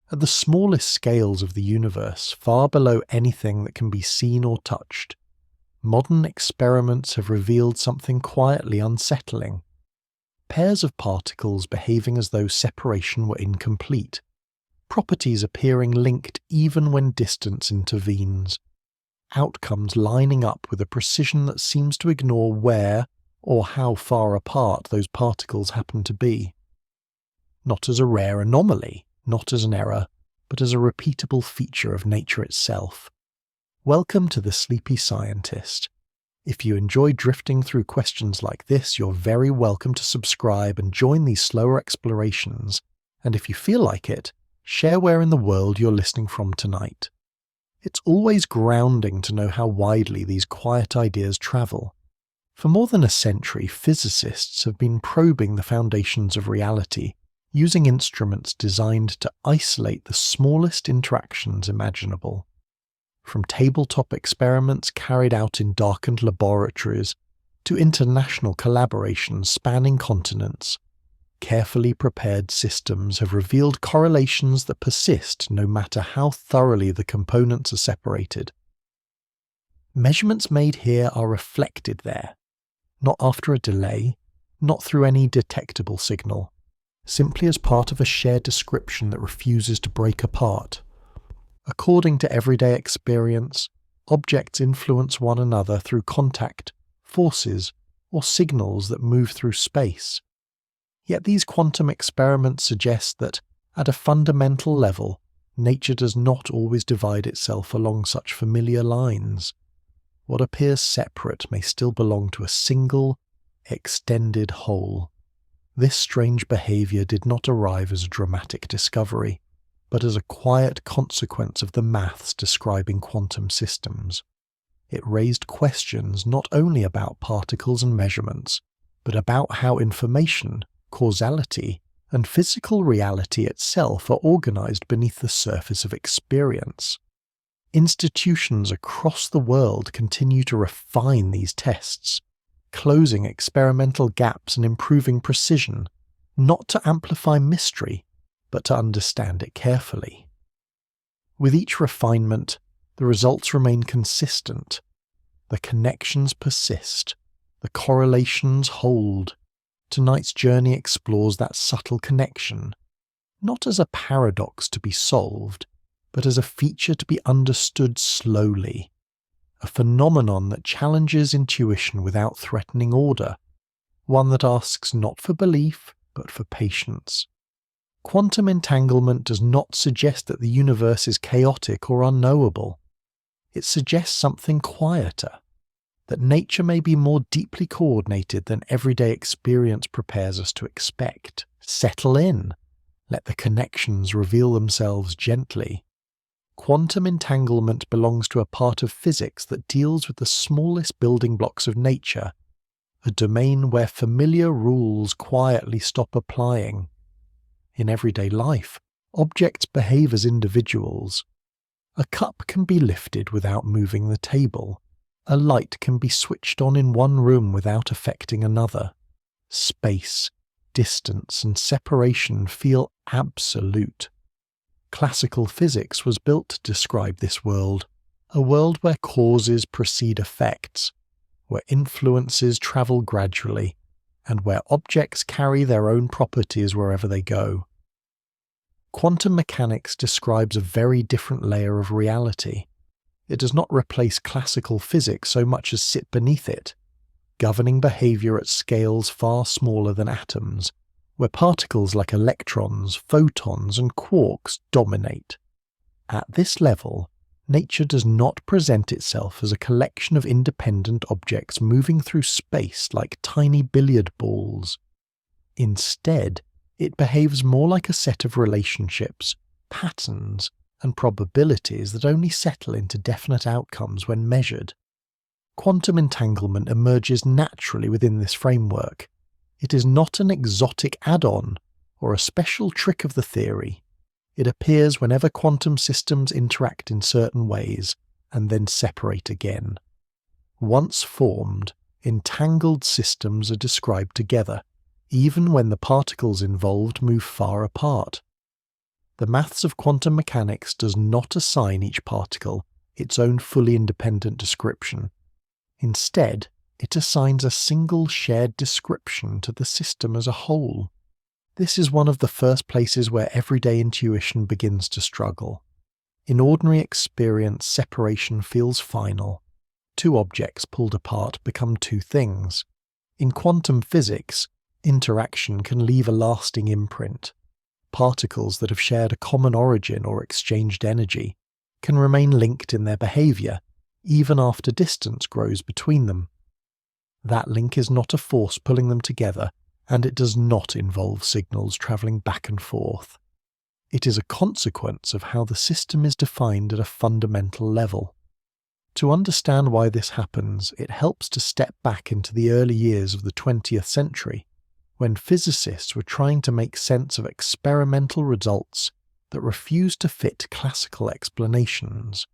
At the smallest scales of the universe, far below anything that can be seen or touched, modern experiments have revealed something quietly unsettling. Pairs of particles behaving as though separation were incomplete, properties appearing linked even when distance intervenes, outcomes lining up with a precision that seems to ignore where or how far apart those particles happen to be. Not as a rare anomaly, not as an error, but as a repeatable feature of nature itself. Welcome to The Sleepy Scientist. If you enjoy drifting through questions like this, you're very welcome to subscribe and join these slower explorations, and if you feel like it, share where in the world you're listening from tonight. It's always grounding to know how widely these quiet ideas travel. For more than a century, physicists have been probing the foundations of reality, using instruments designed to isolate the smallest interactions imaginable. From tabletop experiments carried out in darkened laboratories to international collaborations spanning continents, carefully prepared systems have revealed correlations that persist no matter how thoroughly the components are separated. Measurements made here are reflected there, not after a delay, not through any detectable signal, simply as part of a shared description that refuses to break apart. According to everyday experience, objects influence one another through contact, forces, or signals that move through space. Yet these quantum experiments suggest that, at a fundamental level, nature does not always divide itself along such familiar lines. What appears separate may still belong to a single, extended whole. This strange behavior did not arrive as a dramatic discovery, but as a quiet consequence of the maths describing quantum systems. It raised questions not only about particles and measurements, but about how information, causality, and physical reality itself are organized beneath the surface of experience. Institutions across the world continue to refine these tests, closing experimental gaps and improving precision, not to amplify mystery, but to understand it carefully. With each refinement, the results remain consistent. The connections persist, the correlations hold. Tonight's journey explores that subtle connection, not as a paradox to be solved, but as a feature to be understood slowly, a phenomenon that challenges intuition without threatening order, one that asks not for belief, but for patience. Quantum entanglement does not suggest that the universe is chaotic or unknowable. It suggests something quieter, that nature may be more deeply coordinated than everyday experience prepares us to expect. Settle in. Let the connections reveal themselves gently. Quantum entanglement belongs to a part of physics that deals with the smallest building blocks of nature, a domain where familiar rules quietly stop applying. In everyday life, objects behave as individuals. A cup can be lifted without moving the table. A light can be switched on in one room without affecting another. Space, distance, and separation feel absolute. Classical physics was built to describe this world, a world where causes precede effects, where influences travel gradually, and where objects carry their own properties wherever they go. Quantum mechanics describes a very different layer of reality. It does not replace classical physics so much as sit beneath it, governing behavior at scales far smaller than atoms, where particles like electrons, photons, and quarks dominate. At this level, nature does not present itself as a collection of independent objects moving through space like tiny billiard balls. Instead, it behaves more like a set of relationships, patterns, and probabilities that only settle into definite outcomes when measured. Quantum entanglement emerges naturally within this framework. It is not an exotic add-on or a special trick of the theory. It appears whenever quantum systems interact in certain ways and then separate again. Once formed, entangled systems are described together, even when the particles involved move far apart. The maths of quantum mechanics does not assign each particle its own fully independent description. Instead, it assigns a single shared description to the system as a whole. This is one of the first places where everyday intuition begins to struggle. In ordinary experience, separation feels final. Two objects pulled apart become two things. In quantum physics, interaction can leave a lasting imprint. Particles that have shared a common origin or exchanged energy can remain linked in their behavior, even after distance grows between them. That link is not a force pulling them together, and it does not involve signals travelling back and forth. It is a consequence of how the system is defined at a fundamental level. To understand why this happens, it helps to step back into the early years of the 20th century, when physicists were trying to make sense of experimental results that refused to fit classical explanations.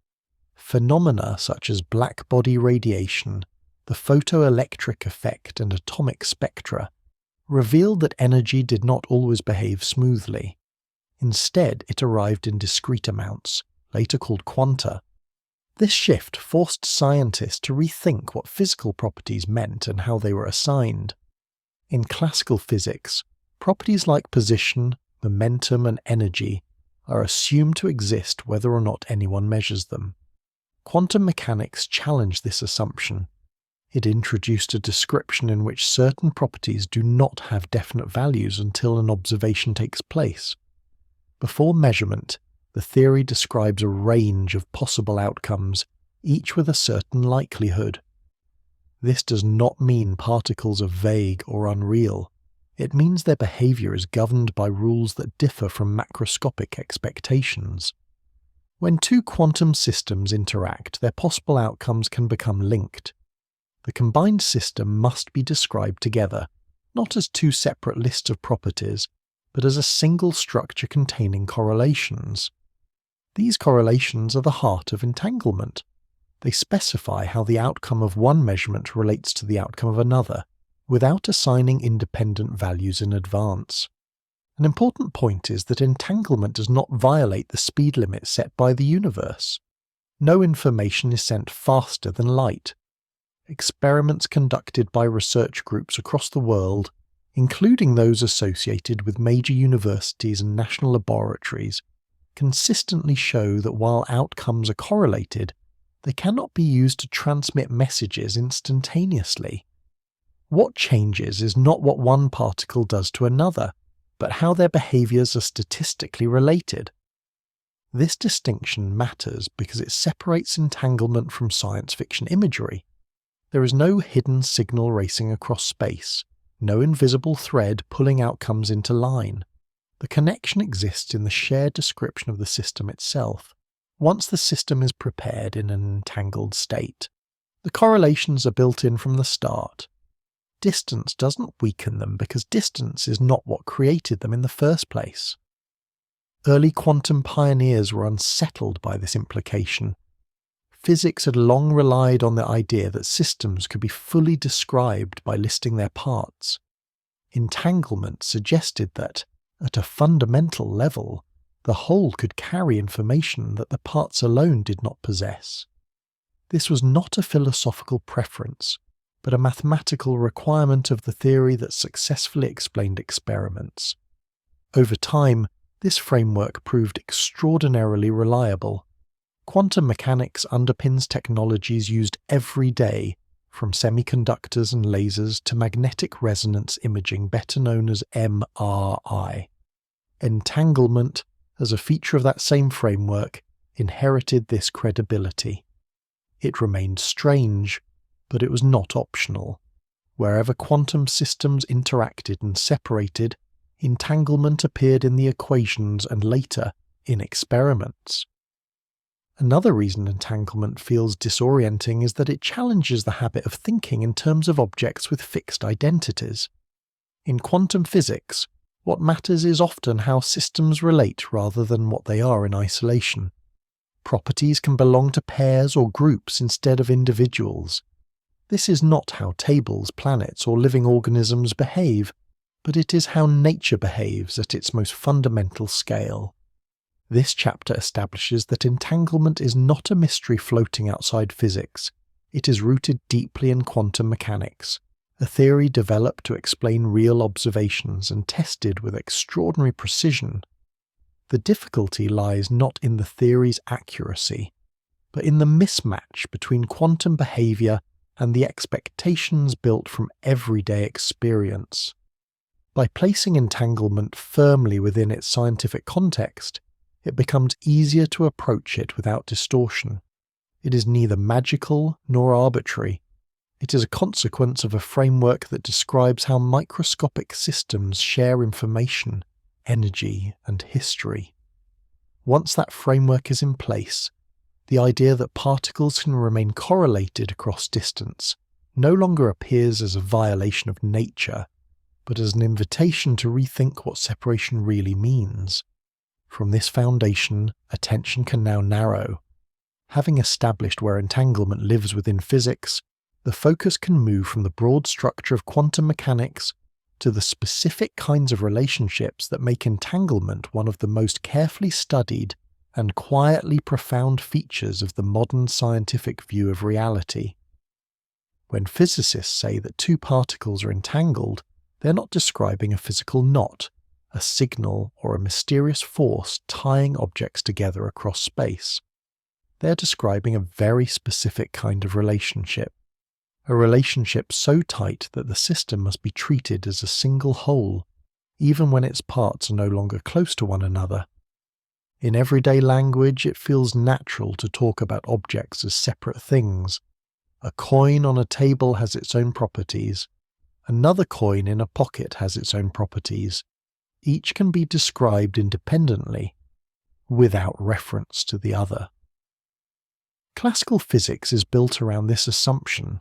Phenomena such as black body radiation, the photoelectric effect, and atomic spectra revealed that energy did not always behave smoothly. Instead, it arrived in discrete amounts, later called quanta. This shift forced scientists to rethink what physical properties meant and how they were assigned. In classical physics, properties like position, momentum, and energy are assumed to exist whether or not anyone measures them. Quantum mechanics challenged this assumption. It introduced a description in which certain properties do not have definite values until an observation takes place. Before measurement, the theory describes a range of possible outcomes, each with a certain likelihood. This does not mean particles are vague or unreal. It means their behavior is governed by rules that differ from macroscopic expectations. When two quantum systems interact, their possible outcomes can become linked. The combined system must be described together, not as two separate lists of properties, but as a single structure containing correlations. These correlations are the heart of entanglement. They specify how the outcome of one measurement relates to the outcome of another, without assigning independent values in advance. An important point is that entanglement does not violate the speed limit set by the universe. No information is sent faster than light. Experiments conducted by research groups across the world, including those associated with major universities and national laboratories, consistently show that while outcomes are correlated, they cannot be used to transmit messages instantaneously. What changes is not what one particle does to another, but how their behaviors are statistically related. This distinction matters because it separates entanglement from science fiction imagery. There is no hidden signal racing across space, no invisible thread pulling outcomes into line. The connection exists in the shared description of the system itself, once the system is prepared in an entangled state. The correlations are built in from the start. Distance doesn't weaken them because distance is not what created them in the first place. Early quantum pioneers were unsettled by this implication. Physics had long relied on the idea that systems could be fully described by listing their parts. Entanglement suggested that, at a fundamental level, the whole could carry information that the parts alone did not possess. This was not a philosophical preference, but a mathematical requirement of the theory that successfully explained experiments. Over time, this framework proved extraordinarily reliable. Quantum mechanics underpins technologies used every day, from semiconductors and lasers to magnetic resonance imaging, better known as MRI. Entanglement, as a feature of that same framework, inherited this credibility. It remained strange, but it was not optional. Wherever quantum systems interacted and separated, entanglement appeared in the equations and later in experiments. Another reason entanglement feels disorienting is that it challenges the habit of thinking in terms of objects with fixed identities. In quantum physics, what matters is often how systems relate rather than what they are in isolation. Properties can belong to pairs or groups instead of individuals. This is not how tables, planets, or living organisms behave, but it is how nature behaves at its most fundamental scale. This chapter establishes that entanglement is not a mystery floating outside physics. It is rooted deeply in quantum mechanics, a theory developed to explain real observations and tested with extraordinary precision. The difficulty lies not in the theory's accuracy, but in the mismatch between quantum behavior and the expectations built from everyday experience. By placing entanglement firmly within its scientific context, it becomes easier to approach it without distortion. It is neither magical nor arbitrary. It is a consequence of a framework that describes how microscopic systems share information, energy, and history. Once that framework is in place, the idea that particles can remain correlated across distance no longer appears as a violation of nature, but as an invitation to rethink what separation really means. From this foundation, attention can now narrow. Having established where entanglement lives within physics, the focus can move from the broad structure of quantum mechanics to the specific kinds of relationships that make entanglement one of the most carefully studied and quietly profound features of the modern scientific view of reality. When physicists say that two particles are entangled, they're not describing a physical knot, a signal, or a mysterious force tying objects together across space. They're describing a very specific kind of relationship, a relationship so tight that the system must be treated as a single whole, even when its parts are no longer close to one another. In everyday language, it feels natural to talk about objects as separate things. A coin on a table has its own properties. Another coin in a pocket has its own properties. Each can be described independently, without reference to the other. Classical physics is built around this assumption.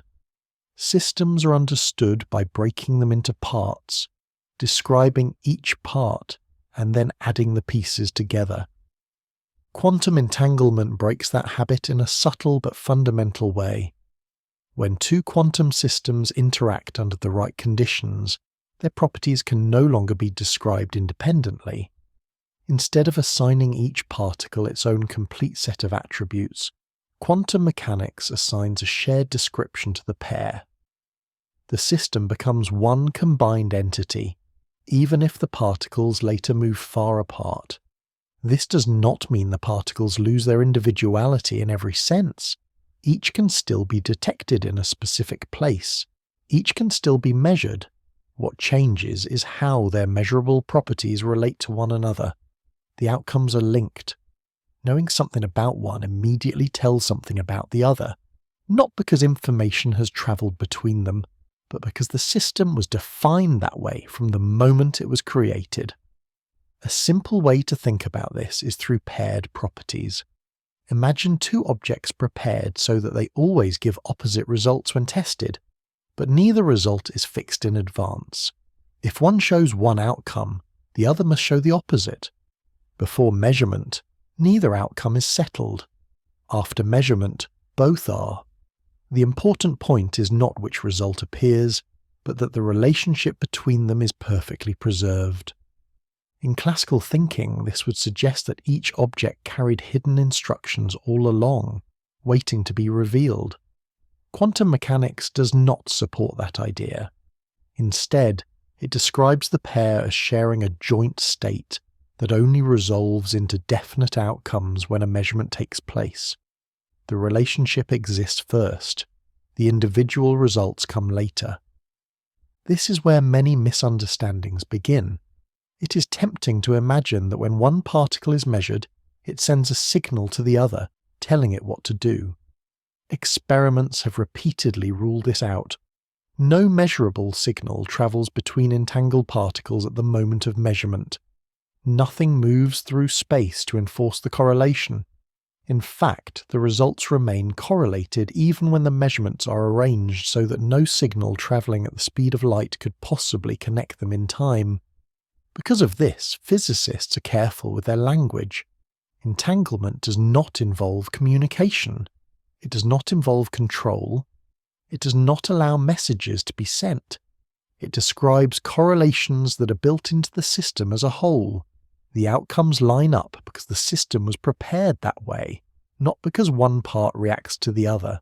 Systems are understood by breaking them into parts, describing each part, and then adding the pieces together. Quantum entanglement breaks that habit in a subtle but fundamental way. When two quantum systems interact under the right conditions, their properties can no longer be described independently. Instead of assigning each particle its own complete set of attributes, quantum mechanics assigns a shared description to the pair. The system becomes one combined entity, even if the particles later move far apart. This does not mean the particles lose their individuality in every sense. Each can still be detected in a specific place. Each can still be measured. What changes is how their measurable properties relate to one another. The outcomes are linked. Knowing something about one immediately tells something about the other, not because information has travelled between them, but because the system was defined that way from the moment it was created. A simple way to think about this is through paired properties. Imagine two objects prepared so that they always give opposite results when tested, but neither result is fixed in advance. If one shows one outcome, the other must show the opposite. Before measurement, neither outcome is settled. After measurement, both are. The important point is not which result appears, but that the relationship between them is perfectly preserved. In classical thinking, this would suggest that each object carried hidden instructions all along, waiting to be revealed. Quantum mechanics does not support that idea. Instead, it describes the pair as sharing a joint state that only resolves into definite outcomes when a measurement takes place. The relationship exists first. The individual results come later. This is where many misunderstandings begin. It is tempting to imagine that when one particle is measured, it sends a signal to the other, telling it what to do. Experiments have repeatedly ruled this out. No measurable signal travels between entangled particles at the moment of measurement. Nothing moves through space to enforce the correlation. In fact, the results remain correlated even when the measurements are arranged so that no signal travelling at the speed of light could possibly connect them in time. Because of this, physicists are careful with their language. Entanglement does not involve communication. It does not involve control. It does not allow messages to be sent. It describes correlations that are built into the system as a whole, The outcomes line up because the system was prepared that way, not because one part reacts to the other.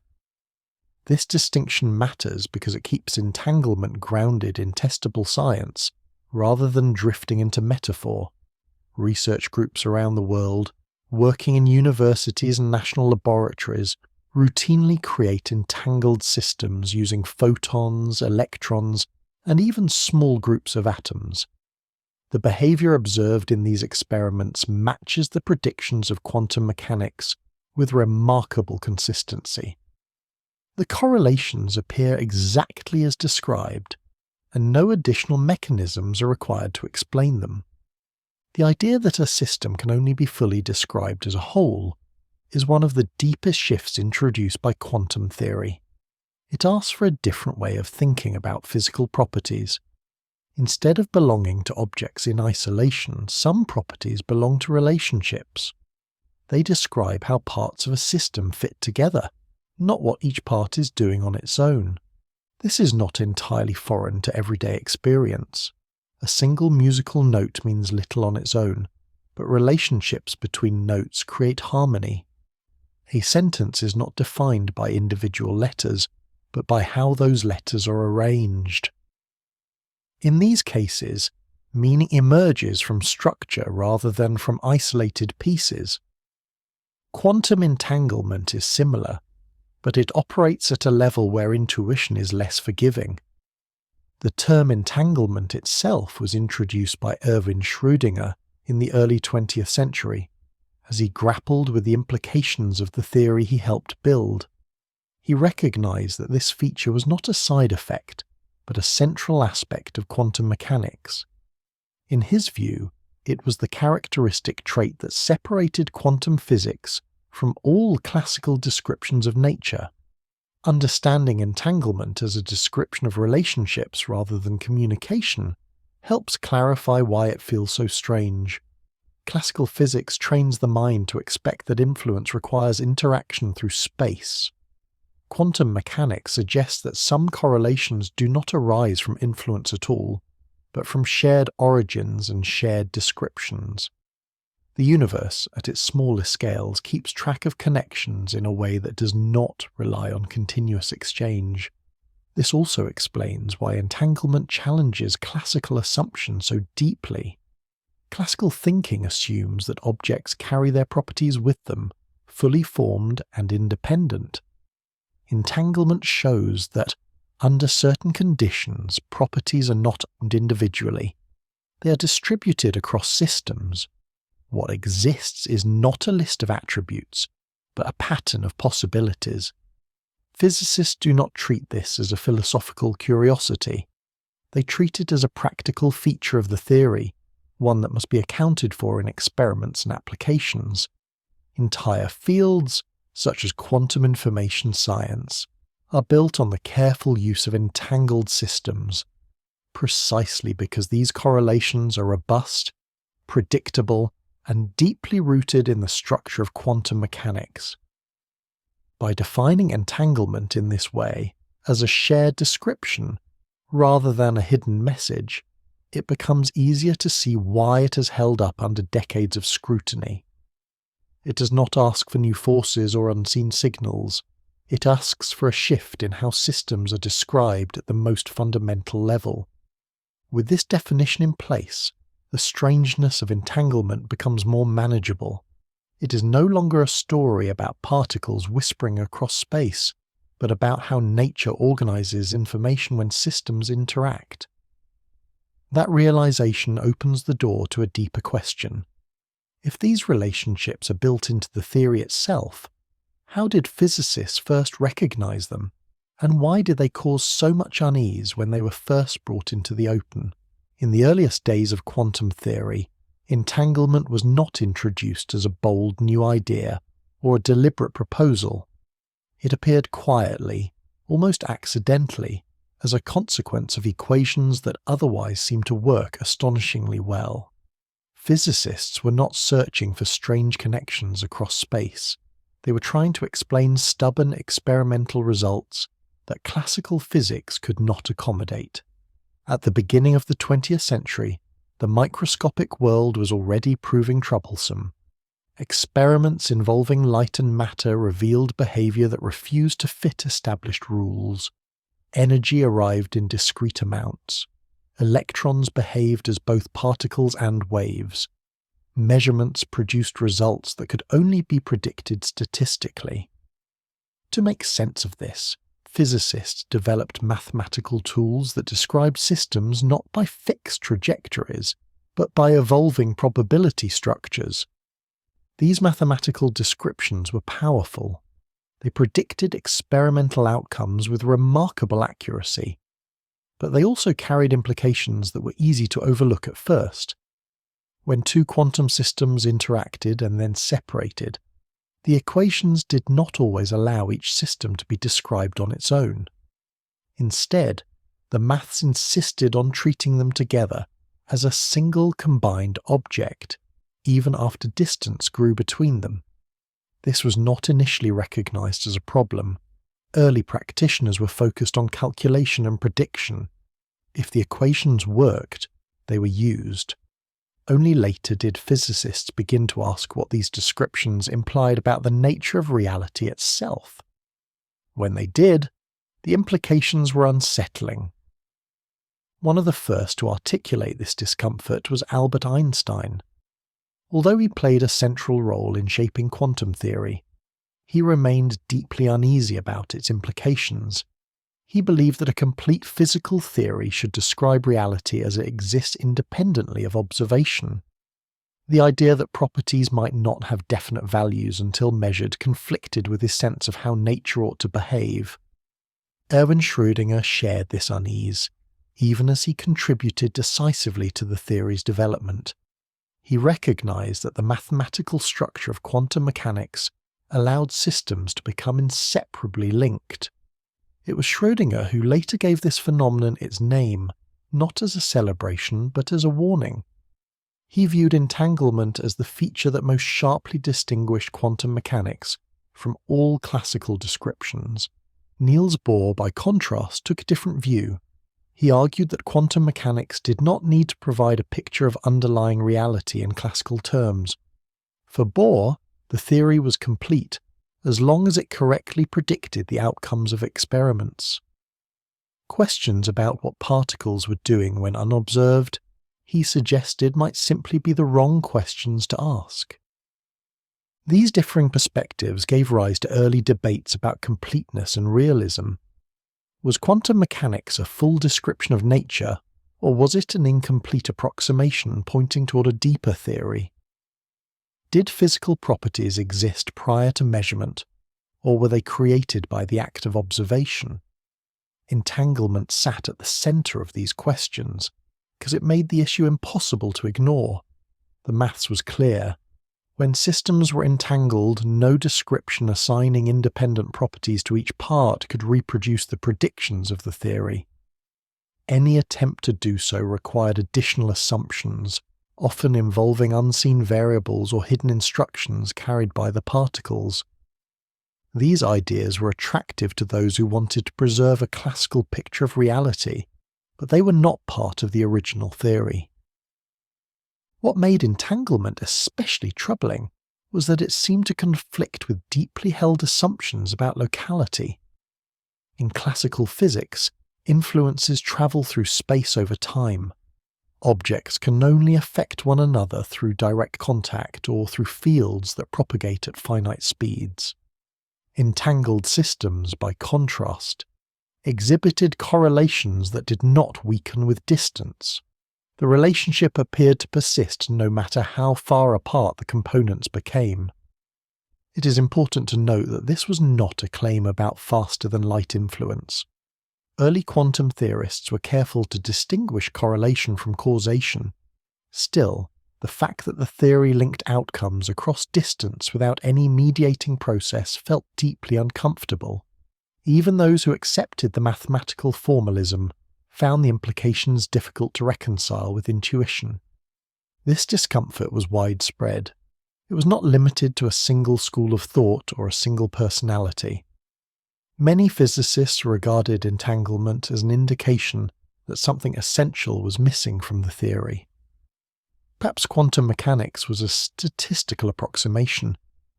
This distinction matters because it keeps entanglement grounded in testable science rather than drifting into metaphor. Research groups around the world, working in universities and national laboratories, routinely create entangled systems using photons, electrons, and even small groups of atoms. The behavior observed in these experiments matches the predictions of quantum mechanics with remarkable consistency. The correlations appear exactly as described, and no additional mechanisms are required to explain them. The idea that a system can only be fully described as a whole is one of the deepest shifts introduced by quantum theory. It asks for a different way of thinking about physical properties. Instead of belonging to objects in isolation, some properties belong to relationships. They describe how parts of a system fit together, not what each part is doing on its own. This is not entirely foreign to everyday experience. A single musical note means little on its own, but relationships between notes create harmony. A sentence is not defined by individual letters, but by how those letters are arranged. In these cases, meaning emerges from structure rather than from isolated pieces. Quantum entanglement is similar, but it operates at a level where intuition is less forgiving. The term entanglement itself was introduced by Erwin Schrödinger in the early 20th century, as he grappled with the implications of the theory he helped build. He recognized that this feature was not a side effect, but a central aspect of quantum mechanics. In his view, it was the characteristic trait that separated quantum physics from all classical descriptions of nature. Understanding entanglement as a description of relationships rather than communication helps clarify why it feels so strange. Classical physics trains the mind to expect that influence requires interaction through space. Quantum mechanics suggests that some correlations do not arise from influence at all, but from shared origins and shared descriptions. The universe, at its smallest scales, keeps track of connections in a way that does not rely on continuous exchange. This also explains why entanglement challenges classical assumptions so deeply. Classical thinking assumes that objects carry their properties with them, fully formed and independent. Entanglement shows that, under certain conditions, properties are not owned individually. They are distributed across systems. What exists is not a list of attributes, but a pattern of possibilities. Physicists do not treat this as a philosophical curiosity. They treat it as a practical feature of the theory, one that must be accounted for in experiments and applications. Entire fields, such as quantum information science, are built on the careful use of entangled systems, precisely because these correlations are robust, predictable, and deeply rooted in the structure of quantum mechanics. By defining entanglement in this way, as a shared description, rather than a hidden message, it becomes easier to see why it has held up under decades of scrutiny. It does not ask for new forces or unseen signals. It asks for a shift in how systems are described at the most fundamental level. With this definition in place, the strangeness of entanglement becomes more manageable. It is no longer a story about particles whispering across space, but about how nature organizes information when systems interact. That realization opens the door to a deeper question. If these relationships are built into the theory itself, how did physicists first recognize them, and why did they cause so much unease when they were first brought into the open? In the earliest days of quantum theory, entanglement was not introduced as a bold new idea or a deliberate proposal. It appeared quietly, almost accidentally, as a consequence of equations that otherwise seemed to work astonishingly well. Physicists were not searching for strange connections across space. They were trying to explain stubborn experimental results that classical physics could not accommodate. At the beginning of the 20th century, The microscopic world was already proving troublesome. Experiments involving light and matter revealed behavior that refused to fit established rules. Energy arrived in discrete amounts. Electrons behaved as both particles and waves. Measurements produced results that could only be predicted statistically. To make sense of this, physicists developed mathematical tools that described systems not by fixed trajectories, but by evolving probability structures. These mathematical descriptions were powerful. They predicted experimental outcomes with remarkable accuracy, but they also carried implications that were easy to overlook at first. When two quantum systems interacted and then separated, the equations did not always allow each system to be described on its own. Instead, the maths insisted on treating them together as a single combined object, even after distance grew between them. This was not initially recognized as a problem. Early practitioners were focused on calculation and prediction. If the equations worked, they were used. Only later did physicists begin to ask what these descriptions implied about the nature of reality itself. When they did, the implications were unsettling. One of the first to articulate this discomfort was Albert Einstein. Although he played a central role in shaping quantum theory, he remained deeply uneasy about its implications. He believed that a complete physical theory should describe reality as it exists independently of observation. The idea that properties might not have definite values until measured conflicted with his sense of how nature ought to behave. Erwin Schrödinger shared this unease, even as he contributed decisively to the theory's development. He recognized that the mathematical structure of quantum mechanics allowed systems to become inseparably linked. It was Schrödinger who later gave this phenomenon its name, not as a celebration but as a warning. He viewed entanglement as the feature that most sharply distinguished quantum mechanics from all classical descriptions. Niels Bohr, by contrast, took a different view. He argued that quantum mechanics did not need to provide a picture of underlying reality in classical terms. For Bohr, the theory was complete, as long as it correctly predicted the outcomes of experiments. Questions about what particles were doing when unobserved, he suggested, might simply be the wrong questions to ask. These differing perspectives gave rise to early debates about completeness and realism. Was quantum mechanics a full description of nature, or was it an incomplete approximation pointing toward a deeper theory? Did physical properties exist prior to measurement, or were they created by the act of observation? Entanglement sat at the center of these questions, because it made the issue impossible to ignore. The maths was clear. When systems were entangled, no description assigning independent properties to each part could reproduce the predictions of the theory. Any attempt to do so required additional assumptions, often involving unseen variables or hidden instructions carried by the particles. These ideas were attractive to those who wanted to preserve a classical picture of reality, but they were not part of the original theory. What made entanglement especially troubling was that it seemed to conflict with deeply held assumptions about locality. In classical physics, influences travel through space over time. Objects can only affect one another through direct contact or through fields that propagate at finite speeds. Entangled systems, by contrast, exhibited correlations that did not weaken with distance. The relationship appeared to persist no matter how far apart the components became. It is important to note that this was not a claim about faster-than-light influence. Early quantum theorists were careful to distinguish correlation from causation. Still, the fact that the theory linked outcomes across distance without any mediating process felt deeply uncomfortable. Even those who accepted the mathematical formalism found the implications difficult to reconcile with intuition. This discomfort was widespread. It was not limited to a single school of thought or a single personality. Many physicists regarded entanglement as an indication that something essential was missing from the theory. Perhaps quantum mechanics was a statistical approximation,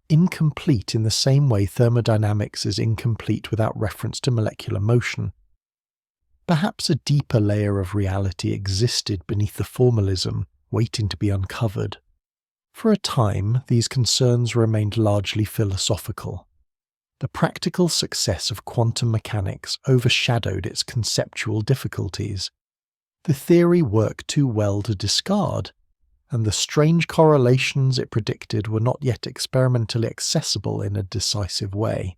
incomplete in the same way thermodynamics is incomplete without reference to molecular motion. Perhaps a deeper layer of reality existed beneath the formalism, waiting to be uncovered. For a time, these concerns remained largely philosophical. The practical success of quantum mechanics overshadowed its conceptual difficulties. The theory worked too well to discard, and the strange correlations it predicted were not yet experimentally accessible in a decisive way.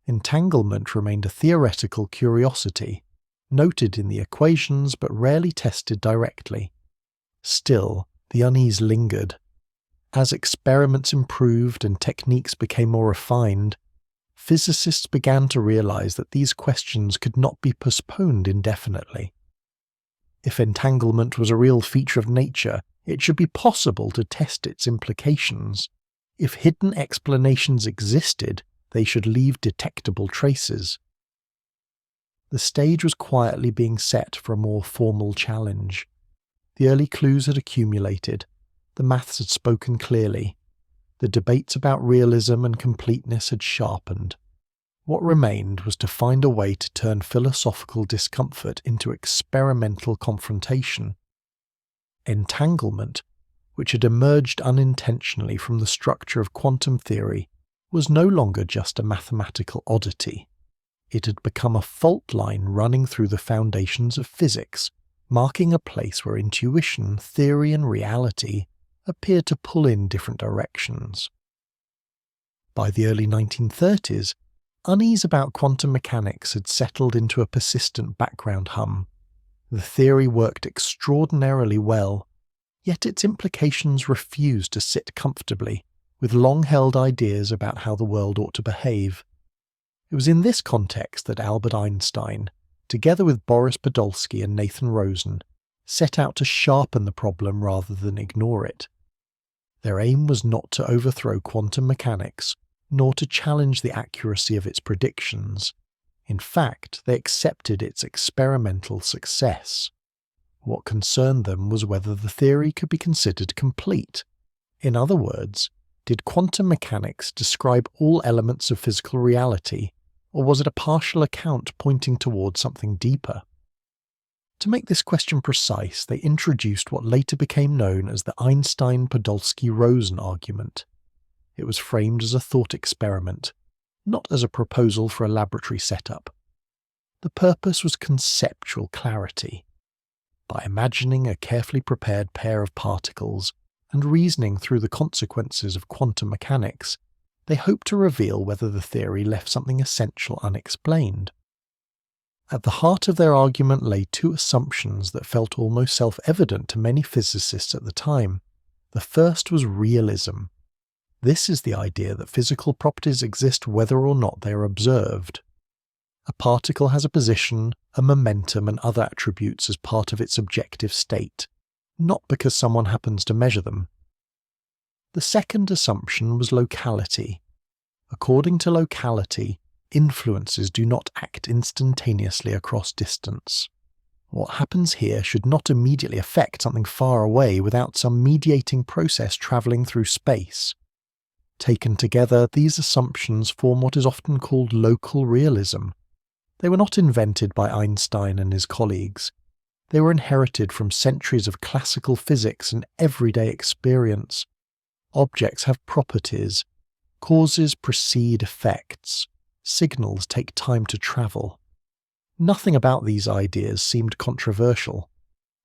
Entanglement remained a theoretical curiosity, noted in the equations but rarely tested directly. Still, the unease lingered. As experiments improved and techniques became more refined, physicists began to realize that these questions could not be postponed indefinitely. If entanglement was a real feature of nature, it should be possible to test its implications. If hidden explanations existed, they should leave detectable traces. The stage was quietly being set for a more formal challenge. The early clues had accumulated, the maths had spoken clearly, the debates about realism and completeness had sharpened. What remained was to find a way to turn philosophical discomfort into experimental confrontation. Entanglement, which had emerged unintentionally from the structure of quantum theory, was no longer just a mathematical oddity. It had become a fault line running through the foundations of physics, marking a place where intuition, theory, and reality appeared to pull in different directions. By the early 1930s, unease about quantum mechanics had settled into a persistent background hum. The theory worked extraordinarily well, yet its implications refused to sit comfortably with long-held ideas about how the world ought to behave. It was in this context that Albert Einstein, together with Boris Podolsky and Nathan Rosen, set out to sharpen the problem rather than ignore it. Their aim was not to overthrow quantum mechanics, nor to challenge the accuracy of its predictions. In fact, they accepted its experimental success. What concerned them was whether the theory could be considered complete. In other words, did quantum mechanics describe all elements of physical reality, or was it a partial account pointing towards something deeper? To make this question precise, they introduced what later became known as the Einstein-Podolsky-Rosen argument. It was framed as a thought experiment, not as a proposal for a laboratory setup. The purpose was conceptual clarity. By imagining a carefully prepared pair of particles and reasoning through the consequences of quantum mechanics, they hoped to reveal whether the theory left something essential unexplained. At the heart of their argument lay two assumptions that felt almost self-evident to many physicists at the time. The first was realism. This is the idea that physical properties exist whether or not they are observed. A particle has a position, a momentum, and other attributes as part of its objective state, not because someone happens to measure them. The second assumption was locality. According to locality, influences do not act instantaneously across distance. What happens here should not immediately affect something far away without some mediating process travelling through space. Taken together, these assumptions form what is often called local realism. They were not invented by Einstein and his colleagues. They were inherited from centuries of classical physics and everyday experience. Objects have properties. Causes precede effects. Signals take time to travel. Nothing about these ideas seemed controversial.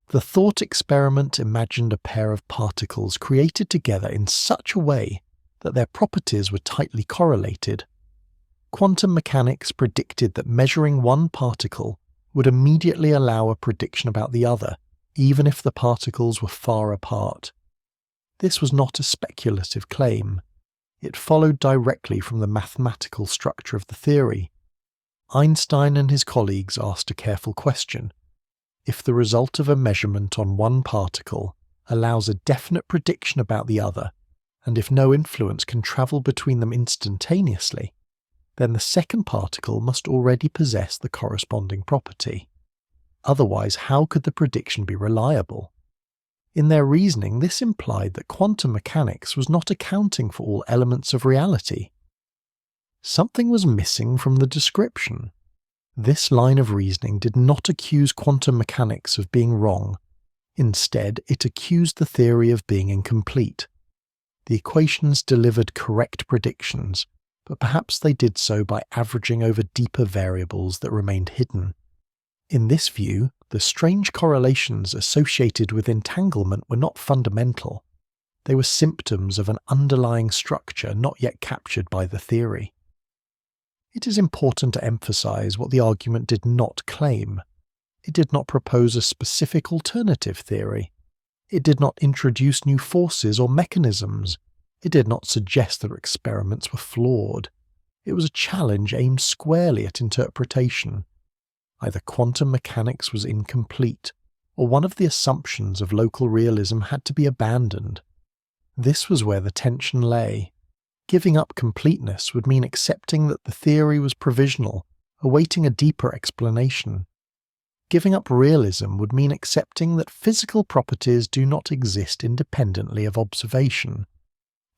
The thought experiment imagined a pair of particles created together in such a way that their properties were tightly correlated. Quantum mechanics predicted that measuring one particle would immediately allow a prediction about the other, even if the particles were far apart. This was not a speculative claim. It followed directly from the mathematical structure of the theory. Einstein and his colleagues asked a careful question. If the result of a measurement on one particle allows a definite prediction about the other, and if no influence can travel between them instantaneously, then the second particle must already possess the corresponding property. Otherwise, how could the prediction be reliable? In their reasoning, this implied that quantum mechanics was not accounting for all elements of reality. Something was missing from the description. This line of reasoning did not accuse quantum mechanics of being wrong. Instead, it accused the theory of being incomplete. The equations delivered correct predictions, but perhaps they did so by averaging over deeper variables that remained hidden. In this view, the strange correlations associated with entanglement were not fundamental. They were symptoms of an underlying structure not yet captured by the theory. It is important to emphasize what the argument did not claim. It did not propose a specific alternative theory. It did not introduce new forces or mechanisms. It did not suggest that experiments were flawed. It was a challenge aimed squarely at interpretation. Either quantum mechanics was incomplete, or one of the assumptions of local realism had to be abandoned. This was where the tension lay. Giving up completeness would mean accepting that the theory was provisional, awaiting a deeper explanation. Giving up realism would mean accepting that physical properties do not exist independently of observation.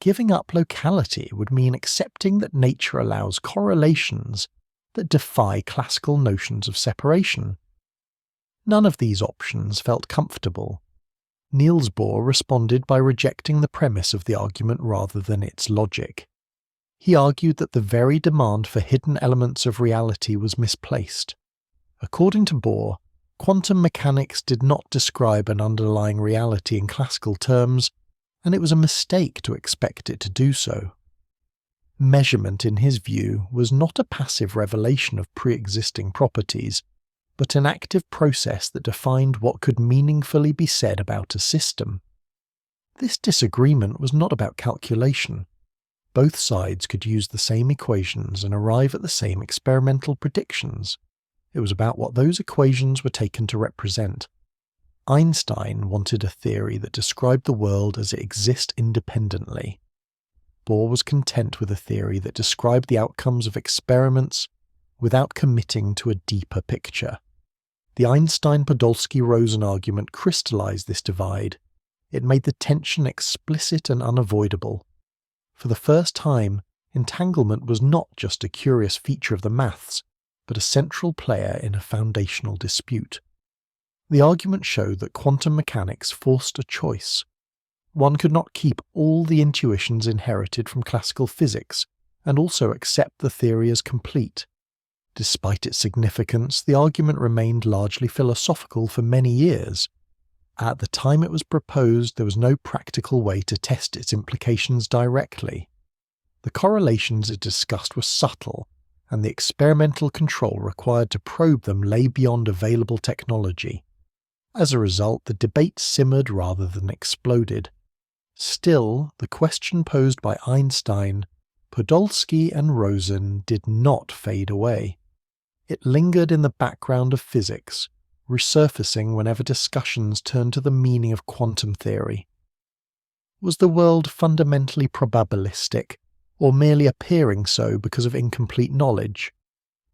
Giving up locality would mean accepting that nature allows correlations that defy classical notions of separation. None of these options felt comfortable. Niels Bohr responded by rejecting the premise of the argument rather than its logic. He argued that the very demand for hidden elements of reality was misplaced. According to Bohr, quantum mechanics did not describe an underlying reality in classical terms, and it was a mistake to expect it to do so. Measurement, in his view, was not a passive revelation of pre-existing properties, but an active process that defined what could meaningfully be said about a system. This disagreement was not about calculation. Both sides could use the same equations and arrive at the same experimental predictions. It was about what those equations were taken to represent. Einstein wanted a theory that described the world as it exists independently. Bohr was content with a theory that described the outcomes of experiments without committing to a deeper picture. The Einstein-Podolsky-Rosen argument crystallized this divide. It made the tension explicit and unavoidable. For the first time, entanglement was not just a curious feature of the maths, but a central player in a foundational dispute. The argument showed that quantum mechanics forced a choice. One could not keep all the intuitions inherited from classical physics and also accept the theory as complete. Despite its significance, the argument remained largely philosophical for many years. At the time it was proposed, there was no practical way to test its implications directly. The correlations it discussed were subtle, and the experimental control required to probe them lay beyond available technology. As a result, the debate simmered rather than exploded. Still, the question posed by Einstein, Podolsky and Rosen did not fade away. It lingered in the background of physics, resurfacing whenever discussions turned to the meaning of quantum theory. Was the world fundamentally probabilistic, or merely appearing so because of incomplete knowledge?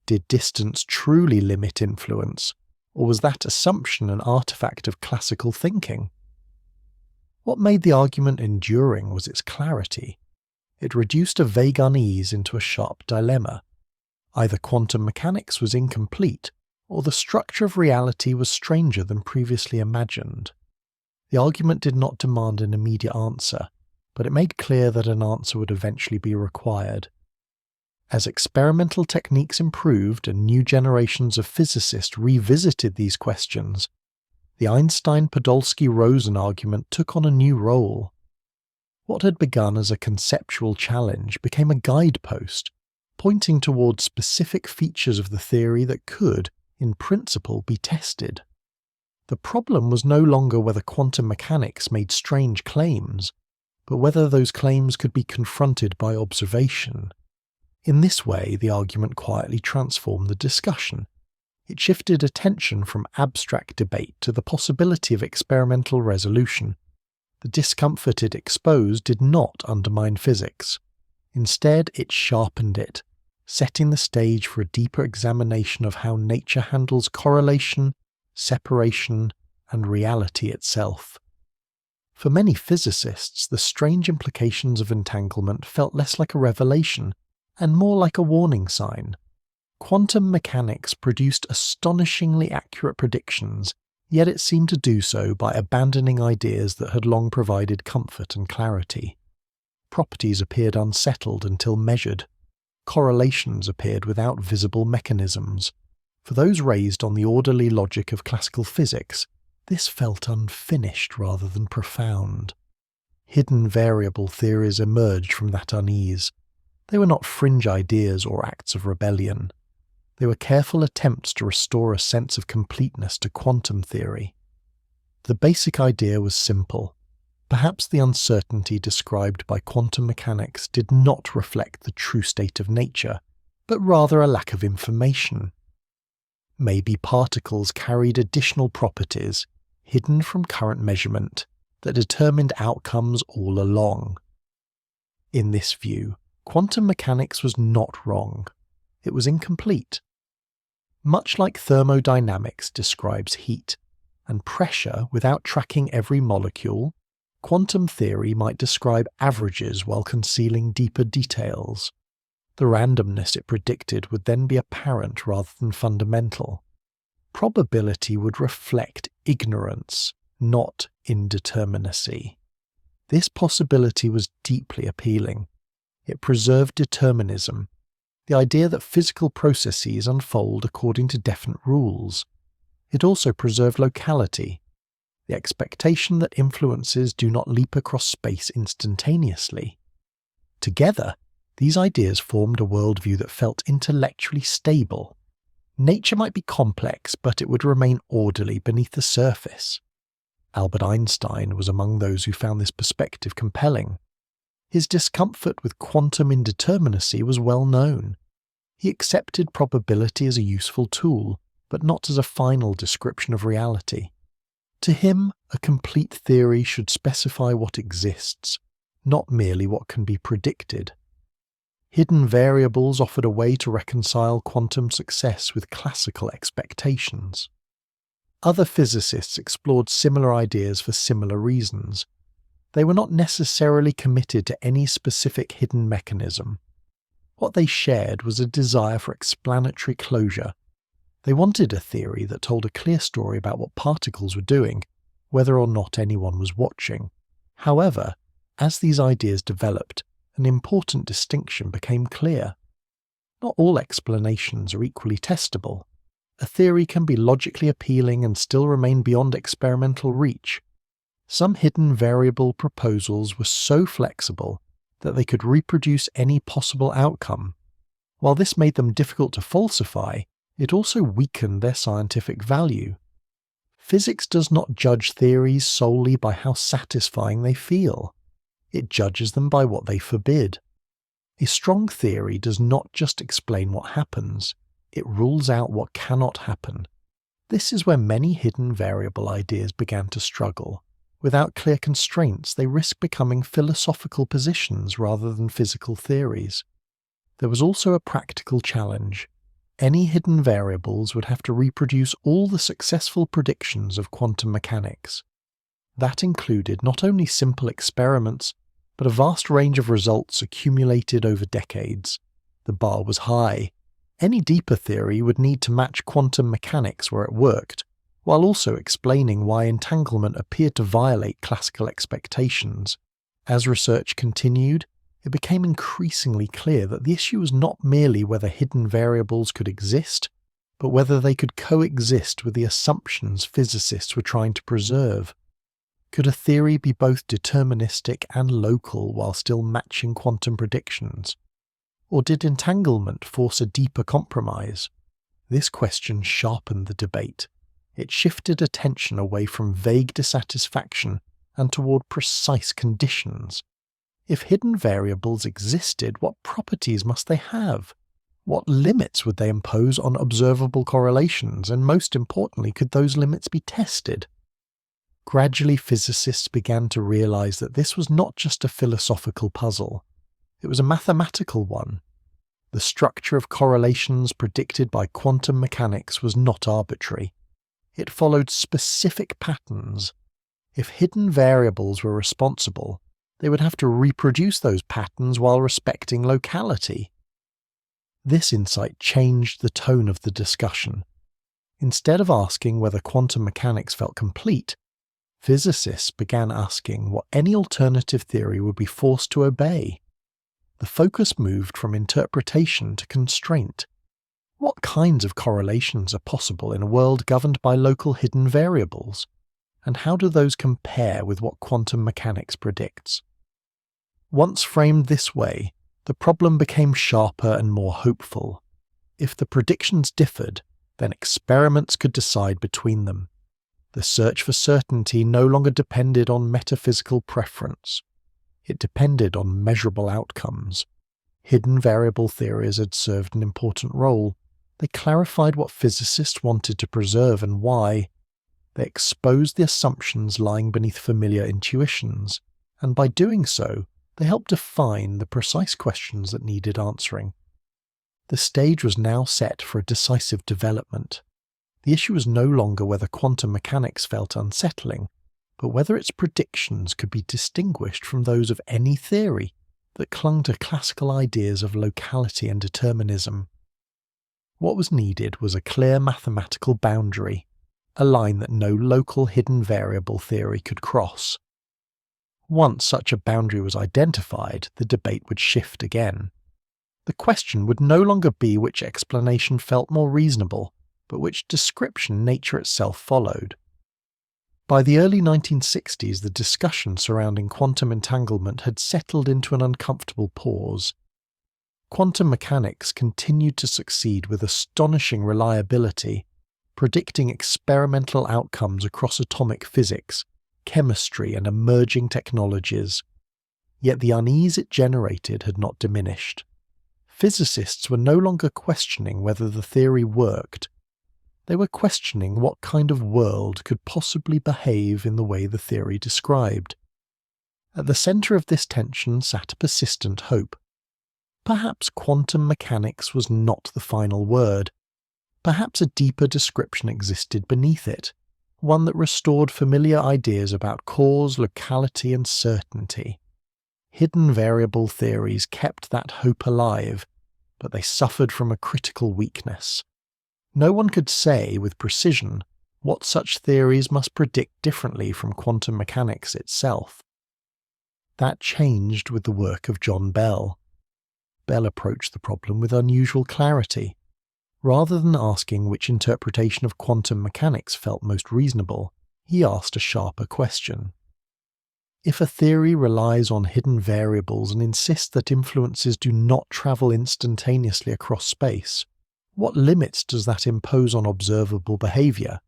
Did distance truly limit influence, or was that assumption an artifact of classical thinking? What made the argument enduring was its clarity. It reduced a vague unease into a sharp dilemma. Either quantum mechanics was incomplete, or the structure of reality was stranger than previously imagined. The argument did not demand an immediate answer, but it made clear that an answer would eventually be required. As experimental techniques improved and new generations of physicists revisited these questions, the Einstein-Podolsky-Rosen argument took on a new role. What had begun as a conceptual challenge became a guidepost, pointing toward specific features of the theory that could, in principle, be tested. The problem was no longer whether quantum mechanics made strange claims, but whether those claims could be confronted by observation. In this way, the argument quietly transformed the discussion. It shifted attention from abstract debate to the possibility of experimental resolution. The discomfort it exposed did not undermine physics. Instead, it sharpened it, setting the stage for a deeper examination of how nature handles correlation, separation, and reality itself. For many physicists, the strange implications of entanglement felt less like a revelation and more like a warning sign. Quantum mechanics produced astonishingly accurate predictions, yet it seemed to do so by abandoning ideas that had long provided comfort and clarity. Properties appeared unsettled until measured. Correlations appeared without visible mechanisms. For those raised on the orderly logic of classical physics, this felt unfinished rather than profound. Hidden variable theories emerged from that unease. They were not fringe ideas or acts of rebellion. They were careful attempts to restore a sense of completeness to quantum theory. The basic idea was simple. Perhaps the uncertainty described by quantum mechanics did not reflect the true state of nature, but rather a lack of information. Maybe particles carried additional properties, hidden from current measurement, that determined outcomes all along. In this view, quantum mechanics was not wrong. It was incomplete. Much like thermodynamics describes heat and pressure without tracking every molecule, quantum theory might describe averages while concealing deeper details. The randomness it predicted would then be apparent rather than fundamental. Probability would reflect ignorance, not indeterminacy. This possibility was deeply appealing. It preserved determinism, the idea that physical processes unfold according to definite rules. It also preserved locality, the expectation that influences do not leap across space instantaneously. Together, these ideas formed a worldview that felt intellectually stable. Nature might be complex, but it would remain orderly beneath the surface. Albert Einstein was among those who found this perspective compelling. His discomfort with quantum indeterminacy was well known. He accepted probability as a useful tool, but not as a final description of reality. To him, a complete theory should specify what exists, not merely what can be predicted. Hidden variables offered a way to reconcile quantum success with classical expectations. Other physicists explored similar ideas for similar reasons. They were not necessarily committed to any specific hidden mechanism. What they shared was a desire for explanatory closure. They wanted a theory that told a clear story about what particles were doing, whether or not anyone was watching. However, as these ideas developed, an important distinction became clear. Not all explanations are equally testable. A theory can be logically appealing and still remain beyond experimental reach. Some hidden variable proposals were so flexible that they could reproduce any possible outcome. While this made them difficult to falsify, it also weakened their scientific value. Physics does not judge theories solely by how satisfying they feel. It judges them by what they forbid. A strong theory does not just explain what happens, it rules out what cannot happen. This is where many hidden variable ideas began to struggle. Without clear constraints, they risk becoming philosophical positions rather than physical theories. There was also a practical challenge. Any hidden variables would have to reproduce all the successful predictions of quantum mechanics. That included not only simple experiments, but a vast range of results accumulated over decades. The bar was high. Any deeper theory would need to match quantum mechanics where it worked, while also explaining why entanglement appeared to violate classical expectations. As research continued, it became increasingly clear that the issue was not merely whether hidden variables could exist, but whether they could coexist with the assumptions physicists were trying to preserve. Could a theory be both deterministic and local while still matching quantum predictions? Or did entanglement force a deeper compromise? This question sharpened the debate. It shifted attention away from vague dissatisfaction and toward precise conditions. If hidden variables existed, what properties must they have? What limits would they impose on observable correlations, and most importantly, could those limits be tested? Gradually, physicists began to realize that this was not just a philosophical puzzle. It was a mathematical one. The structure of correlations predicted by quantum mechanics was not arbitrary. It followed specific patterns. If hidden variables were responsible, they would have to reproduce those patterns while respecting locality. This insight changed the tone of the discussion. Instead of asking whether quantum mechanics felt complete, physicists began asking what any alternative theory would be forced to obey. The focus moved from interpretation to constraint. What kinds of correlations are possible in a world governed by local hidden variables? And how do those compare with what quantum mechanics predicts? Once framed this way, the problem became sharper and more hopeful. If the predictions differed, then experiments could decide between them. The search for certainty no longer depended on metaphysical preference. It depended on measurable outcomes. Hidden variable theories had served an important role. They clarified what physicists wanted to preserve and why. They exposed the assumptions lying beneath familiar intuitions, and by doing so, they helped define the precise questions that needed answering. The stage was now set for a decisive development. The issue was no longer whether quantum mechanics felt unsettling, but whether its predictions could be distinguished from those of any theory that clung to classical ideas of locality and determinism. What was needed was a clear mathematical boundary, a line that no local hidden variable theory could cross. Once such a boundary was identified, the debate would shift again. The question would no longer be which explanation felt more reasonable, but which description nature itself followed. By the early 1960s, the discussion surrounding quantum entanglement had settled into an uncomfortable pause. Quantum mechanics continued to succeed with astonishing reliability, predicting experimental outcomes across atomic physics, chemistry, and emerging technologies. Yet the unease it generated had not diminished. Physicists were no longer questioning whether the theory worked. They were questioning what kind of world could possibly behave in the way the theory described. At the centre of this tension sat a persistent hope. Perhaps quantum mechanics was not the final word. Perhaps a deeper description existed beneath it, one that restored familiar ideas about cause, locality, and certainty. Hidden variable theories kept that hope alive, but they suffered from a critical weakness. No one could say with precision what such theories must predict differently from quantum mechanics itself. That changed with the work of John Bell. Bell approached the problem with unusual clarity. Rather than asking which interpretation of quantum mechanics felt most reasonable, he asked a sharper question. If a theory relies on hidden variables and insists that influences do not travel instantaneously across space, what limits does that impose on observable behaviour?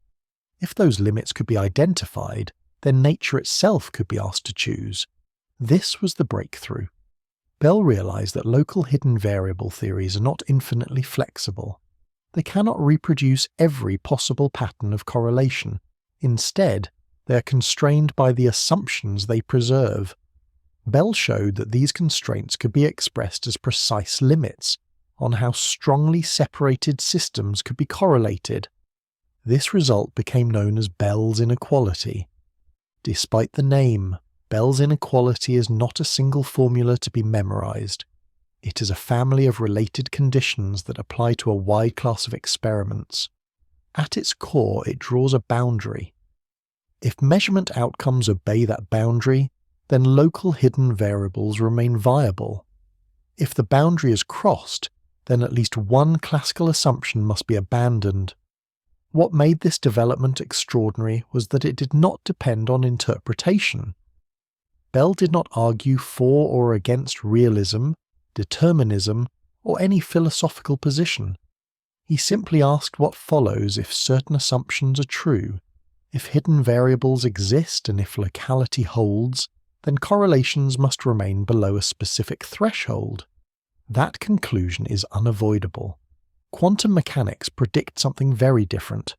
If those limits could be identified, then nature itself could be asked to choose. This was the breakthrough. Bell realised that local hidden variable theories are not infinitely flexible. They cannot reproduce every possible pattern of correlation. Instead, they are constrained by the assumptions they preserve. Bell showed that these constraints could be expressed as precise limits on how strongly separated systems could be correlated. This result became known as Bell's inequality. Despite the name, Bell's inequality is not a single formula to be memorized. It is a family of related conditions that apply to a wide class of experiments. At its core, it draws a boundary. If measurement outcomes obey that boundary, then local hidden variables remain viable. If the boundary is crossed, then at least one classical assumption must be abandoned. What made this development extraordinary was that it did not depend on interpretation. Bell did not argue for or against realism, determinism, or any philosophical position. He simply asked what follows if certain assumptions are true. If hidden variables exist and if locality holds, then correlations must remain below a specific threshold. That conclusion is unavoidable. Quantum mechanics predict something very different.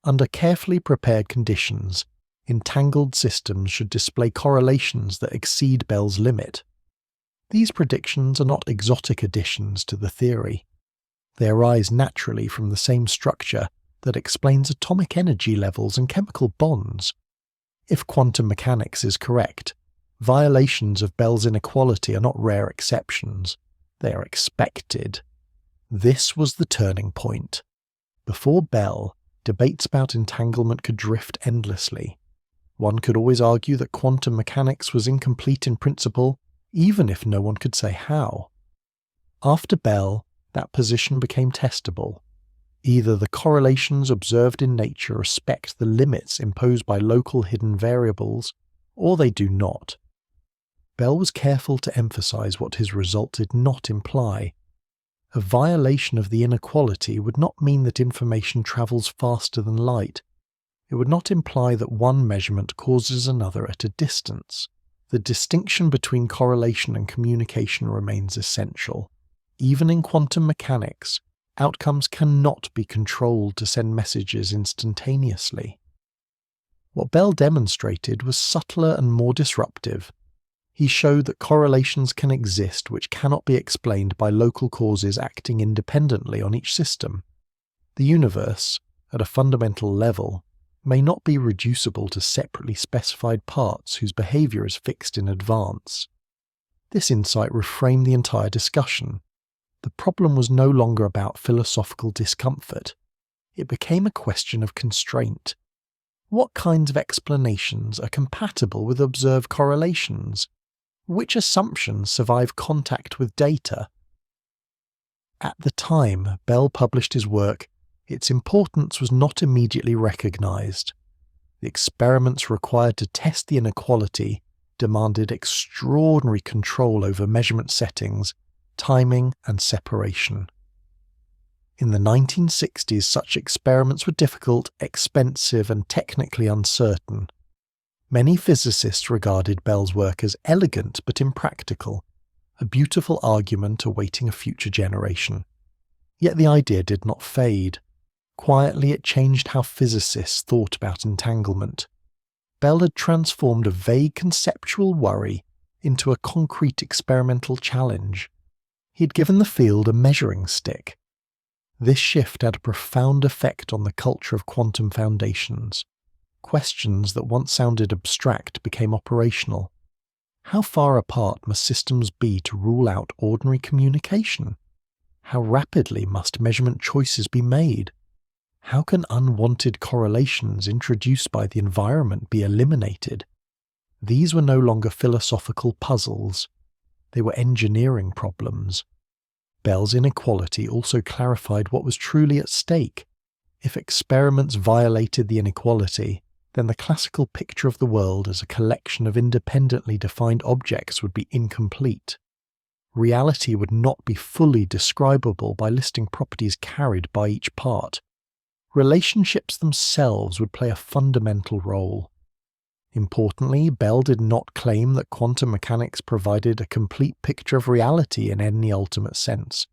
Under carefully prepared conditions, entangled systems should display correlations that exceed Bell's limit. These predictions are not exotic additions to the theory. They arise naturally from the same structure that explains atomic energy levels and chemical bonds. If quantum mechanics is correct, violations of Bell's inequality are not rare exceptions, they are expected. This was the turning point. Before Bell, debates about entanglement could drift endlessly. One could always argue that quantum mechanics was incomplete in principle, even if no one could say how. After Bell, that position became testable. Either the correlations observed in nature respect the limits imposed by local hidden variables, or they do not. Bell was careful to emphasize what his result did not imply. A violation of the inequality would not mean that information travels faster than light. It would not imply that one measurement causes another at a distance. The distinction between correlation and communication remains essential. Even in quantum mechanics, outcomes cannot be controlled to send messages instantaneously. What Bell demonstrated was subtler and more disruptive. He showed that correlations can exist which cannot be explained by local causes acting independently on each system. The universe, at a fundamental level, may not be reducible to separately specified parts whose behavior is fixed in advance. This insight reframed the entire discussion. The problem was no longer about philosophical discomfort. It became a question of constraint. What kinds of explanations are compatible with observed correlations? Which assumptions survive contact with data? At the time Bell published his work, its importance was not immediately recognized. The experiments required to test the inequality demanded extraordinary control over measurement settings, timing, and separation. In the 1960s, such experiments were difficult, expensive, and technically uncertain. Many physicists regarded Bell's work as elegant but impractical, a beautiful argument awaiting a future generation. Yet the idea did not fade. Quietly, it changed how physicists thought about entanglement. Bell had transformed a vague conceptual worry into a concrete experimental challenge. He had given the field a measuring stick. This shift had a profound effect on the culture of quantum foundations. Questions that once sounded abstract became operational. How far apart must systems be to rule out ordinary communication? How rapidly must measurement choices be made? How can unwanted correlations introduced by the environment be eliminated? These were no longer philosophical puzzles. They were engineering problems. Bell's inequality also clarified what was truly at stake. If experiments violated the inequality, then the classical picture of the world as a collection of independently defined objects would be incomplete. Reality would not be fully describable by listing properties carried by each part. Relationships themselves would play a fundamental role. Importantly, Bell did not claim that quantum mechanics provided a complete picture of reality in any ultimate sense.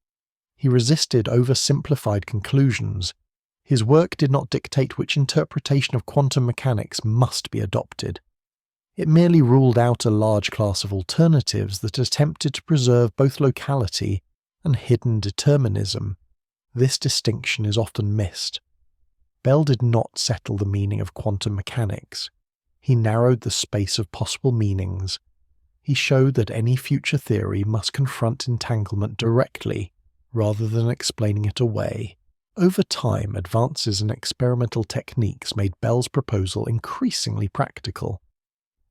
He resisted oversimplified conclusions. His work did not dictate which interpretation of quantum mechanics must be adopted. It merely ruled out a large class of alternatives that attempted to preserve both locality and hidden determinism. This distinction is often missed. Bell did not settle the meaning of quantum mechanics. He narrowed the space of possible meanings. He showed that any future theory must confront entanglement directly, rather than explaining it away. Over time, advances in experimental techniques made Bell's proposal increasingly practical.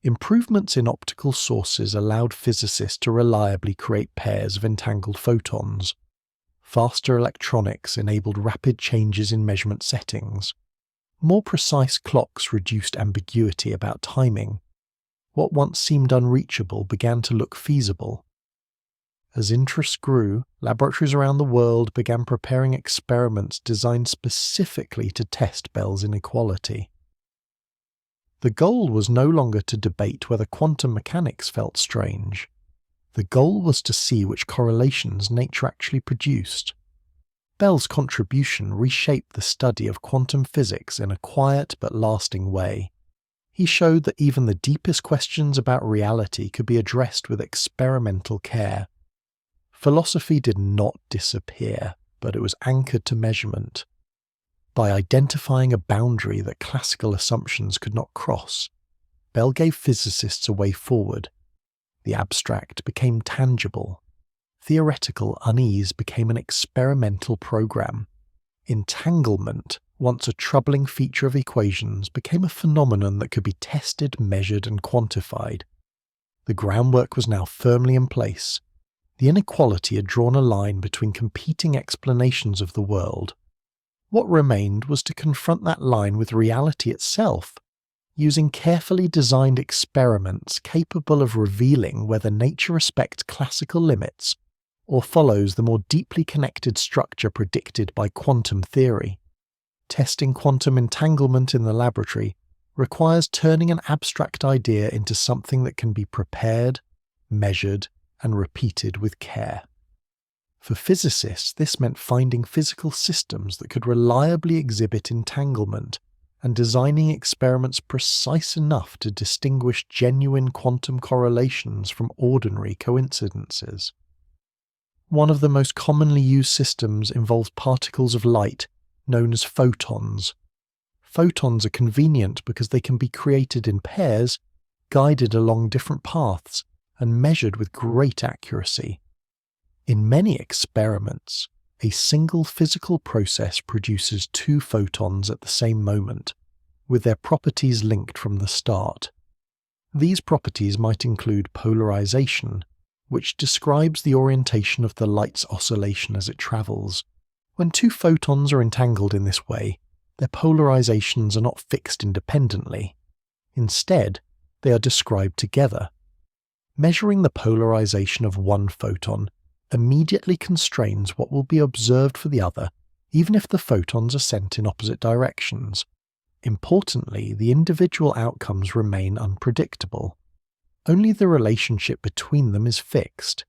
Improvements in optical sources allowed physicists to reliably create pairs of entangled photons. Faster electronics enabled rapid changes in measurement settings. More precise clocks reduced ambiguity about timing. What once seemed unreachable began to look feasible. As interest grew, laboratories around the world began preparing experiments designed specifically to test Bell's inequality. The goal was no longer to debate whether quantum mechanics felt strange. The goal was to see which correlations nature actually produced. Bell's contribution reshaped the study of quantum physics in a quiet but lasting way. He showed that even the deepest questions about reality could be addressed with experimental care. Philosophy did not disappear, but it was anchored to measurement. By identifying a boundary that classical assumptions could not cross, Bell gave physicists a way forward. The abstract became tangible. Theoretical unease became an experimental program. Entanglement, once a troubling feature of equations, became a phenomenon that could be tested, measured, and quantified. The groundwork was now firmly in place. The inequality had drawn a line between competing explanations of the world. What remained was to confront that line with reality itself, using carefully designed experiments capable of revealing whether nature respects classical limits or follows the more deeply connected structure predicted by quantum theory. Testing quantum entanglement in the laboratory requires turning an abstract idea into something that can be prepared, measured, and repeated with care. For physicists, this meant finding physical systems that could reliably exhibit entanglement and designing experiments precise enough to distinguish genuine quantum correlations from ordinary coincidences. One of the most commonly used systems involves particles of light, known as photons. Photons are convenient because they can be created in pairs, guided along different paths, and measured with great accuracy. In many experiments, a single physical process produces two photons at the same moment, with their properties linked from the start. These properties might include polarization, which describes the orientation of the light's oscillation as it travels. When two photons are entangled in this way, their polarizations are not fixed independently. Instead, they are described together. Measuring the polarization of one photon immediately constrains what will be observed for the other, even if the photons are sent in opposite directions. Importantly, the individual outcomes remain unpredictable. Only the relationship between them is fixed.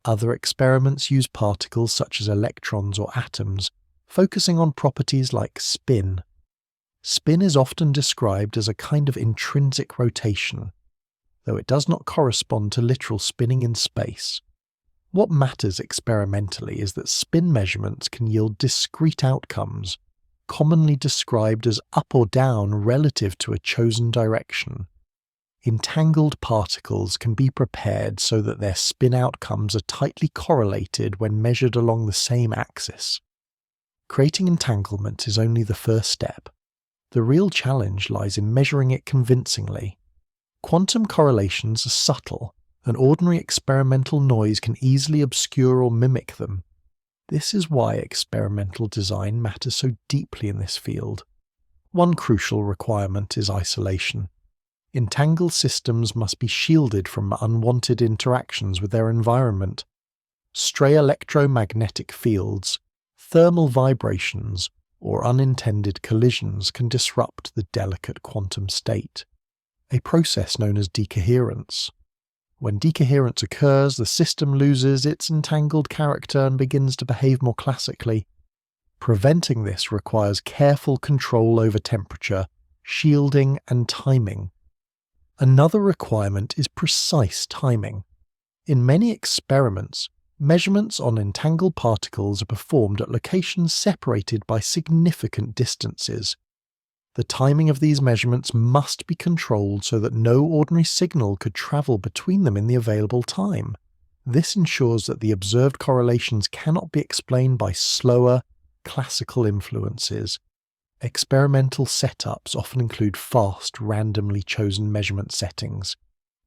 Other experiments use particles such as electrons or atoms, focusing on properties like spin. Spin is often described as a kind of intrinsic rotation, though it does not correspond to literal spinning in space. What matters experimentally is that spin measurements can yield discrete outcomes, commonly described as up or down relative to a chosen direction. Entangled particles can be prepared so that their spin outcomes are tightly correlated when measured along the same axis. Creating entanglement is only the first step. The real challenge lies in measuring it convincingly. Quantum correlations are subtle, and ordinary experimental noise can easily obscure or mimic them. This is why experimental design matters so deeply in this field. One crucial requirement is isolation. Entangled systems must be shielded from unwanted interactions with their environment. Stray electromagnetic fields, thermal vibrations, or unintended collisions can disrupt the delicate quantum state, a process known as decoherence. When decoherence occurs, the system loses its entangled character and begins to behave more classically. Preventing this requires careful control over temperature, shielding, and timing. Another requirement is precise timing. In many experiments, measurements on entangled particles are performed at locations separated by significant distances. The timing of these measurements must be controlled so that no ordinary signal could travel between them in the available time. This ensures that the observed correlations cannot be explained by slower, classical influences. Experimental setups often include fast, randomly chosen measurement settings.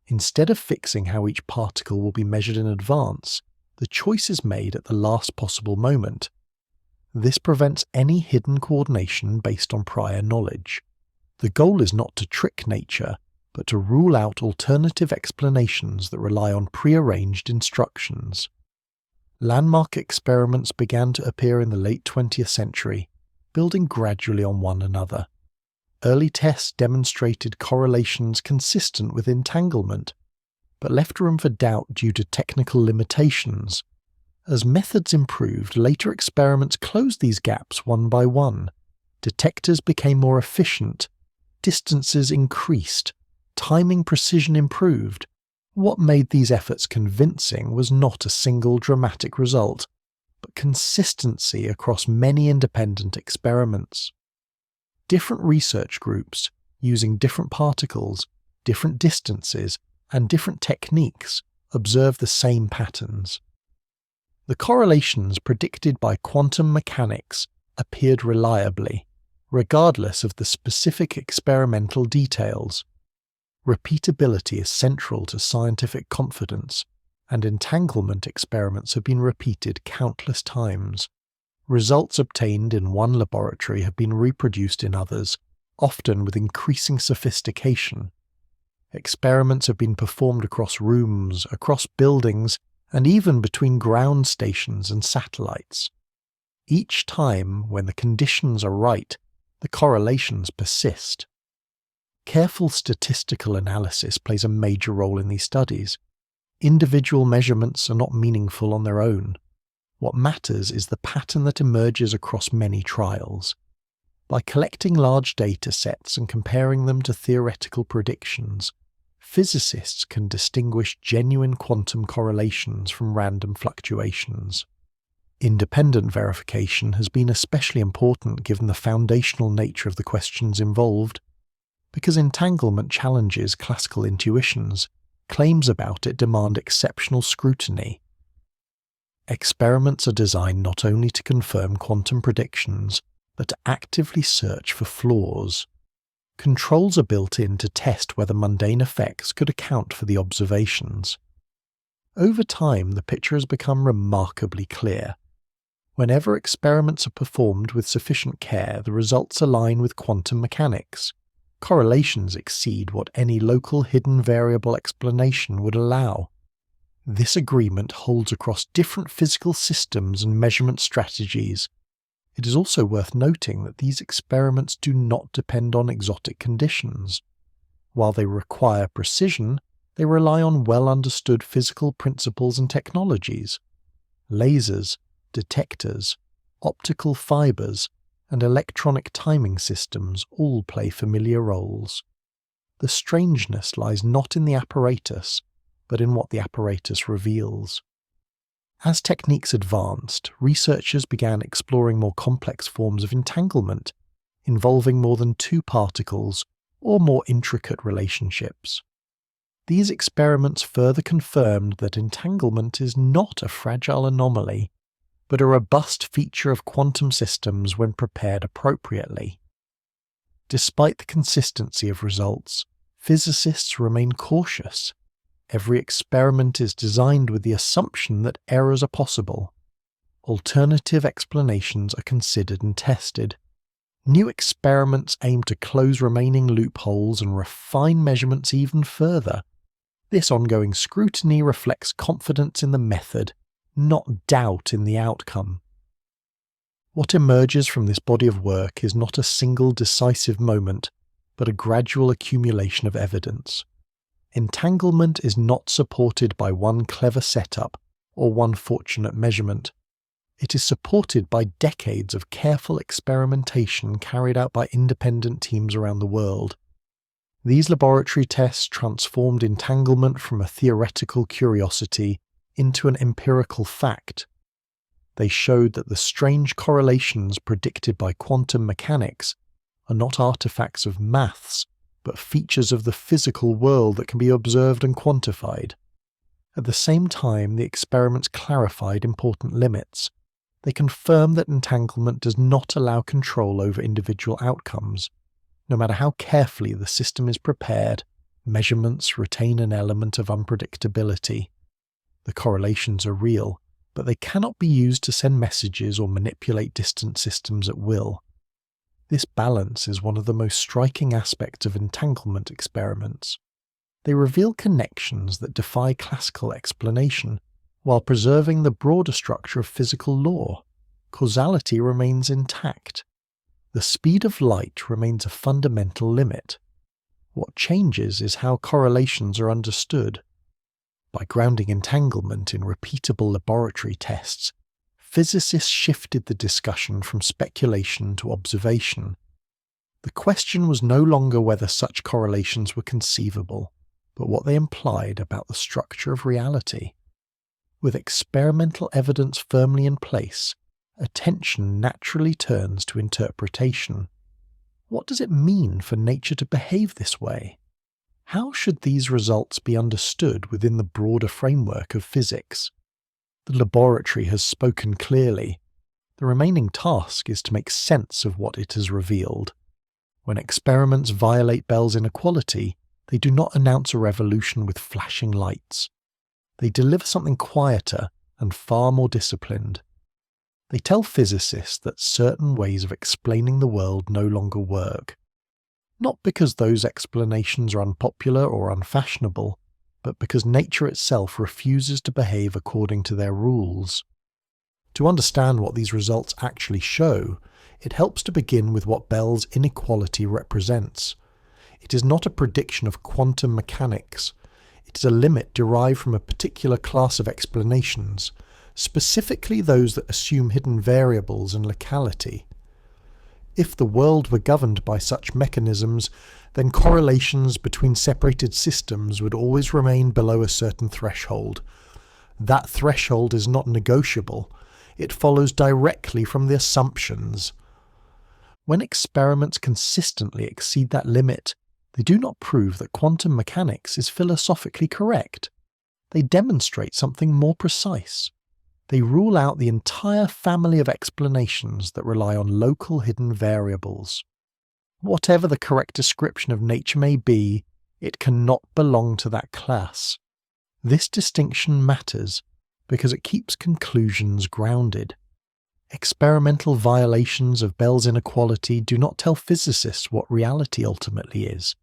Instead of fixing how each particle will be measured in advance, the choice is made at the last possible moment. This prevents any hidden coordination based on prior knowledge. The goal is not to trick nature, but to rule out alternative explanations that rely on prearranged instructions. Landmark experiments began to appear in the late 20th century, building gradually on one another. Early tests demonstrated correlations consistent with entanglement, but left room for doubt due to technical limitations. As methods improved, later experiments closed these gaps one by one. Detectors became more efficient, distances increased, timing precision improved. What made these efforts convincing was not a single dramatic result, but consistency across many independent experiments. Different research groups, using different particles, different distances, and different techniques observe the same patterns. The correlations predicted by quantum mechanics appeared reliably, regardless of the specific experimental details. Repeatability is central to scientific confidence, and entanglement experiments have been repeated countless times. Results obtained in one laboratory have been reproduced in others, often with increasing sophistication. Experiments have been performed across rooms, across buildings, and even between ground stations and satellites. Each time, when the conditions are right, the correlations persist. Careful statistical analysis plays a major role in these studies. Individual measurements are not meaningful on their own. What matters is the pattern that emerges across many trials. By collecting large data sets and comparing them to theoretical predictions, physicists can distinguish genuine quantum correlations from random fluctuations. Independent verification has been especially important given the foundational nature of the questions involved. Because entanglement challenges classical intuitions, claims about it demand exceptional scrutiny. Experiments are designed not only to confirm quantum predictions, but to actively search for flaws. Controls are built in to test whether mundane effects could account for the observations. Over time, the picture has become remarkably clear. Whenever experiments are performed with sufficient care, the results align with quantum mechanics. Correlations exceed what any local hidden variable explanation would allow. This agreement holds across different physical systems and measurement strategies. It is also worth noting that these experiments do not depend on exotic conditions. While they require precision, they rely on well-understood physical principles and technologies. Lasers, detectors, optical fibers, and electronic timing systems all play familiar roles. The strangeness lies not in the apparatus, but in what the apparatus reveals. As techniques advanced, researchers began exploring more complex forms of entanglement, involving more than two particles or more intricate relationships. These experiments further confirmed that entanglement is not a fragile anomaly, but a robust feature of quantum systems when prepared appropriately. Despite the consistency of results, physicists remain cautious. Every experiment is designed with the assumption that errors are possible. Alternative explanations are considered and tested. New experiments aim to close remaining loopholes and refine measurements even further. This ongoing scrutiny reflects confidence in the method, not doubt in the outcome. What emerges from this body of work is not a single decisive moment, but a gradual accumulation of evidence. Entanglement is not supported by one clever setup or one fortunate measurement. It is supported by decades of careful experimentation carried out by independent teams around the world. These laboratory tests transformed entanglement from a theoretical curiosity into an empirical fact. They showed that the strange correlations predicted by quantum mechanics are not artifacts of maths, but features of the physical world that can be observed and quantified. At the same time, the experiments clarified important limits. They confirmed that entanglement does not allow control over individual outcomes. No matter how carefully the system is prepared, measurements retain an element of unpredictability. The correlations are real, but they cannot be used to send messages or manipulate distant systems at will. This balance is one of the most striking aspects of entanglement experiments. They reveal connections that defy classical explanation, while preserving the broader structure of physical law. Causality remains intact. The speed of light remains a fundamental limit. What changes is how correlations are understood. By grounding entanglement in repeatable laboratory tests, physicists shifted the discussion from speculation to observation. The question was no longer whether such correlations were conceivable, but what they implied about the structure of reality. With experimental evidence firmly in place, attention naturally turns to interpretation. What does it mean for nature to behave this way? How should these results be understood within the broader framework of physics? The laboratory has spoken clearly. The remaining task is to make sense of what it has revealed. When experiments violate Bell's inequality, they do not announce a revolution with flashing lights. They deliver something quieter and far more disciplined. They tell physicists that certain ways of explaining the world no longer work. Not because those explanations are unpopular or unfashionable, but because nature itself refuses to behave according to their rules. To understand what these results actually show, it helps to begin with what Bell's inequality represents. It is not a prediction of quantum mechanics. It is a limit derived from a particular class of explanations, specifically those that assume hidden variables and locality. If the world were governed by such mechanisms, then correlations between separated systems would always remain below a certain threshold. That threshold is not negotiable. It follows directly from the assumptions. When experiments consistently exceed that limit, they do not prove that quantum mechanics is philosophically correct. They demonstrate something more precise. They rule out the entire family of explanations that rely on local hidden variables. Whatever the correct description of nature may be, it cannot belong to that class. This distinction matters because it keeps conclusions grounded. Experimental violations of Bell's inequality do not tell physicists what reality ultimately is.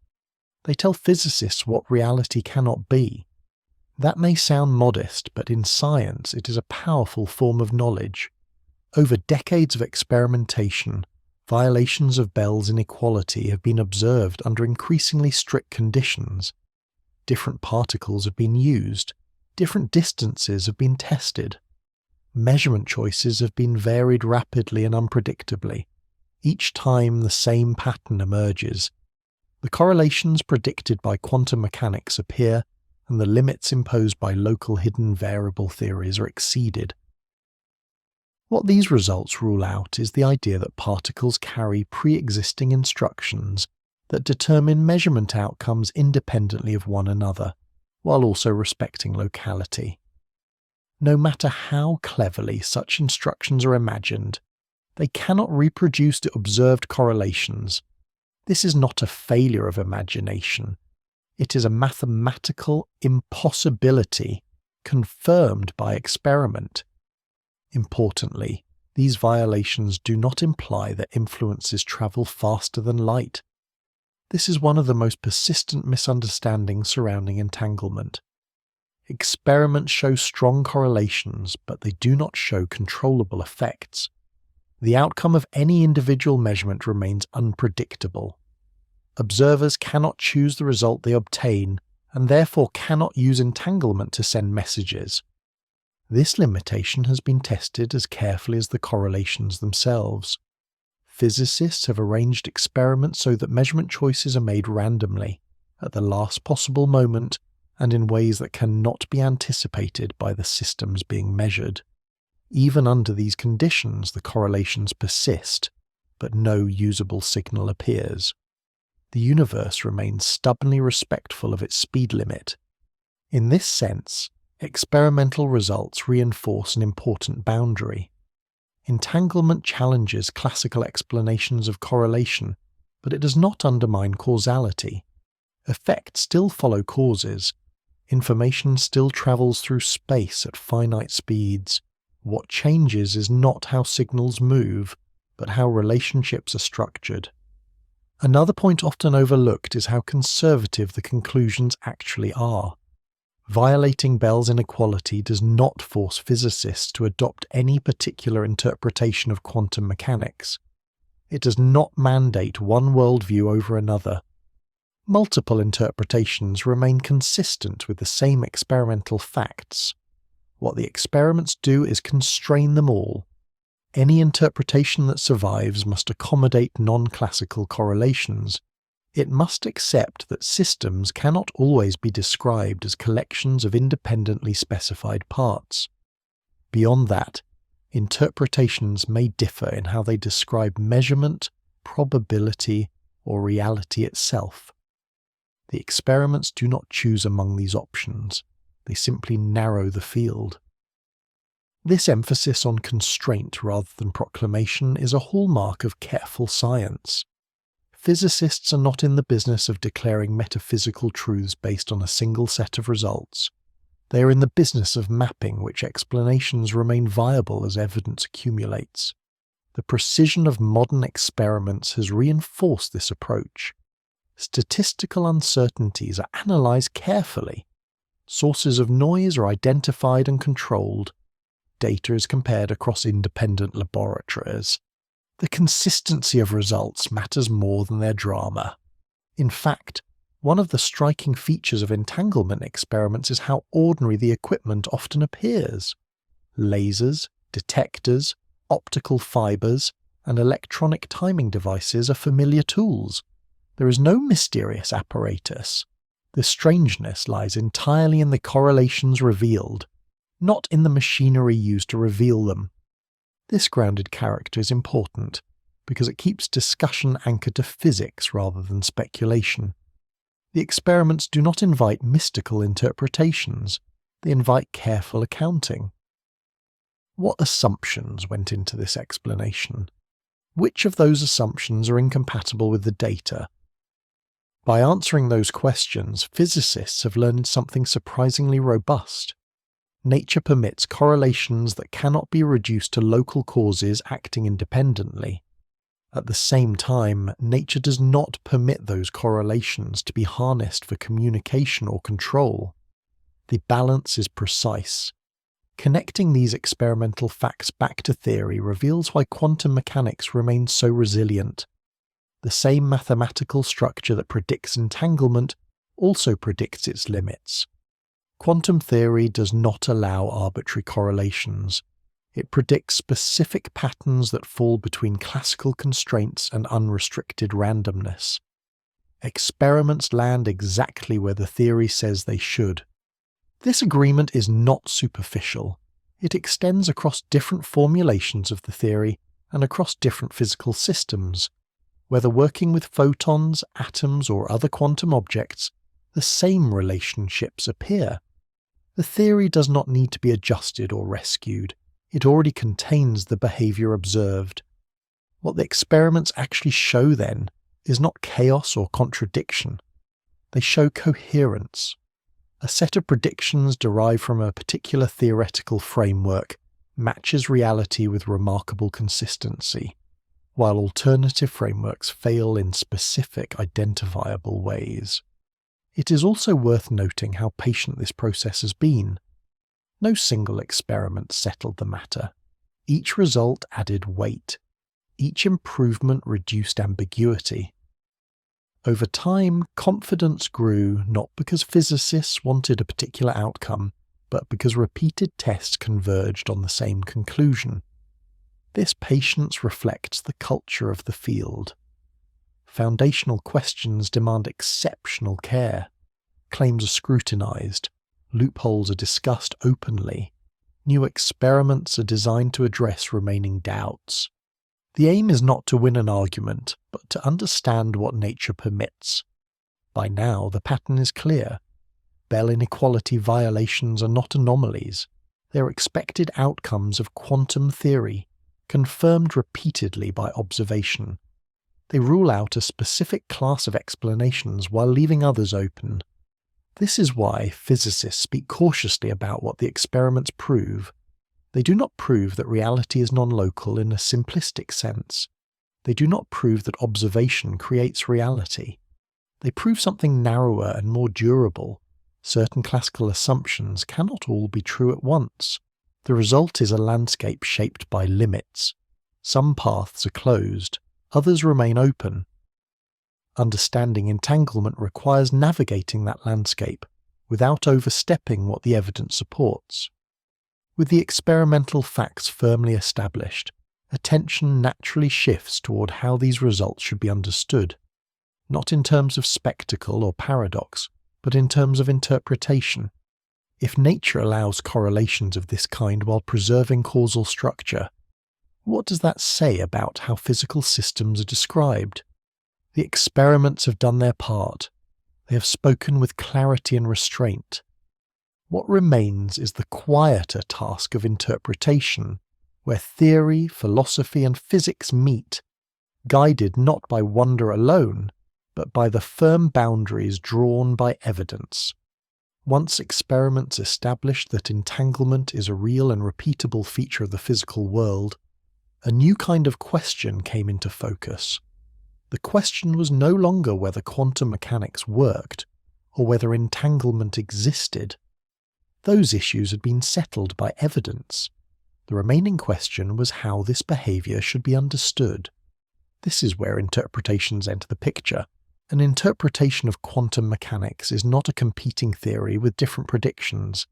They tell physicists what reality cannot be. That may sound modest, but in science it is a powerful form of knowledge. Over decades of experimentation, violations of Bell's inequality have been observed under increasingly strict conditions. Different particles have been used, different distances have been tested. Measurement choices have been varied rapidly and unpredictably. Each time the same pattern emerges. The correlations predicted by quantum mechanics appear, and the limits imposed by local hidden variable theories are exceeded. What these results rule out is the idea that particles carry pre-existing instructions that determine measurement outcomes independently of one another, while also respecting locality. No matter how cleverly such instructions are imagined, they cannot reproduce the observed correlations. This is not a failure of imagination. It is a mathematical impossibility confirmed by experiment. Importantly, these violations do not imply that influences travel faster than light. This is one of the most persistent misunderstandings surrounding entanglement. Experiments show strong correlations, but they do not show controllable effects. The outcome of any individual measurement remains unpredictable. Observers cannot choose the result they obtain, and therefore cannot use entanglement to send messages. This limitation has been tested as carefully as the correlations themselves. Physicists have arranged experiments so that measurement choices are made randomly, at the last possible moment, and in ways that cannot be anticipated by the systems being measured. Even under these conditions, the correlations persist, but no usable signal appears. The universe remains stubbornly respectful of its speed limit. In this sense, experimental results reinforce an important boundary. Entanglement challenges classical explanations of correlation, but it does not undermine causality. Effects still follow causes. Information still travels through space at finite speeds. What changes is not how signals move, but how relationships are structured. Another point often overlooked is how conservative the conclusions actually are. Violating Bell's inequality does not force physicists to adopt any particular interpretation of quantum mechanics. It does not mandate one worldview over another. Multiple interpretations remain consistent with the same experimental facts. What the experiments do is constrain them all. Any interpretation that survives must accommodate non-classical correlations. It must accept that systems cannot always be described as collections of independently specified parts. Beyond that, interpretations may differ in how they describe measurement, probability, or reality itself. The experiments do not choose among these options, they simply narrow the field. This emphasis on constraint rather than proclamation is a hallmark of careful science. Physicists are not in the business of declaring metaphysical truths based on a single set of results. They are in the business of mapping which explanations remain viable as evidence accumulates. The precision of modern experiments has reinforced this approach. Statistical uncertainties are analysed carefully. Sources of noise are identified and controlled. Data is compared across independent laboratories. The consistency of results matters more than their drama. In fact, one of the striking features of entanglement experiments is how ordinary the equipment often appears. Lasers, detectors, optical fibers, and electronic timing devices are familiar tools. There is no mysterious apparatus. The strangeness lies entirely in the correlations revealed, not in the machinery used to reveal them. This grounded character is important because it keeps discussion anchored to physics rather than speculation. The experiments do not invite mystical interpretations, they invite careful accounting. What assumptions went into this explanation? Which of those assumptions are incompatible with the data? By answering those questions, physicists have learned something surprisingly robust. Nature permits correlations that cannot be reduced to local causes acting independently. At the same time, nature does not permit those correlations to be harnessed for communication or control. The balance is precise. Connecting these experimental facts back to theory reveals why quantum mechanics remains so resilient. The same mathematical structure that predicts entanglement also predicts its limits. Quantum theory does not allow arbitrary correlations. It predicts specific patterns that fall between classical constraints and unrestricted randomness. Experiments land exactly where the theory says they should. This agreement is not superficial. It extends across different formulations of the theory and across different physical systems. Whether working with photons, atoms, or other quantum objects, the same relationships appear. The theory does not need to be adjusted or rescued. It already contains the behaviour observed. What the experiments actually show, then, is not chaos or contradiction. They show coherence. A set of predictions derived from a particular theoretical framework matches reality with remarkable consistency, while alternative frameworks fail in specific, identifiable ways. It is also worth noting how patient this process has been. No single experiment settled the matter. Each result added weight. Each improvement reduced ambiguity. Over time, confidence grew not because physicists wanted a particular outcome, but because repeated tests converged on the same conclusion. This patience reflects the culture of the field. Foundational questions demand exceptional care. Claims are scrutinized. Loopholes are discussed openly. New experiments are designed to address remaining doubts. The aim is not to win an argument, but to understand what nature permits. By now, the pattern is clear. Bell inequality violations are not anomalies. They are expected outcomes of quantum theory, confirmed repeatedly by observation. They rule out a specific class of explanations while leaving others open. This is why physicists speak cautiously about what the experiments prove. They do not prove that reality is non-local in a simplistic sense. They do not prove that observation creates reality. They prove something narrower and more durable. Certain classical assumptions cannot all be true at once. The result is a landscape shaped by limits. Some paths are closed, others remain open. Understanding entanglement requires navigating that landscape without overstepping what the evidence supports. With the experimental facts firmly established, attention naturally shifts toward how these results should be understood, not in terms of spectacle or paradox, but in terms of interpretation. If nature allows correlations of this kind while preserving causal structure, what does that say about how physical systems are described? The experiments have done their part. They have spoken with clarity and restraint. What remains is the quieter task of interpretation, where theory, philosophy, and physics meet, guided not by wonder alone, but by the firm boundaries drawn by evidence. Once experiments established that entanglement is a real and repeatable feature of the physical world, a new kind of question came into focus. The question was no longer whether quantum mechanics worked, or whether entanglement existed. Those issues had been settled by evidence. The remaining question was how this behaviour should be understood. This is where interpretations enter the picture. An interpretation of quantum mechanics is not a competing theory with different predictions.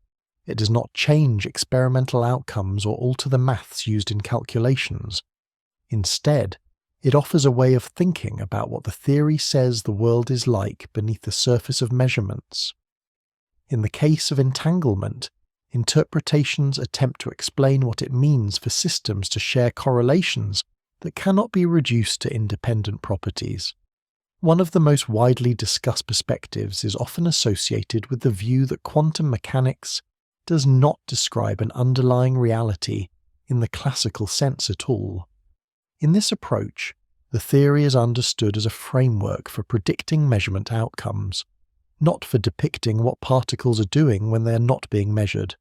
It does not change experimental outcomes or alter the maths used in calculations. Instead, it offers a way of thinking about what the theory says the world is like beneath the surface of measurements. In the case of entanglement, interpretations attempt to explain what it means for systems to share correlations that cannot be reduced to independent properties. One of the most widely discussed perspectives is often associated with the view that quantum mechanics does not describe an underlying reality in the classical sense at all. In this approach, the theory is understood as a framework for predicting measurement outcomes, not for depicting what particles are doing when they are not being measured.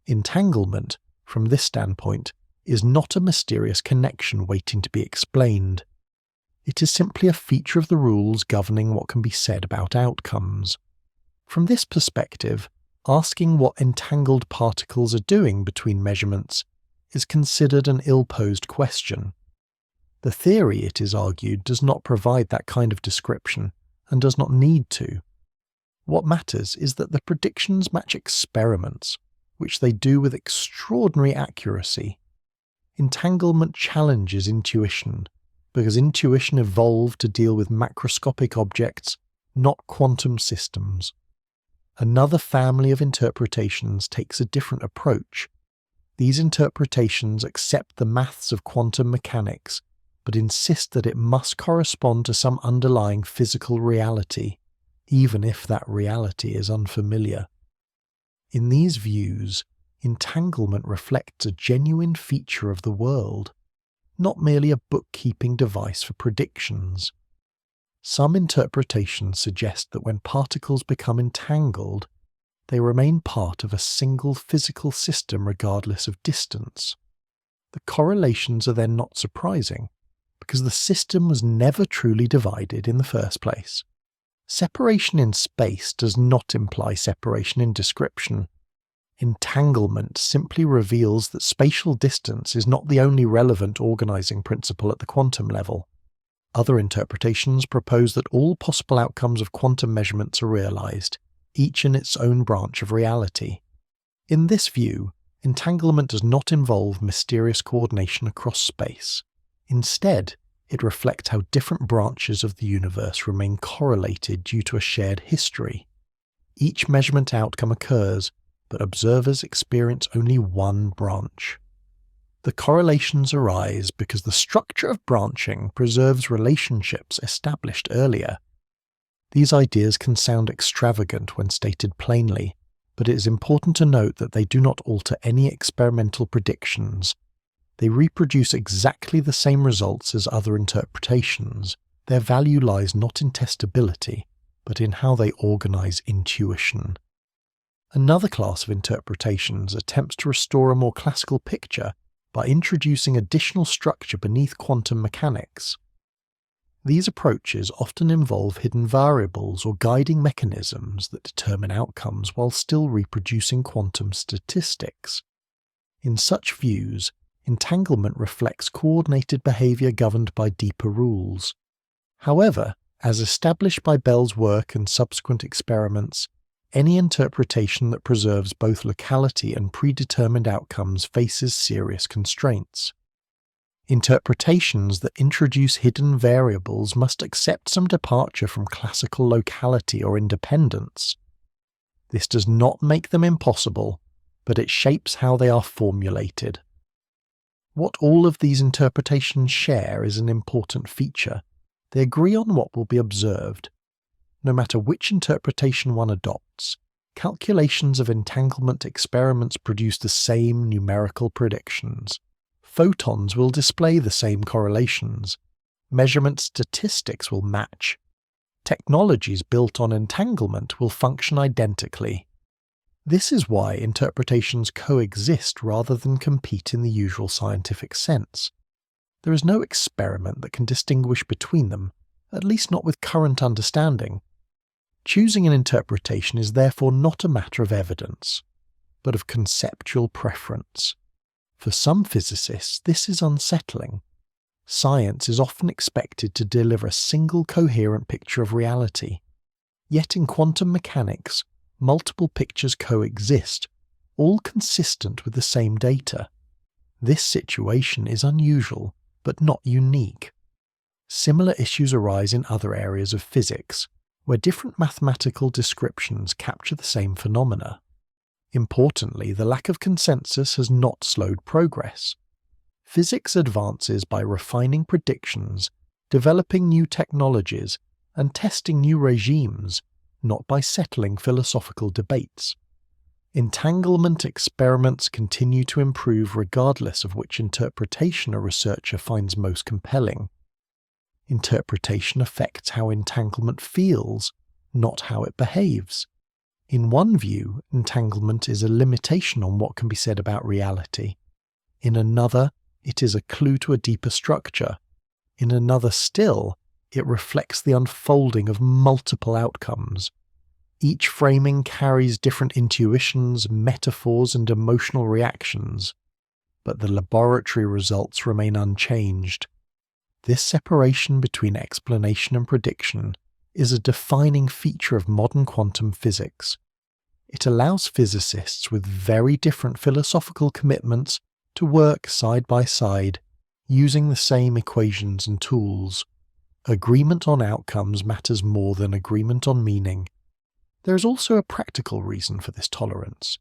Entanglement, from this standpoint, is not a mysterious connection waiting to be explained. It is simply a feature of the rules governing what can be said about outcomes. From this perspective, asking what entangled particles are doing between measurements is considered an ill-posed question. The theory, it is argued, does not provide that kind of description, and does not need to. What matters is that the predictions match experiments, which they do with extraordinary accuracy. Entanglement challenges intuition, because intuition evolved to deal with macroscopic objects, not quantum systems. Another family of interpretations takes a different approach. These interpretations accept the maths of quantum mechanics, but insist that it must correspond to some underlying physical reality, even if that reality is unfamiliar. In these views, entanglement reflects a genuine feature of the world, not merely a bookkeeping device for predictions. Some interpretations suggest that when particles become entangled, they remain part of a single physical system regardless of distance. The correlations are then not surprising, because the system was never truly divided in the first place. Separation in space does not imply separation in description. Entanglement simply reveals that spatial distance is not the only relevant organizing principle at the quantum level. Other interpretations propose that all possible outcomes of quantum measurements are realized, each in its own branch of reality. In this view, entanglement does not involve mysterious coordination across space. Instead, it reflects how different branches of the universe remain correlated due to a shared history. Each measurement outcome occurs, but observers experience only one branch. The correlations arise because the structure of branching preserves relationships established earlier. These ideas can sound extravagant when stated plainly, but it is important to note that they do not alter any experimental predictions. They reproduce exactly the same results as other interpretations. Their value lies not in testability, but in how they organize intuition. Another class of interpretations attempts to restore a more classical picture by introducing additional structure beneath quantum mechanics. These approaches often involve hidden variables or guiding mechanisms that determine outcomes while still reproducing quantum statistics. In such views, entanglement reflects coordinated behavior governed by deeper rules. However, as established by Bell's work and subsequent experiments, any interpretation that preserves both locality and predetermined outcomes faces serious constraints. Interpretations that introduce hidden variables must accept some departure from classical locality or independence. This does not make them impossible, but it shapes how they are formulated. What all of these interpretations share is an important feature. They agree on what will be observed. no matter which interpretation one adopts, calculations of entanglement experiments produce the same numerical predictions. Photons will display the same correlations. Measurement statistics will match. Technologies built on entanglement will function identically. This is why interpretations coexist rather than compete in the usual scientific sense. There is no experiment that can distinguish between them, at least not with current understanding. Choosing an interpretation is therefore not a matter of evidence, but of conceptual preference. For some physicists, this is unsettling. Science is often expected to deliver a single coherent picture of reality. Yet in quantum mechanics, multiple pictures coexist, all consistent with the same data. This situation is unusual, but not unique. Similar issues arise in other areas of physics, where different mathematical descriptions capture the same phenomena. Importantly, the lack of consensus has not slowed progress. Physics advances by refining predictions, developing new technologies, and testing new regimes, not by settling philosophical debates. Entanglement experiments continue to improve regardless of which interpretation a researcher finds most compelling. Interpretation affects how entanglement feels, not how it behaves. In one view, entanglement is a limitation on what can be said about reality. In another, it is a clue to a deeper structure. In another still, it reflects the unfolding of multiple outcomes. Each framing carries different intuitions, metaphors, and emotional reactions, but the laboratory results remain unchanged. This separation between explanation and prediction is a defining feature of modern quantum physics. It allows physicists with very different philosophical commitments to work side by side, using the same equations and tools. Agreement on outcomes matters more than agreement on meaning. There is also a practical reason for this tolerance.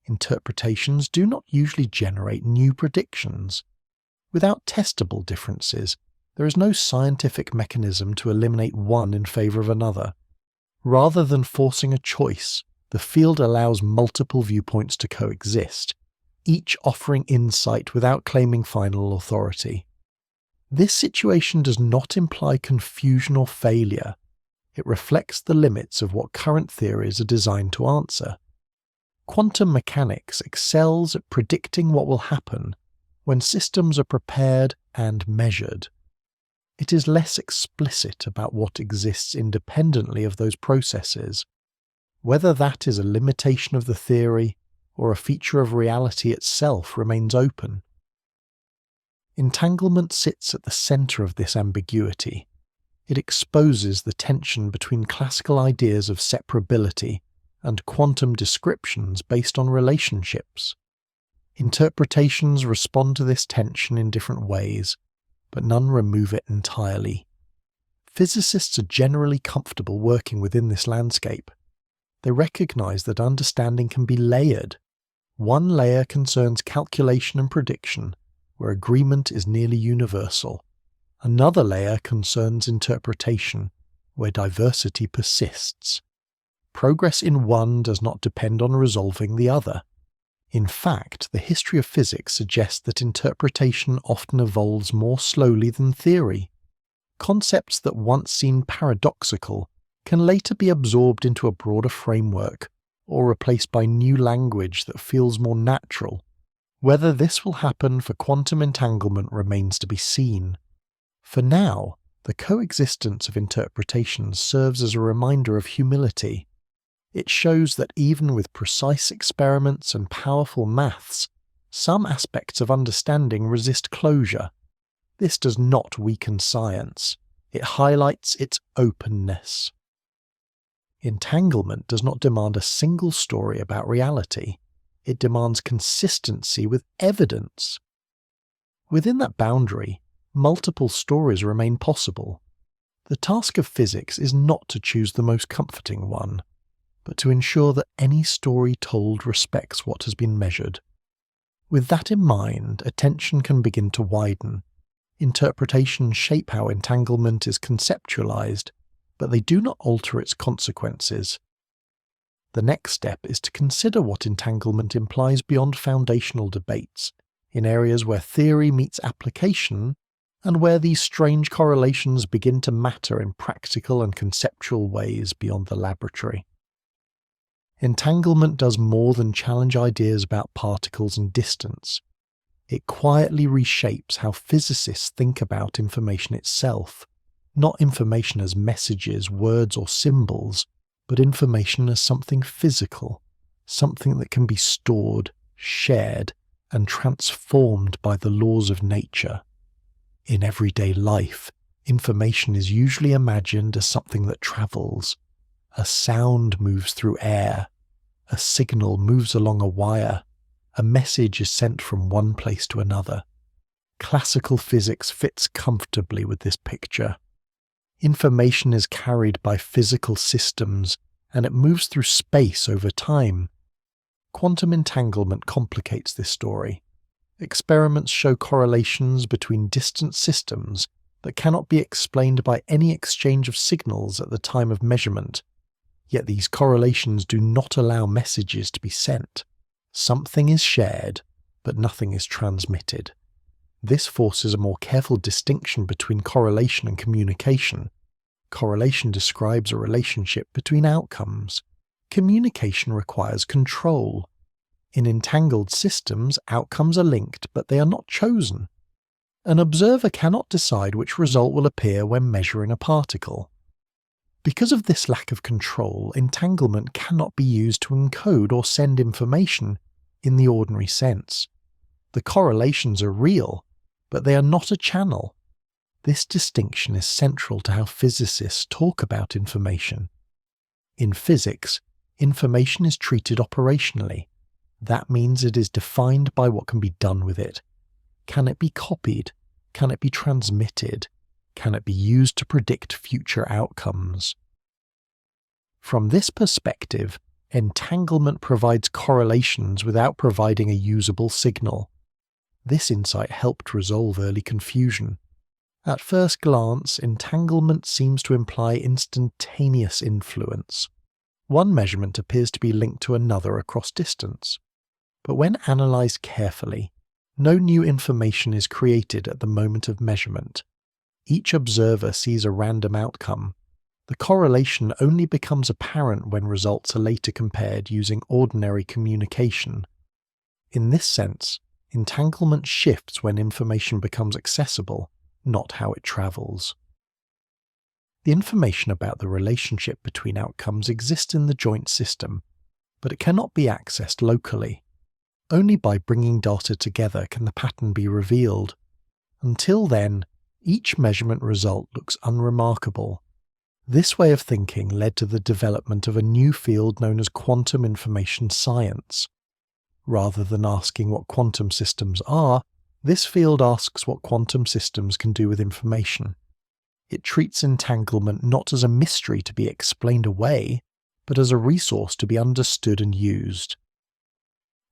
Interpretations do not usually generate new predictions. Without testable differences, there is no scientific mechanism to eliminate one in favor of another. Rather than forcing a choice, the field allows multiple viewpoints to coexist, each offering insight without claiming final authority. This situation does not imply confusion or failure. It reflects the limits of what current theories are designed to answer. Quantum mechanics excels at predicting what will happen when systems are prepared and measured. It is less explicit about what exists independently of those processes. Whether that is a limitation of the theory or a feature of reality itself remains open. Entanglement sits at the center of this ambiguity. It exposes the tension between classical ideas of separability and quantum descriptions based on relationships. Interpretations respond to this tension in different ways, but none remove it entirely. Physicists are generally comfortable working within this landscape. They recognize that understanding can be layered. One layer concerns calculation and prediction, where agreement is nearly universal. Another layer concerns interpretation, where diversity persists. Progress in one does not depend on resolving the other. In fact, the history of physics suggests that interpretation often evolves more slowly than theory. Concepts that once seemed paradoxical can later be absorbed into a broader framework or replaced by new language that feels more natural. Whether this will happen for quantum entanglement remains to be seen. For now, the coexistence of interpretations serves as a reminder of humility. It shows that even with precise experiments and powerful maths, some aspects of understanding resist closure. This does not weaken science. It highlights its openness. Entanglement does not demand a single story about reality. It demands consistency with evidence. Within that boundary, multiple stories remain possible. The task of physics is not to choose the most comforting one, but to ensure that any story told respects what has been measured. With that in mind, attention can begin to widen. Interpretations shape how entanglement is conceptualized, but they do not alter its consequences. The next step is to consider what entanglement implies beyond foundational debates, in areas where theory meets application and where these strange correlations begin to matter in practical and conceptual ways beyond the laboratory. Entanglement does more than challenge ideas about particles and distance. It quietly reshapes how physicists think about information itself, not information as messages, words, or symbols, but information as something physical, something that can be stored, shared, and transformed by the laws of nature. In everyday life, information is usually imagined as something that travels. A sound moves through air. A signal moves along a wire. A message is sent from one place to another. Classical physics fits comfortably with this picture. Information is carried by physical systems, and it moves through space over time. Quantum entanglement complicates this story. Experiments show correlations between distant systems that cannot be explained by any exchange of signals at the time of measurement. Yet these correlations do not allow messages to be sent. Something is shared, but nothing is transmitted. This forces a more careful distinction between correlation and communication. Correlation describes a relationship between outcomes. Communication requires control. In entangled systems, outcomes are linked, but they are not chosen. An observer cannot decide which result will appear when measuring a particle. Because of this lack of control, entanglement cannot be used to encode or send information in the ordinary sense. The correlations are real, but they are not a channel. This distinction is central to how physicists talk about information. In physics, information is treated operationally. That means it is defined by what can be done with it. Can it be copied? Can it be transmitted? Can it be used to predict future outcomes? From this perspective, entanglement provides correlations without providing a usable signal. This insight helped resolve early confusion. At first glance, entanglement seems to imply instantaneous influence. One measurement appears to be linked to another across distance. But when analysed carefully, no new information is created at the moment of measurement. Each observer sees a random outcome. The correlation only becomes apparent when results are later compared using ordinary communication. In this sense, entanglement shifts when information becomes accessible, not how it travels. The information about the relationship between outcomes exists in the joint system, but it cannot be accessed locally. Only by bringing data together can the pattern be revealed. Until then, each measurement result looks unremarkable. This way of thinking led to the development of a new field known as quantum information science. Rather than asking what quantum systems are, this field asks what quantum systems can do with information. It treats entanglement not as a mystery to be explained away, but as a resource to be understood and used.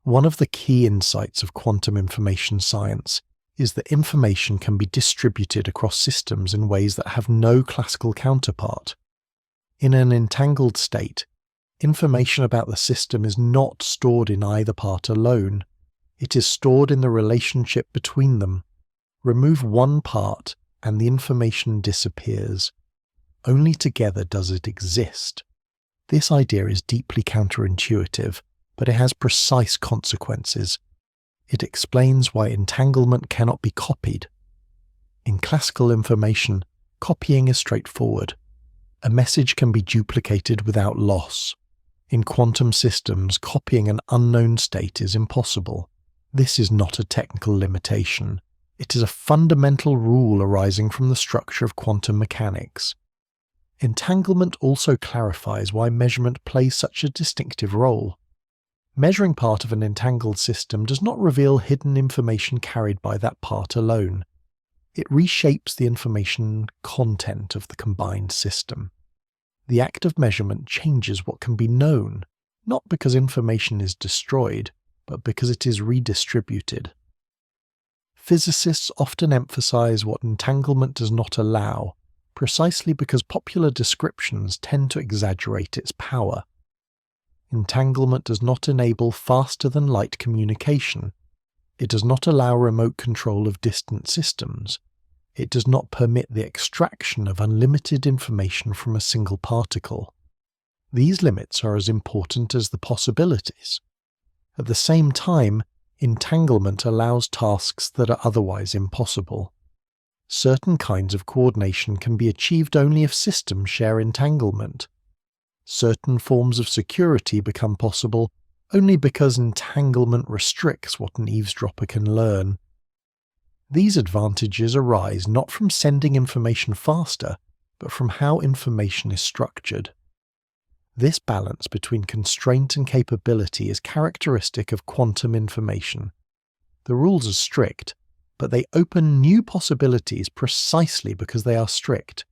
One of the key insights of quantum information science is that information can be distributed across systems in ways that have no classical counterpart. In an entangled state, information about the system is not stored in either part alone. It is stored in the relationship between them. Remove one part and the information disappears. Only together does it exist. This idea is deeply counterintuitive, but it has precise consequences. It explains why entanglement cannot be copied. In classical information, copying is straightforward. A message can be duplicated without loss. In quantum systems, copying an unknown state is impossible. This is not a technical limitation. It is a fundamental rule arising from the structure of quantum mechanics. Entanglement also clarifies why measurement plays such a distinctive role. Measuring part of an entangled system does not reveal hidden information carried by that part alone. It reshapes the information content of the combined system. The act of measurement changes what can be known, not because information is destroyed, but because it is redistributed. Physicists often emphasize what entanglement does not allow: precisely because popular descriptions tend to exaggerate its power. Entanglement does not enable faster-than-light communication. It does not allow remote control of distant systems. It does not permit the extraction of unlimited information from a single particle. These limits are as important as the possibilities. At the same time, entanglement allows tasks that are otherwise impossible. Certain kinds of coordination can be achieved only if systems share entanglement. Certain forms of security become possible only because entanglement restricts what an eavesdropper can learn. These advantages arise not from sending information faster, but from how information is structured. This balance between constraint and capability is characteristic of quantum information. The rules are strict, but they open new possibilities precisely because they are strict.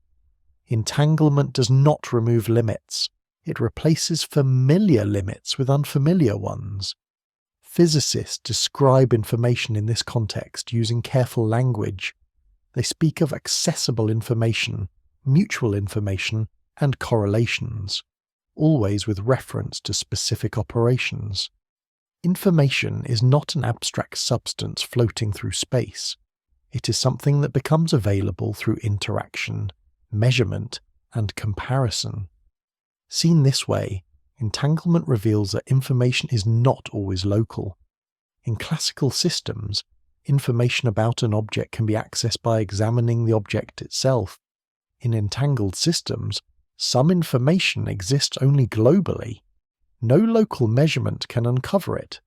Entanglement does not remove limits. It replaces familiar limits with unfamiliar ones. Physicists describe information in this context using careful language. They speak of accessible information, mutual information, and correlations, always with reference to specific operations. Information is not an abstract substance floating through space. It is something that becomes available through interaction, measurement, and comparison. Seen this way, entanglement reveals that information is not always local. In classical systems, information about an object can be accessed by examining the object itself. In entangled systems, some information exists only globally. No local measurement can uncover it.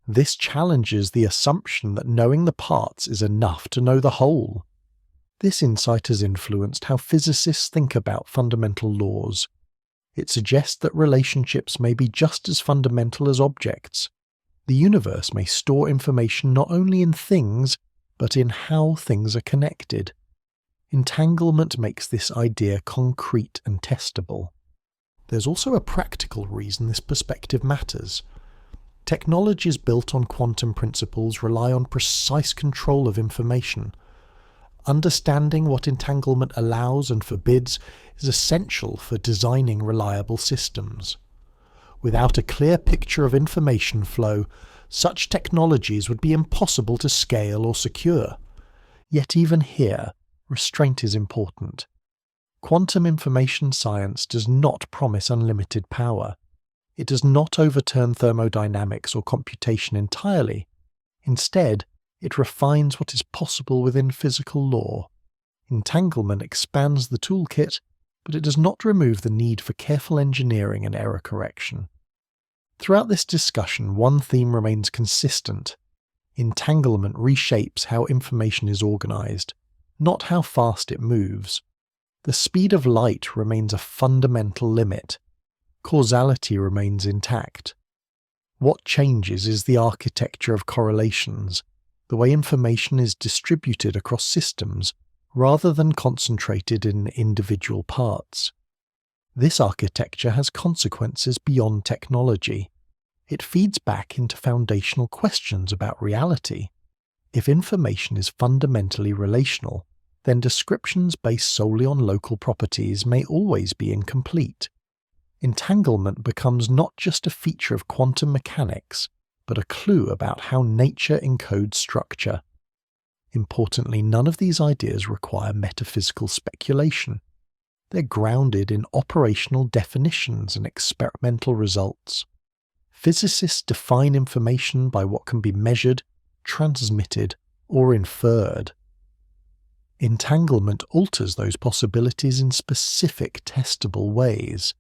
This challenges the assumption that knowing the parts is enough to know the whole. This insight has influenced how physicists think about fundamental laws. It suggests that relationships may be just as fundamental as objects. The universe may store information not only in things, but in how things are connected. Entanglement makes this idea concrete and testable. There's also a practical reason this perspective matters. Technologies built on quantum principles rely on precise control of information. Understanding what entanglement allows and forbids is essential for designing reliable systems. Without a clear picture of information flow, such technologies would be impossible to scale or secure. Yet even here, restraint is important. Quantum information science does not promise unlimited power. It does not overturn thermodynamics or computation entirely. Instead, it refines what is possible within physical law. Entanglement expands the toolkit, but it does not remove the need for careful engineering and error correction. Throughout this discussion, one theme remains consistent. Entanglement reshapes how information is organized, not how fast it moves. The speed of light remains a fundamental limit. Causality remains intact. What changes is the architecture of correlations, the way information is distributed across systems rather than concentrated in individual parts. This architecture has consequences beyond technology. It feeds back into foundational questions about reality. If information is fundamentally relational, then descriptions based solely on local properties may always be incomplete. Entanglement becomes not just a feature of quantum mechanics, but a clue about how nature encodes structure. Importantly, none of these ideas require metaphysical speculation. They're grounded in operational definitions and experimental results. Physicists define information by what can be measured, transmitted, or inferred. Entanglement alters those possibilities in specific, testable ways.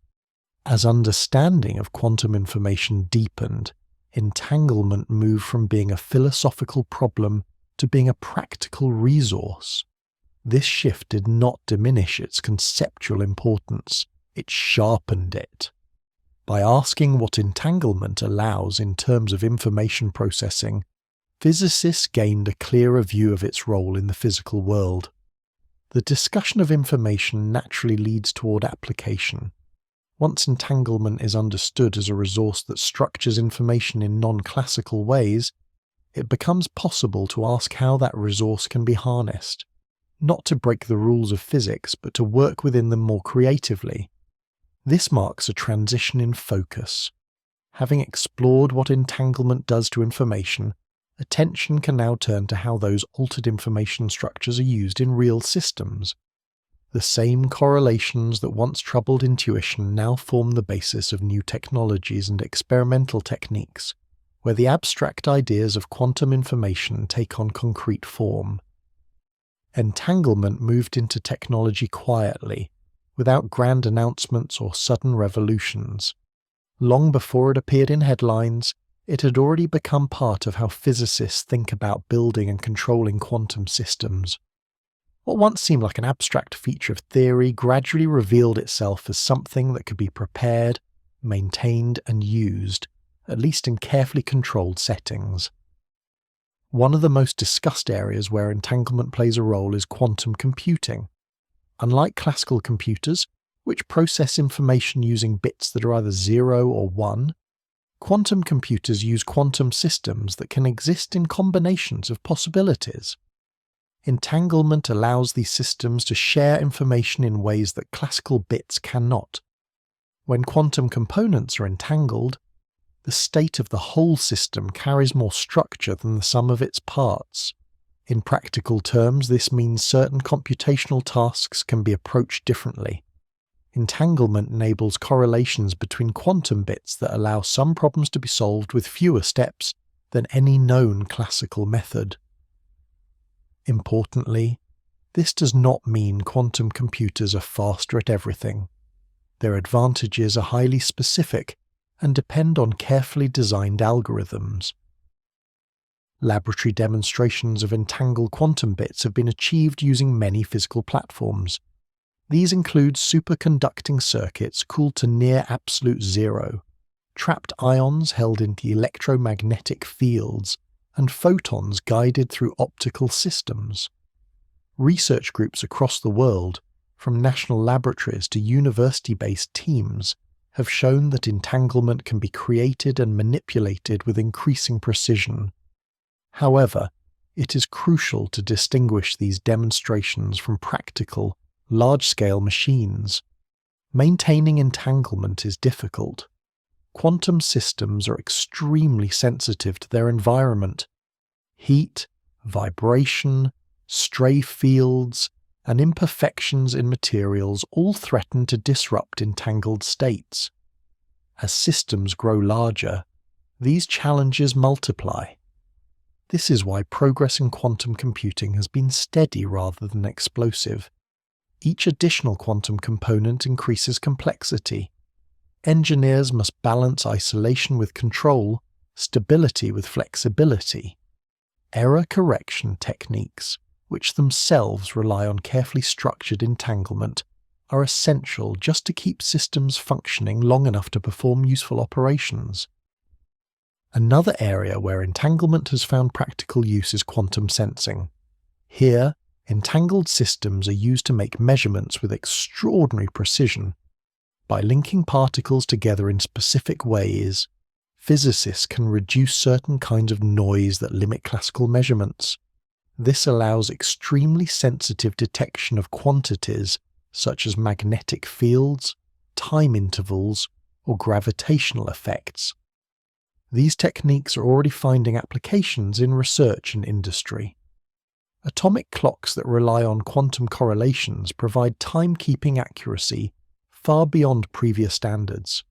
As understanding of quantum information deepened, entanglement moved from being a philosophical problem to being a practical resource. This shift did not diminish its conceptual importance, it sharpened it. By asking what entanglement allows in terms of information processing, physicists gained a clearer view of its role in the physical world. The discussion of information naturally leads toward application. Once entanglement is understood as a resource that structures information in non-classical ways, it becomes possible to ask how that resource can be harnessed. not to break the rules of physics, but to work within them more creatively. This marks a transition in focus. Having explored what entanglement does to information, attention can now turn to how those altered information structures are used in real systems. The same correlations that once troubled intuition now form the basis of new technologies and experimental techniques, where the abstract ideas of quantum information take on concrete form. Entanglement moved into technology quietly, without grand announcements or sudden revolutions. Long before it appeared in headlines, it had already become part of how physicists think about building and controlling quantum systems. What once seemed like an abstract feature of theory gradually revealed itself as something that could be prepared, maintained, and used, at least in carefully controlled settings. One of the most discussed areas where entanglement plays a role is quantum computing. Unlike classical computers, which process information using bits that are either 0 or 1, quantum computers use quantum systems that can exist in combinations of possibilities. Entanglement allows these systems to share information in ways that classical bits cannot. When quantum components are entangled, the state of the whole system carries more structure than the sum of its parts. In practical terms, this means certain computational tasks can be approached differently. Entanglement enables correlations between quantum bits that allow some problems to be solved with fewer steps than any known classical method. Importantly, this does not mean quantum computers are faster at everything. Their advantages are highly specific and depend on carefully designed algorithms. Laboratory demonstrations of entangled quantum bits have been achieved using many physical platforms. These include superconducting circuits cooled to near absolute zero, trapped ions held in the electromagnetic fields, and photons guided through optical systems. Research groups across the world, from national laboratories to university-based teams, have shown that entanglement can be created and manipulated with increasing precision. However, it is crucial to distinguish these demonstrations from practical, large-scale machines. Maintaining entanglement is difficult. Quantum systems are extremely sensitive to their environment. Heat, vibration, stray fields, and imperfections in materials all threaten to disrupt entangled states. As systems grow larger, these challenges multiply. This is why progress in quantum computing has been steady rather than explosive. Each additional quantum component increases complexity. Engineers must balance isolation with control, stability with flexibility. Error correction techniques, which themselves rely on carefully structured entanglement, are essential just to keep systems functioning long enough to perform useful operations. Another area where entanglement has found practical use is quantum sensing. Here, entangled systems are used to make measurements with extraordinary precision. By linking particles together in specific ways, physicists can reduce certain kinds of noise that limit classical measurements. This allows extremely sensitive detection of quantities such as magnetic fields, time intervals, or gravitational effects. These techniques are already finding applications in research and industry. Atomic clocks that rely on quantum correlations provide timekeeping accuracy far beyond previous standards.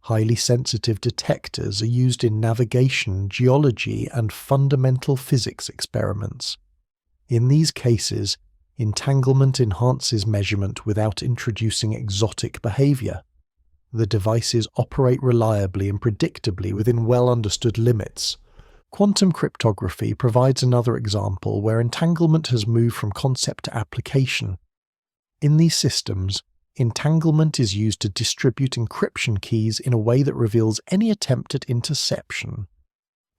Highly sensitive detectors are used in navigation, geology, and fundamental physics experiments. In these cases, entanglement enhances measurement without introducing exotic behavior. The devices operate reliably and predictably within well-understood limits. Quantum cryptography provides another example where entanglement has moved from concept to application. In these systems, entanglement is used to distribute encryption keys in a way that reveals any attempt at interception.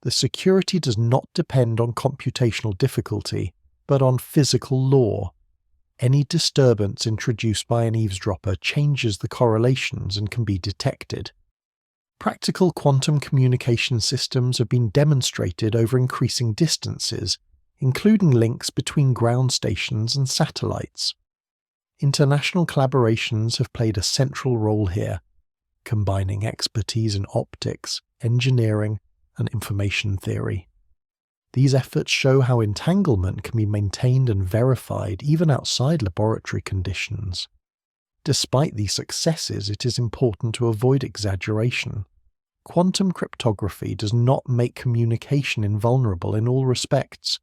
The security does not depend on computational difficulty, but on physical law. Any disturbance introduced by an eavesdropper changes the correlations and can be detected. Practical quantum communication systems have been demonstrated over increasing distances, including links between ground stations and satellites. International collaborations have played a central role here, combining expertise in optics, engineering, and information theory. These efforts show how entanglement can be maintained and verified even outside laboratory conditions. Despite these successes, it is important to avoid exaggeration. Quantum cryptography does not make communication invulnerable in all respects.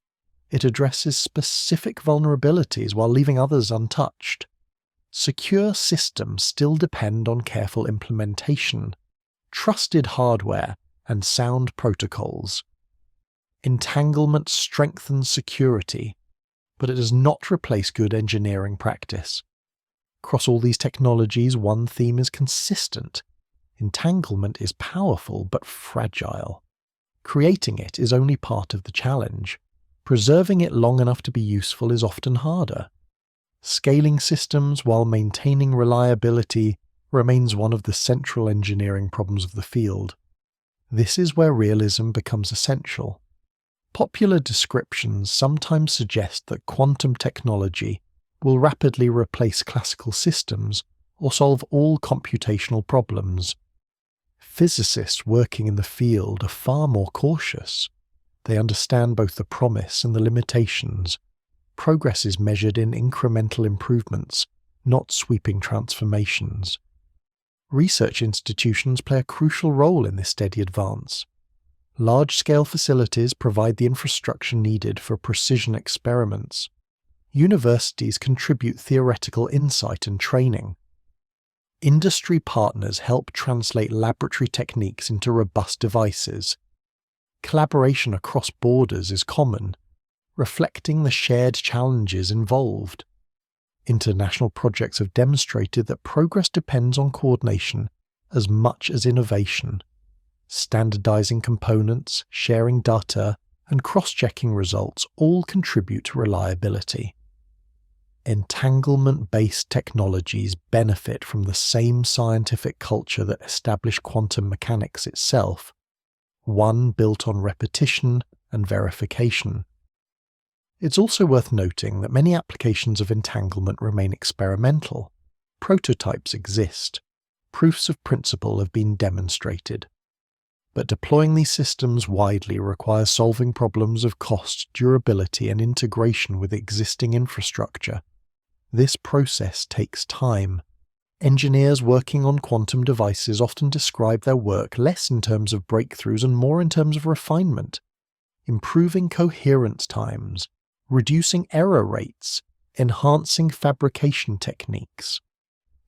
It addresses specific vulnerabilities while leaving others untouched. Secure systems still depend on careful implementation, trusted hardware, and sound protocols. Entanglement strengthens security, but it does not replace good engineering practice. Across all these technologies, one theme is consistent. Entanglement is powerful but fragile. Creating it is only part of the challenge. Preserving it long enough to be useful is often harder. Scaling systems while maintaining reliability remains one of the central engineering problems of the field. This is where realism becomes essential. Popular descriptions sometimes suggest that quantum technology will rapidly replace classical systems or solve all computational problems. Physicists working in the field are far more cautious. They understand both the promise and the limitations. Progress is measured in incremental improvements, not sweeping transformations. Research institutions play a crucial role in this steady advance. Large-scale facilities provide the infrastructure needed for precision experiments. Universities contribute theoretical insight and training. Industry partners help translate laboratory techniques into robust devices. Collaboration across borders is common, reflecting the shared challenges involved. International projects have demonstrated that progress depends on coordination as much as innovation. Standardizing components, sharing data, and cross-checking results all contribute to reliability. Entanglement-based technologies benefit from the same scientific culture that established quantum mechanics itself, one built on repetition and verification. It's also worth noting that many applications of entanglement remain experimental. Prototypes exist. Proofs of principle have been demonstrated. But deploying these systems widely requires solving problems of cost, durability, and integration with existing infrastructure. This process takes time. Engineers working on quantum devices often describe their work less in terms of breakthroughs and more in terms of refinement, improving coherence times, reducing error rates, enhancing fabrication techniques.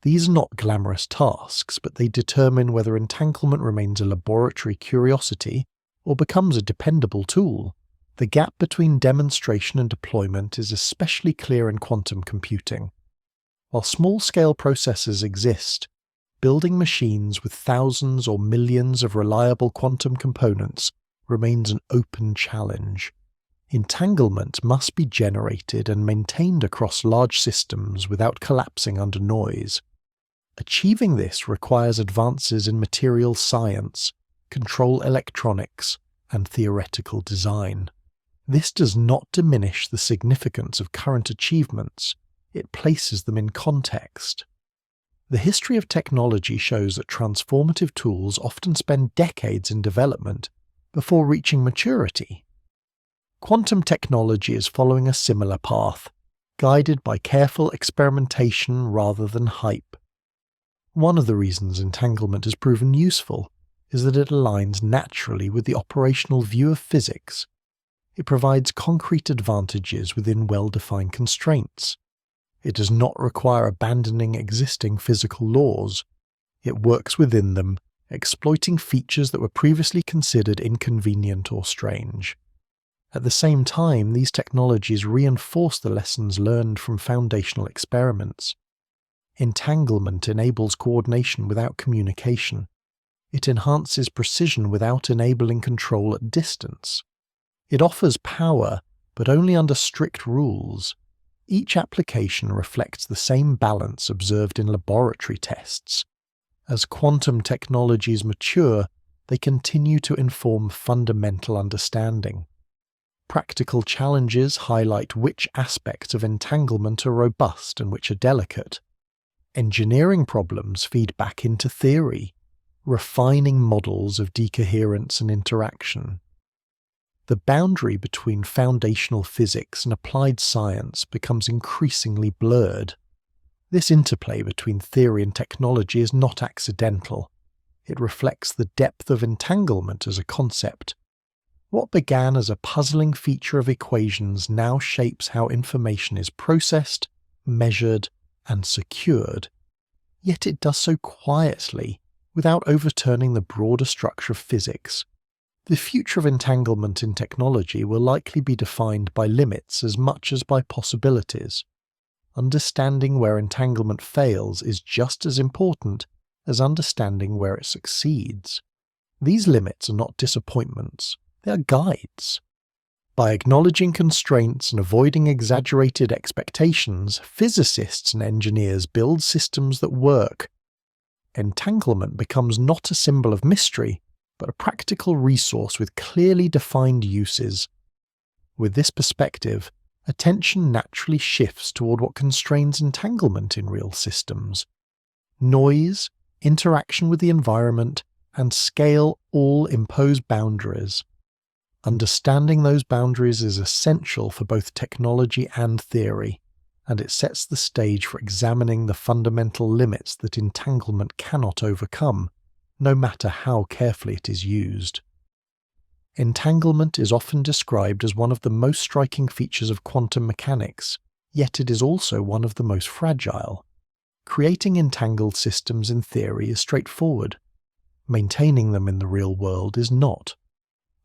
These are not glamorous tasks, but they determine whether entanglement remains a laboratory curiosity or becomes a dependable tool. The gap between demonstration and deployment is especially clear in quantum computing. While small-scale processors exist, building machines with thousands or millions of reliable quantum components remains an open challenge. Entanglement must be generated and maintained across large systems without collapsing under noise. Achieving this requires advances in materials science, control electronics, and theoretical design. This does not diminish the significance of current achievements, it places them in context. The history of technology shows that transformative tools often spend decades in development before reaching maturity. Quantum technology is following a similar path, guided by careful experimentation rather than hype. One of the reasons entanglement has proven useful is that it aligns naturally with the operational view of physics. It provides concrete advantages within well-defined constraints. It does not require abandoning existing physical laws. It works within them, exploiting features that were previously considered inconvenient or strange. At the same time, these technologies reinforce the lessons learned from foundational experiments. Entanglement enables coordination without communication. It enhances precision without enabling control at distance. It offers power, but only under strict rules. Each application reflects the same balance observed in laboratory tests. As quantum technologies mature, they continue to inform fundamental understanding. practical challenges highlight which aspects of entanglement are robust and which are delicate. Engineering problems feed back into theory, refining models of decoherence and interaction. The boundary between foundational physics and applied science becomes increasingly blurred. This interplay between theory and technology is not accidental. It reflects the depth of entanglement as a concept. What began as a puzzling feature of equations now shapes how information is processed, measured, and secured. Yet it does so quietly, without overturning the broader structure of physics. The future of entanglement in technology will likely be defined by limits as much as by possibilities. Understanding where entanglement fails is just as important as understanding where it succeeds. These limits are not disappointments, they are guides. By acknowledging constraints and avoiding exaggerated expectations, physicists and engineers build systems that work. Entanglement becomes not a symbol of mystery, but a practical resource with clearly defined uses. With this perspective, attention naturally shifts toward what constrains entanglement in real systems. Noise, interaction with the environment, and scale all impose boundaries. Understanding those boundaries is essential for both technology and theory, and it sets the stage for examining the fundamental limits that entanglement cannot overcome, no matter how carefully it is used. Entanglement is often described as one of the most striking features of quantum mechanics, yet it is also one of the most fragile. Creating entangled systems in theory is straightforward. Maintaining them in the real world is not.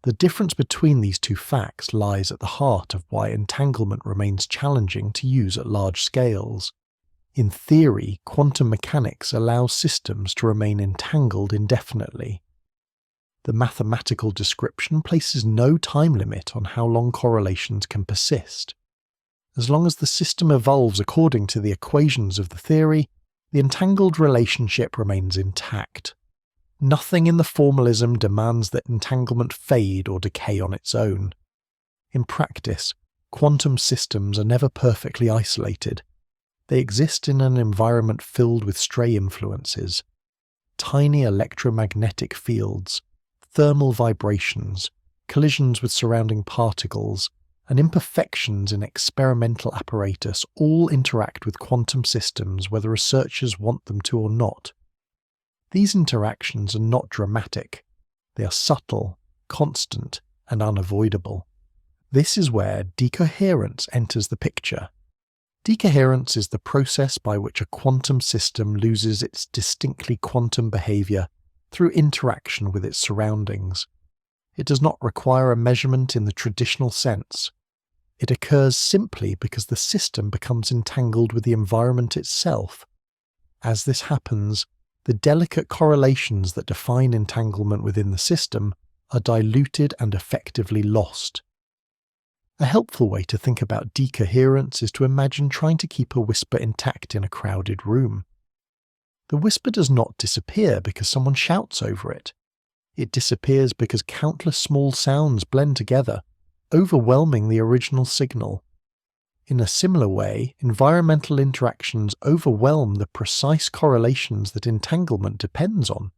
The difference between these two facts lies at the heart of why entanglement remains challenging to use at large scales. In theory, quantum mechanics allows systems to remain entangled indefinitely. The mathematical description places no time limit on how long correlations can persist. As long as the system evolves according to the equations of the theory, the entangled relationship remains intact. Nothing in the formalism demands that entanglement fade or decay on its own. In practice, quantum systems are never perfectly isolated. They exist in an environment filled with stray influences. Tiny electromagnetic fields, thermal vibrations, collisions with surrounding particles, and imperfections in experimental apparatus all interact with quantum systems whether researchers want them to or not. These interactions are not dramatic. They are subtle, constant, and unavoidable. This is where decoherence enters the picture. Decoherence is the process by which a quantum system loses its distinctly quantum behavior through interaction with its surroundings. It does not require a measurement in the traditional sense. It occurs simply because the system becomes entangled with the environment itself. As this happens, the delicate correlations that define entanglement within the system are diluted and effectively lost. A helpful way to think about decoherence is to imagine trying to keep a whisper intact in a crowded room. The whisper does not disappear because someone shouts over it. It disappears because countless small sounds blend together, overwhelming the original signal. In a similar way, environmental interactions overwhelm the precise correlations that entanglement depends on.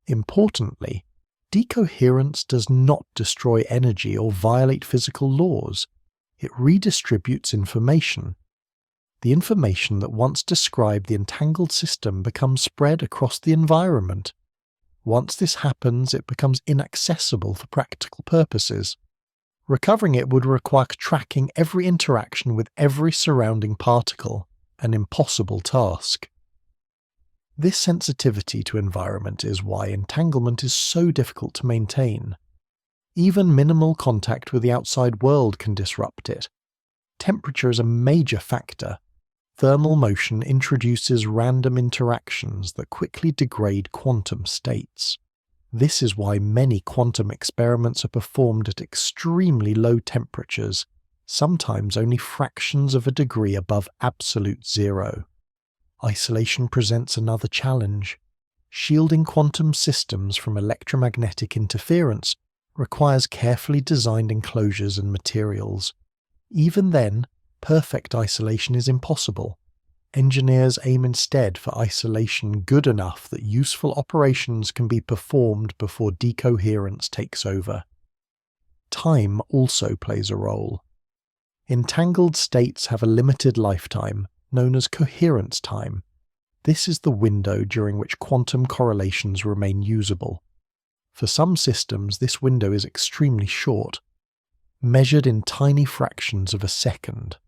Importantly, decoherence does not destroy energy or violate physical laws. It redistributes information. The information that once described the entangled system becomes spread across the environment. Once this happens, it becomes inaccessible for practical purposes. Recovering it would require tracking every interaction with every surrounding particle, an impossible task. This sensitivity to environment is why entanglement is so difficult to maintain. Even minimal contact with the outside world can disrupt it. Temperature is a major factor. Thermal motion introduces random interactions that quickly degrade quantum states. This is why many quantum experiments are performed at extremely low temperatures, sometimes only fractions of a degree above absolute zero. Isolation presents another challenge. Shielding quantum systems from electromagnetic interference requires carefully designed enclosures and materials. Even then, perfect isolation is impossible. Engineers aim instead for isolation good enough that useful operations can be performed before decoherence takes over. Time also plays a role. Entangled states have a limited lifetime, known as coherence time. This is the window during which quantum correlations remain usable. For some systems, this window is extremely short, measured in tiny fractions of a second.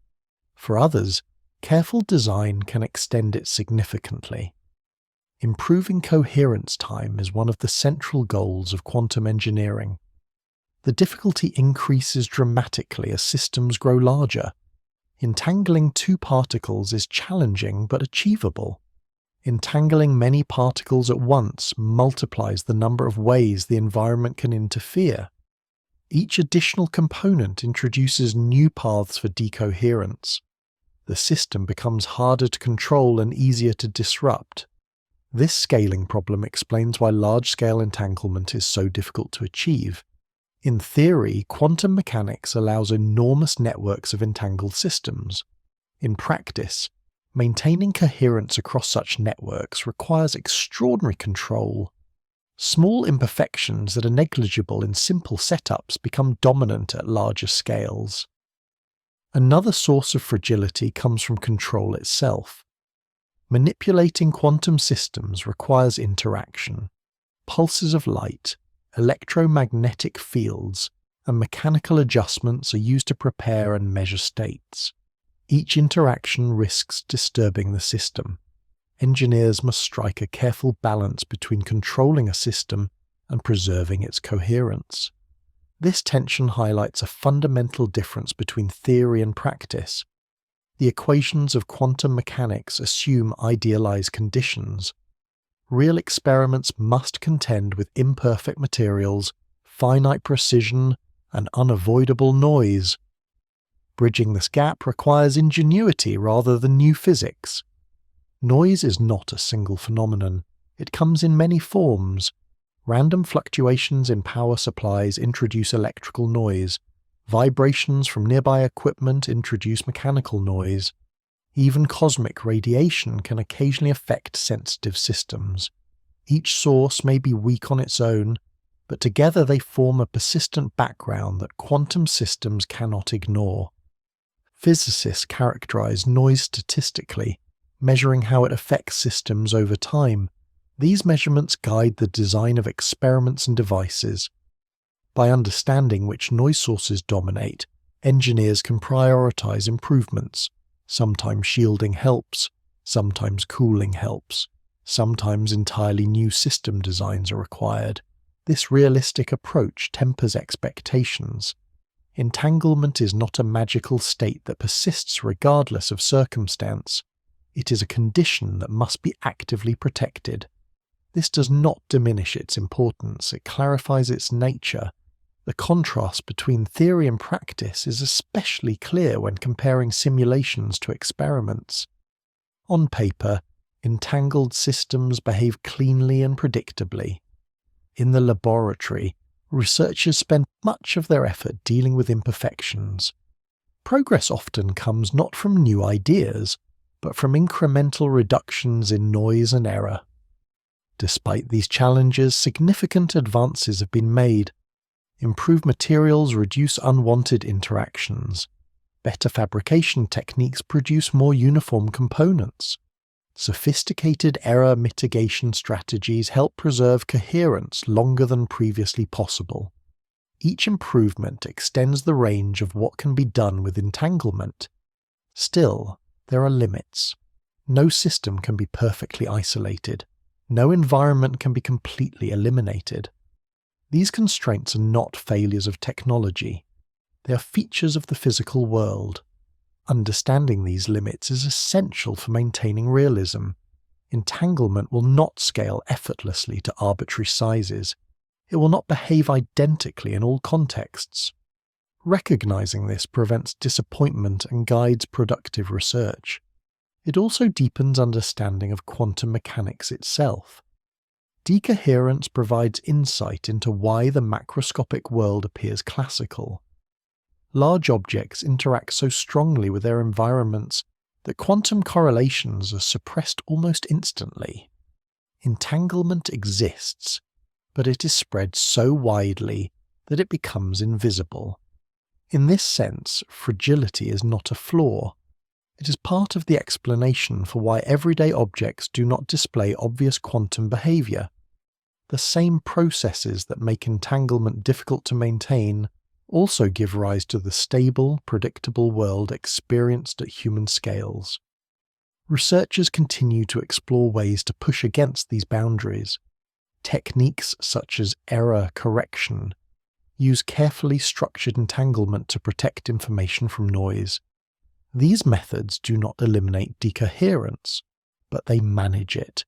For others, careful design can extend it significantly. Improving coherence time is one of the central goals of quantum engineering. The difficulty increases dramatically as systems grow larger. Entangling two particles is challenging but achievable. Entangling many particles at once multiplies the number of ways the environment can interfere. Each additional component introduces new paths for decoherence. The system becomes harder to control and easier to disrupt. This scaling problem explains why large-scale entanglement is so difficult to achieve. In theory, quantum mechanics allows enormous networks of entangled systems. In practice, maintaining coherence across such networks requires extraordinary control. Small imperfections that are negligible in simple setups become dominant at larger scales. Another source of fragility comes from control itself. Manipulating quantum systems requires interaction. Pulses of light, electromagnetic fields, and mechanical adjustments are used to prepare and measure states. Each interaction risks disturbing the system. Engineers must strike a careful balance between controlling a system and preserving its coherence. This tension highlights a fundamental difference between theory and practice. The equations of quantum mechanics assume idealized conditions. Real experiments must contend with imperfect materials, finite precision, and unavoidable noise. Bridging this gap requires ingenuity rather than new physics. Noise is not a single phenomenon. It comes in many forms. Random fluctuations in power supplies introduce electrical noise. Vibrations from nearby equipment introduce mechanical noise. Even cosmic radiation can occasionally affect sensitive systems. Each source may be weak on its own, but together they form a persistent background that quantum systems cannot ignore. Physicists characterize noise statistically, measuring how it affects systems over time. These measurements guide the design of experiments and devices. By understanding which noise sources dominate, engineers can prioritize improvements. Sometimes shielding helps, sometimes cooling helps, sometimes entirely new system designs are required. This realistic approach tempers expectations. Entanglement is not a magical state that persists regardless of circumstance. It is a condition that must be actively protected. This does not diminish its importance, it clarifies its nature. The contrast between theory and practice is especially clear when comparing simulations to experiments. On paper, entangled systems behave cleanly and predictably. In the laboratory, researchers spend much of their effort dealing with imperfections. Progress often comes not from new ideas, but from incremental reductions in noise and error. Despite these challenges, significant advances have been made. Improved materials reduce unwanted interactions. Better fabrication techniques produce more uniform components. Sophisticated error mitigation strategies help preserve coherence longer than previously possible. Each improvement extends the range of what can be done with entanglement. Still, there are limits. No system can be perfectly isolated. No environment can be completely eliminated. These constraints are not failures of technology. They are features of the physical world. Understanding these limits is essential for maintaining realism. Entanglement will not scale effortlessly to arbitrary sizes. It will not behave identically in all contexts. Recognizing this prevents disappointment and guides productive research. It also deepens understanding of quantum mechanics itself. Decoherence provides insight into why the macroscopic world appears classical. Large objects interact so strongly with their environments that quantum correlations are suppressed almost instantly. Entanglement exists, but it is spread so widely that it becomes invisible. In this sense, fragility is not a flaw. It is part of the explanation for why everyday objects do not display obvious quantum behavior. The same processes that make entanglement difficult to maintain also give rise to the stable, predictable world experienced at human scales. Researchers continue to explore ways to push against these boundaries. Techniques such as error correction use carefully structured entanglement to protect information from noise. These methods do not eliminate decoherence, but they manage it,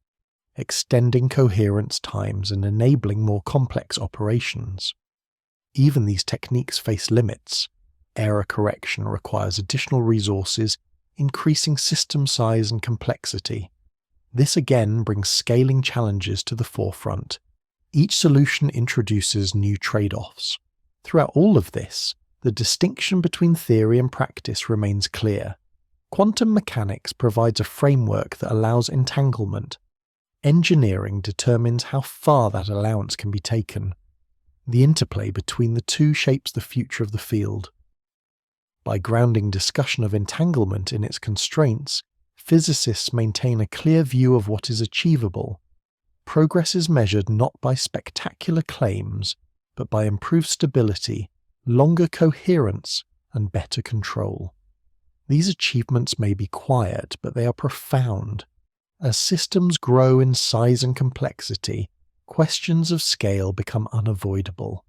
extending coherence times and enabling more complex operations. Even these techniques face limits. Error correction requires additional resources, increasing system size and complexity. This again brings scaling challenges to the forefront. Each solution introduces new trade-offs. Throughout all of this, the distinction between theory and practice remains clear. Quantum mechanics provides a framework that allows entanglement. Engineering determines how far that allowance can be taken. The interplay between the two shapes the future of the field. By grounding discussion of entanglement in its constraints, physicists maintain a clear view of what is achievable. Progress is measured not by spectacular claims, but by improved stability, longer coherence, and better control. These achievements may be quiet, but they are profound. As systems grow in size and complexity, questions of scale become unavoidable.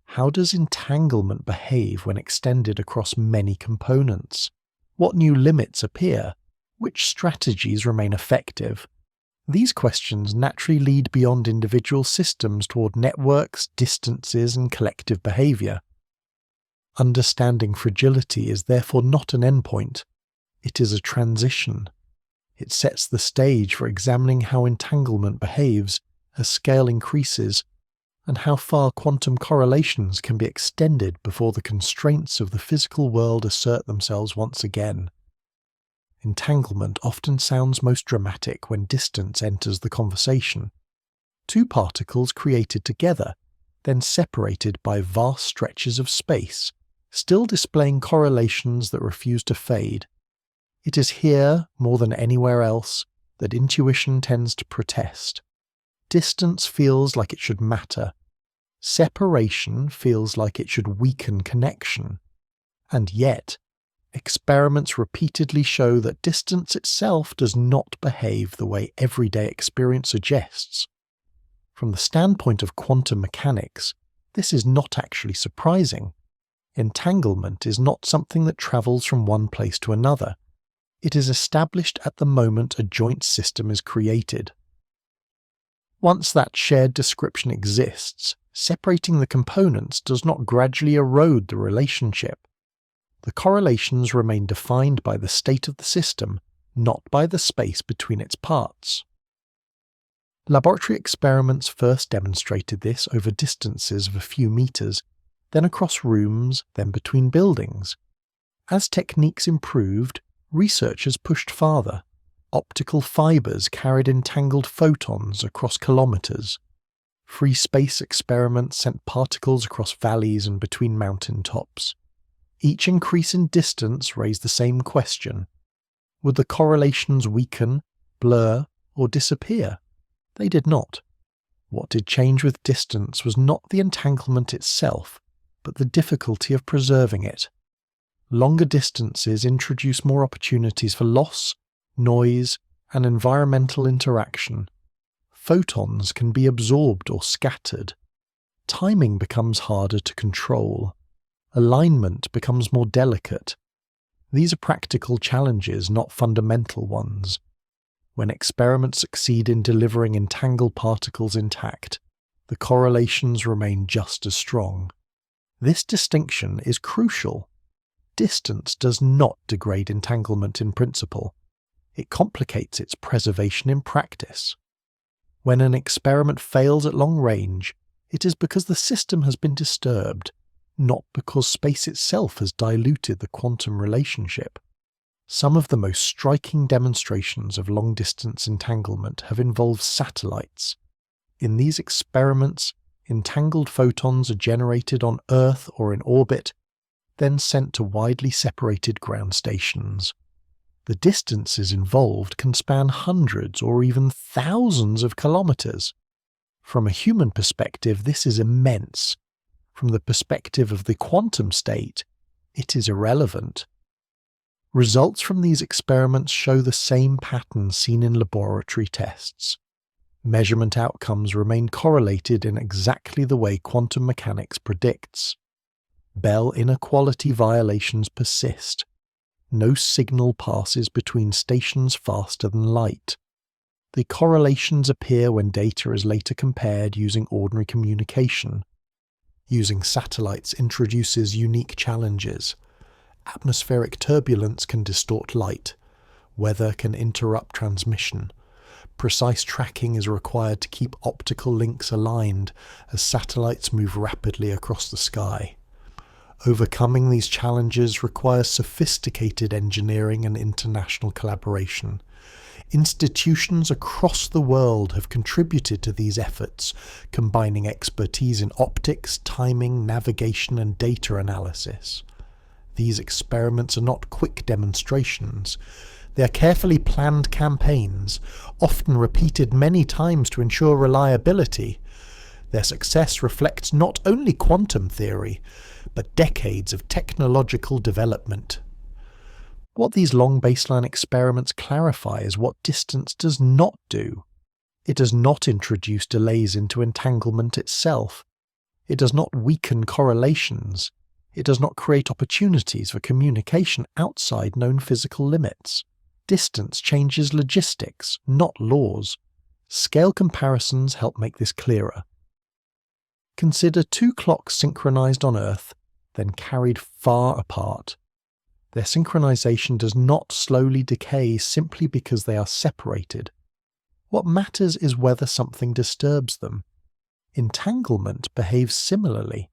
How does entanglement behave when extended across many components? What new limits appear? Which strategies remain effective? These questions naturally lead beyond individual systems toward networks, distances, and collective behavior. Understanding fragility is therefore not an endpoint. It is a transition. It sets the stage for examining how entanglement behaves as scale increases, and how far quantum correlations can be extended before the constraints of the physical world assert themselves once again. Entanglement often sounds most dramatic when distance enters the conversation. Two particles created together, then separated by vast stretches of space, still displaying correlations that refuse to fade. It is here, more than anywhere else, that intuition tends to protest. Distance feels like it should matter. Separation feels like it should weaken connection. And yet, experiments repeatedly show that distance itself does not behave the way everyday experience suggests. From the standpoint of quantum mechanics, this is not actually surprising. Entanglement is not something that travels from one place to another. It is established at the moment a joint system is created. Once that shared description exists, separating the components does not gradually erode the relationship. The correlations remain defined by the state of the system, not by the space between its parts. Laboratory experiments first demonstrated this over distances of a few meters, then across rooms, then between buildings. As techniques improved, researchers pushed farther. Optical fibers carried entangled photons across kilometers. Free space experiments sent particles across valleys and between mountain tops. Each increase in distance raised the same question. Would the correlations weaken, blur, or disappear? They did not. What did change with distance was not the entanglement itself, but the difficulty of preserving it. Longer distances introduce more opportunities for loss, noise, and environmental interaction. Photons can be absorbed or scattered. Timing becomes harder to control. Alignment becomes more delicate. These are practical challenges, not fundamental ones. When experiments succeed in delivering entangled particles intact, the correlations remain just as strong. This distinction is crucial. Distance does not degrade entanglement in principle. It complicates its preservation in practice. When an experiment fails at long range, it is because the system has been disturbed, not because space itself has diluted the quantum relationship. Some of the most striking demonstrations of long-distance entanglement have involved satellites. In these experiments, entangled photons are generated on Earth or in orbit, then sent to widely separated ground stations. The distances involved can span hundreds or even thousands of kilometers. From a human perspective, this is immense. From the perspective of the quantum state, it is irrelevant. Results from these experiments show the same pattern seen in laboratory tests. Measurement outcomes remain correlated in exactly the way quantum mechanics predicts. Bell inequality violations persist. No signal passes between stations faster than light. The correlations appear when data is later compared using ordinary communication. Using satellites introduces unique challenges. Atmospheric turbulence can distort light. Weather can interrupt transmission. Precise tracking is required to keep optical links aligned as satellites move rapidly across the sky. Overcoming these challenges requires sophisticated engineering and international collaboration. Institutions across the world have contributed to these efforts, combining expertise in optics, timing, navigation, and data analysis. These experiments are not quick demonstrations. They are carefully planned campaigns, often repeated many times to ensure reliability. Their success reflects not only quantum theory, but decades of technological development. What these long baseline experiments clarify is what distance does not do. It does not introduce delays into entanglement itself. It does not weaken correlations. It does not create opportunities for communication outside known physical limits. Distance changes logistics, not laws. Scale comparisons help make this clearer. Consider two clocks synchronized on Earth, then carried far apart. Their synchronization does not slowly decay simply because they are separated. What matters is whether something disturbs them. Entanglement behaves similarly.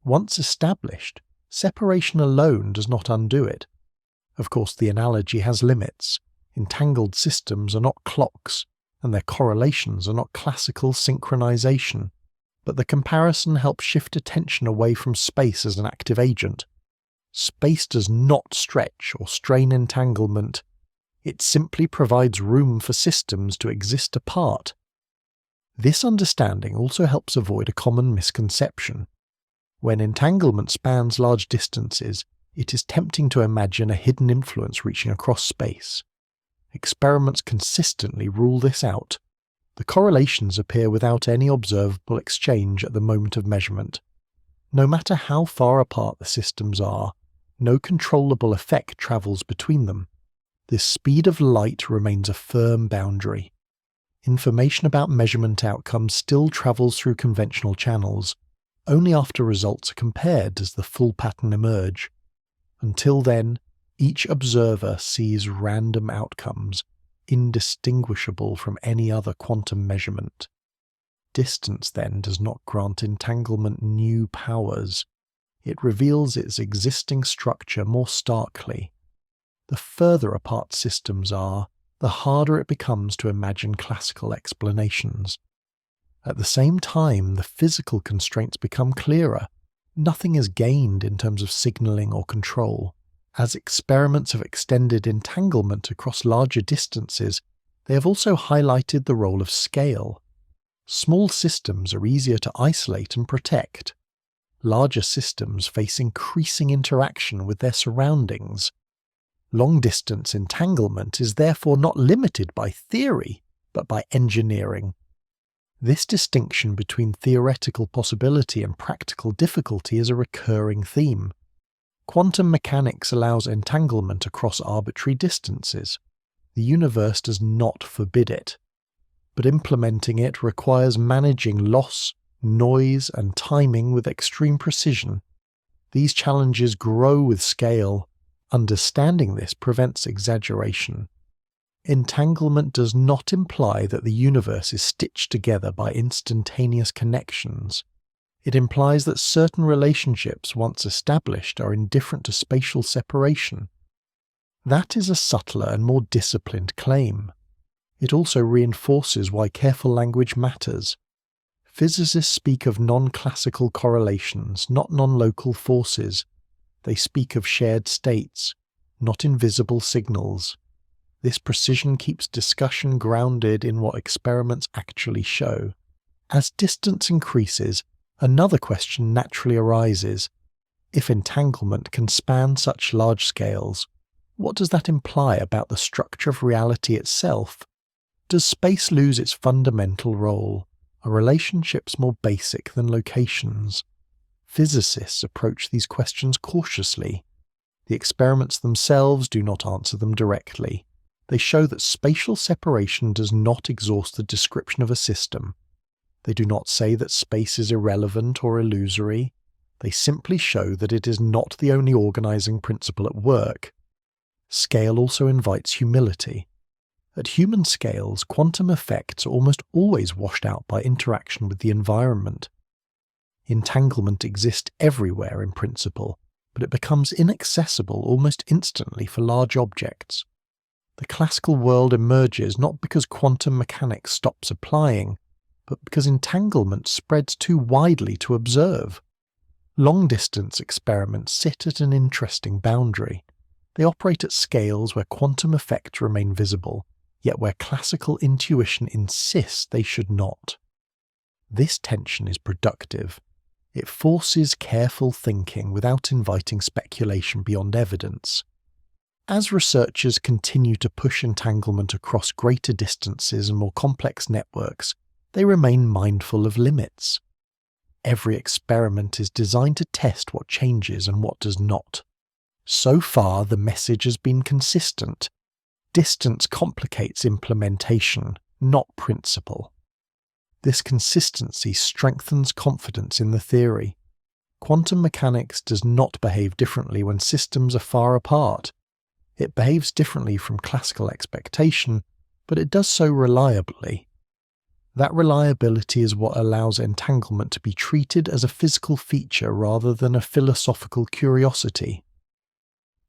Once established, separation alone does not undo it. Of course, the analogy has limits. Entangled systems are not clocks, and their correlations are not classical synchronization. But the comparison helps shift attention away from space as an active agent. Space does not stretch or strain entanglement. It simply provides room for systems to exist apart. This understanding also helps avoid a common misconception. When entanglement spans large distances, it is tempting to imagine a hidden influence reaching across space. Experiments consistently rule this out. The correlations appear without any observable exchange at the moment of measurement. No matter how far apart the systems are, no controllable effect travels between them. The speed of light remains a firm boundary. Information about measurement outcomes still travels through conventional channels. Only after results are compared does the full pattern emerge. Until then, each observer sees random outcomes, indistinguishable from any other quantum measurement. Distance, then, does not grant entanglement new powers. It reveals its existing structure more starkly. The further apart systems are, the harder it becomes to imagine classical explanations. At the same time, the physical constraints become clearer. Nothing is gained in terms of signaling or control. As experiments have extended entanglement across larger distances, they have also highlighted the role of scale. Small systems are easier to isolate and protect. Larger systems face increasing interaction with their surroundings. Long-distance entanglement is therefore not limited by theory, but by engineering. This distinction between theoretical possibility and practical difficulty is a recurring theme. Quantum mechanics allows entanglement across arbitrary distances. The universe does not forbid it. But implementing it requires managing loss, noise, and timing with extreme precision. These challenges grow with scale. Understanding this prevents exaggeration. Entanglement does not imply that the universe is stitched together by instantaneous connections. It implies that certain relationships once established are indifferent to spatial separation. That is a subtler and more disciplined claim. It also reinforces why careful language matters. Physicists speak of non-classical correlations, not non-local forces. They speak of shared states, not invisible signals. This precision keeps discussion grounded in what experiments actually show. As distance increases, another question naturally arises. If entanglement can span such large scales, what does that imply about the structure of reality itself? Does space lose its fundamental role? Are relationships more basic than locations? Physicists approach these questions cautiously. The experiments themselves do not answer them directly. They show that spatial separation does not exhaust the description of a system. They do not say that space is irrelevant or illusory. They simply show that it is not the only organizing principle at work. Scale also invites humility. At human scales, quantum effects are almost always washed out by interaction with the environment. Entanglement exists everywhere in principle, but it becomes inaccessible almost instantly for large objects. The classical world emerges not because quantum mechanics stops applying, but because entanglement spreads too widely to observe. Long-distance experiments sit at an interesting boundary. They operate at scales where quantum effects remain visible, yet where classical intuition insists they should not. This tension is productive. It forces careful thinking without inviting speculation beyond evidence. As researchers continue to push entanglement across greater distances and more complex networks, they remain mindful of limits. Every experiment is designed to test what changes and what does not. So far, the message has been consistent. Distance complicates implementation, not principle. This consistency strengthens confidence in the theory. Quantum mechanics does not behave differently when systems are far apart. It behaves differently from classical expectation, but it does so reliably. That reliability is what allows entanglement to be treated as a physical feature rather than a philosophical curiosity.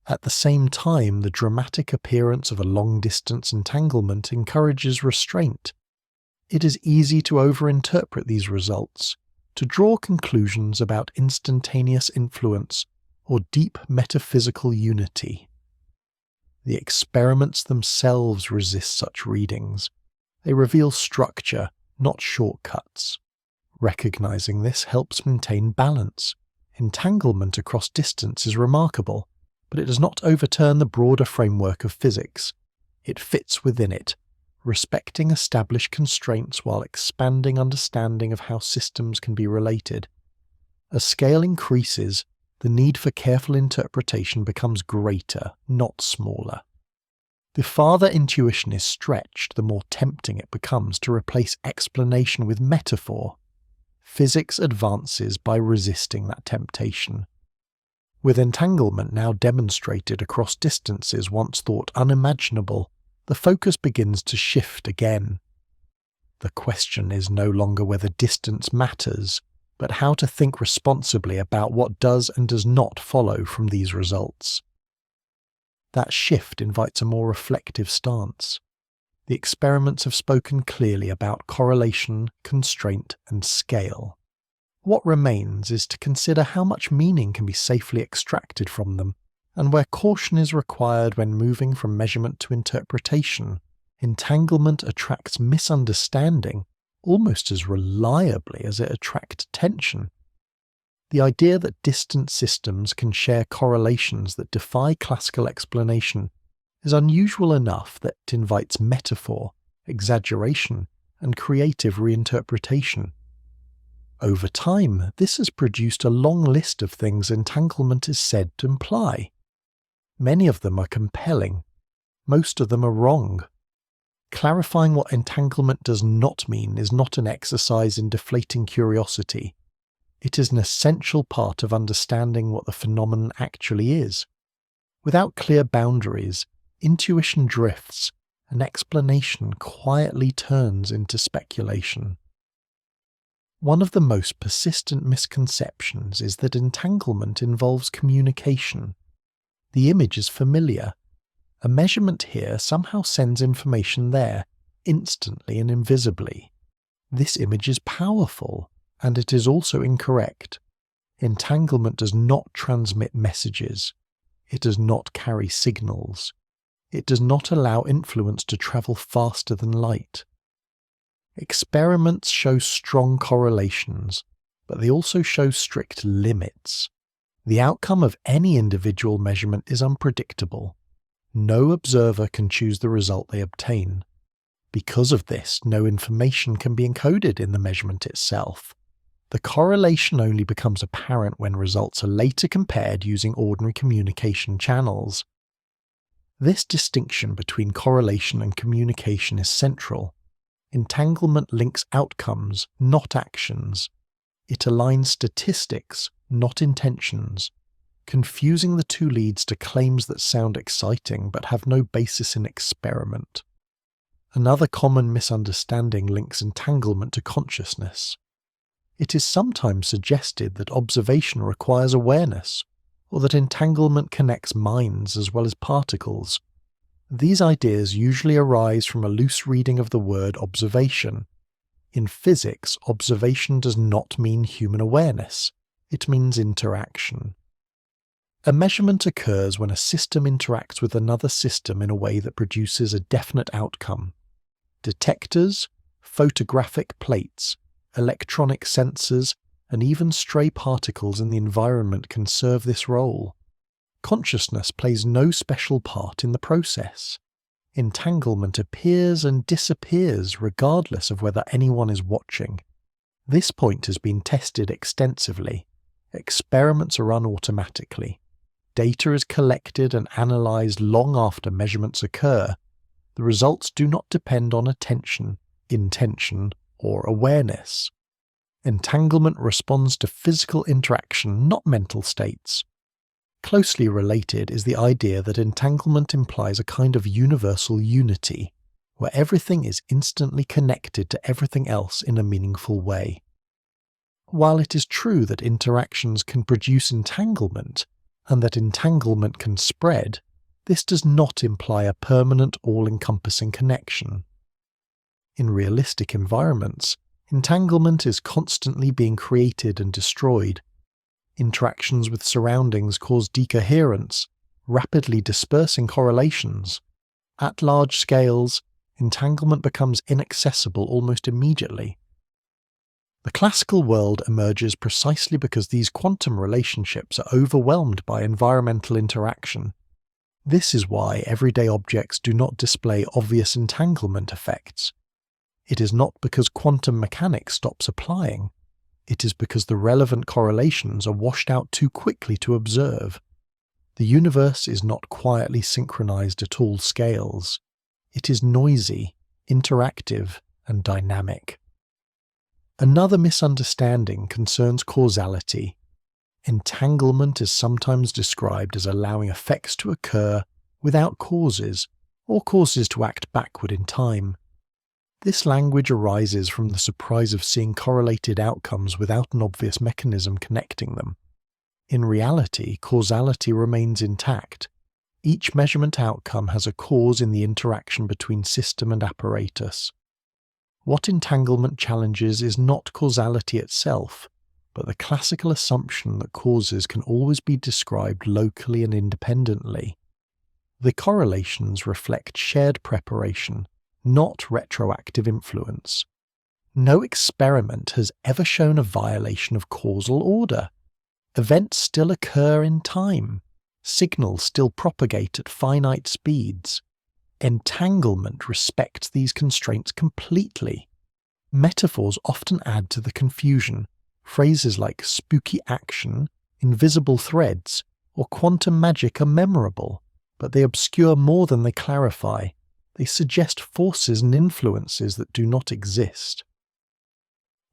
At the same time, the dramatic appearance of a long-distance entanglement encourages restraint. It is easy to overinterpret these results, to draw conclusions about instantaneous influence or deep metaphysical unity. The experiments themselves resist such readings. They reveal structure, not shortcuts. Recognizing this helps maintain balance. Entanglement across distance is remarkable, but it does not overturn the broader framework of physics. It fits within it, respecting established constraints while expanding understanding of how systems can be related. As scale increases, the need for careful interpretation becomes greater, not smaller. The farther intuition is stretched, the more tempting it becomes to replace explanation with metaphor. Physics advances by resisting that temptation. With entanglement now demonstrated across distances once thought unimaginable, the focus begins to shift again. The question is no longer whether distance matters, but how to think responsibly about what does and does not follow from these results. That shift invites a more reflective stance. The experiments have spoken clearly about correlation, constraint, and scale. What remains is to consider how much meaning can be safely extracted from them, and where caution is required when moving from measurement to interpretation. Entanglement attracts misunderstanding almost as reliably as it attracts attention. The idea that distant systems can share correlations that defy classical explanation is unusual enough that it invites metaphor, exaggeration, and creative reinterpretation. Over time, this has produced a long list of things entanglement is said to imply. Many of them are compelling. Most of them are wrong. Clarifying what entanglement does not mean is not an exercise in deflating curiosity. It is an essential part of understanding what the phenomenon actually is. Without clear boundaries, intuition drifts, an explanation quietly turns into speculation. One of the most persistent misconceptions is that entanglement involves communication. The image is familiar. A measurement here somehow sends information there, instantly and invisibly. This image is powerful, and it is also incorrect. Entanglement does not transmit messages. It does not carry signals. It does not allow influence to travel faster than light. Experiments show strong correlations, but they also show strict limits. The outcome of any individual measurement is unpredictable. No observer can choose the result they obtain. Because of this, no information can be encoded in the measurement itself. The correlation only becomes apparent when results are later compared using ordinary communication channels. This distinction between correlation and communication is central. Entanglement links outcomes, not actions. It aligns statistics, not intentions. Confusing the two leads to claims that sound exciting but have no basis in experiment. Another common misunderstanding links entanglement to consciousness. It is sometimes suggested that observation requires awareness, or that entanglement connects minds as well as particles. These ideas usually arise from a loose reading of the word observation. In physics, observation does not mean human awareness. It means interaction. A measurement occurs when a system interacts with another system in a way that produces a definite outcome. Detectors, photographic plates, electronic sensors, and even stray particles in the environment can serve this role. Consciousness plays no special part in the process. Entanglement appears and disappears regardless of whether anyone is watching. This point has been tested extensively. Experiments are run automatically. Data is collected and analysed long after measurements occur. The results do not depend on attention, intention, or awareness. Entanglement responds to physical interaction, not mental states. Closely related is the idea that entanglement implies a kind of universal unity, where everything is instantly connected to everything else in a meaningful way. While it is true that interactions can produce entanglement, and that entanglement can spread, this does not imply a permanent, all-encompassing connection. In realistic environments, entanglement is constantly being created and destroyed. Interactions with surroundings cause decoherence, rapidly dispersing correlations. At large scales, entanglement becomes inaccessible almost immediately. The classical world emerges precisely because these quantum relationships are overwhelmed by environmental interaction. This is why everyday objects do not display obvious entanglement effects. It is not because quantum mechanics stops applying. It is because the relevant correlations are washed out too quickly to observe. The universe is not quietly synchronized at all scales. It is noisy, interactive, and dynamic. Another misunderstanding concerns causality. Entanglement is sometimes described as allowing effects to occur without causes, or causes to act backward in time. This language arises from the surprise of seeing correlated outcomes without an obvious mechanism connecting them. In reality, causality remains intact. Each measurement outcome has a cause in the interaction between system and apparatus. What entanglement challenges is not causality itself, but the classical assumption that causes can always be described locally and independently. The correlations reflect shared preparation, not retroactive influence. No experiment has ever shown a violation of causal order. Events still occur in time. Signals still propagate at finite speeds. Entanglement respects these constraints completely. Metaphors often add to the confusion. Phrases like spooky action, invisible threads, or quantum magic are memorable, but they obscure more than they clarify. They suggest forces and influences that do not exist.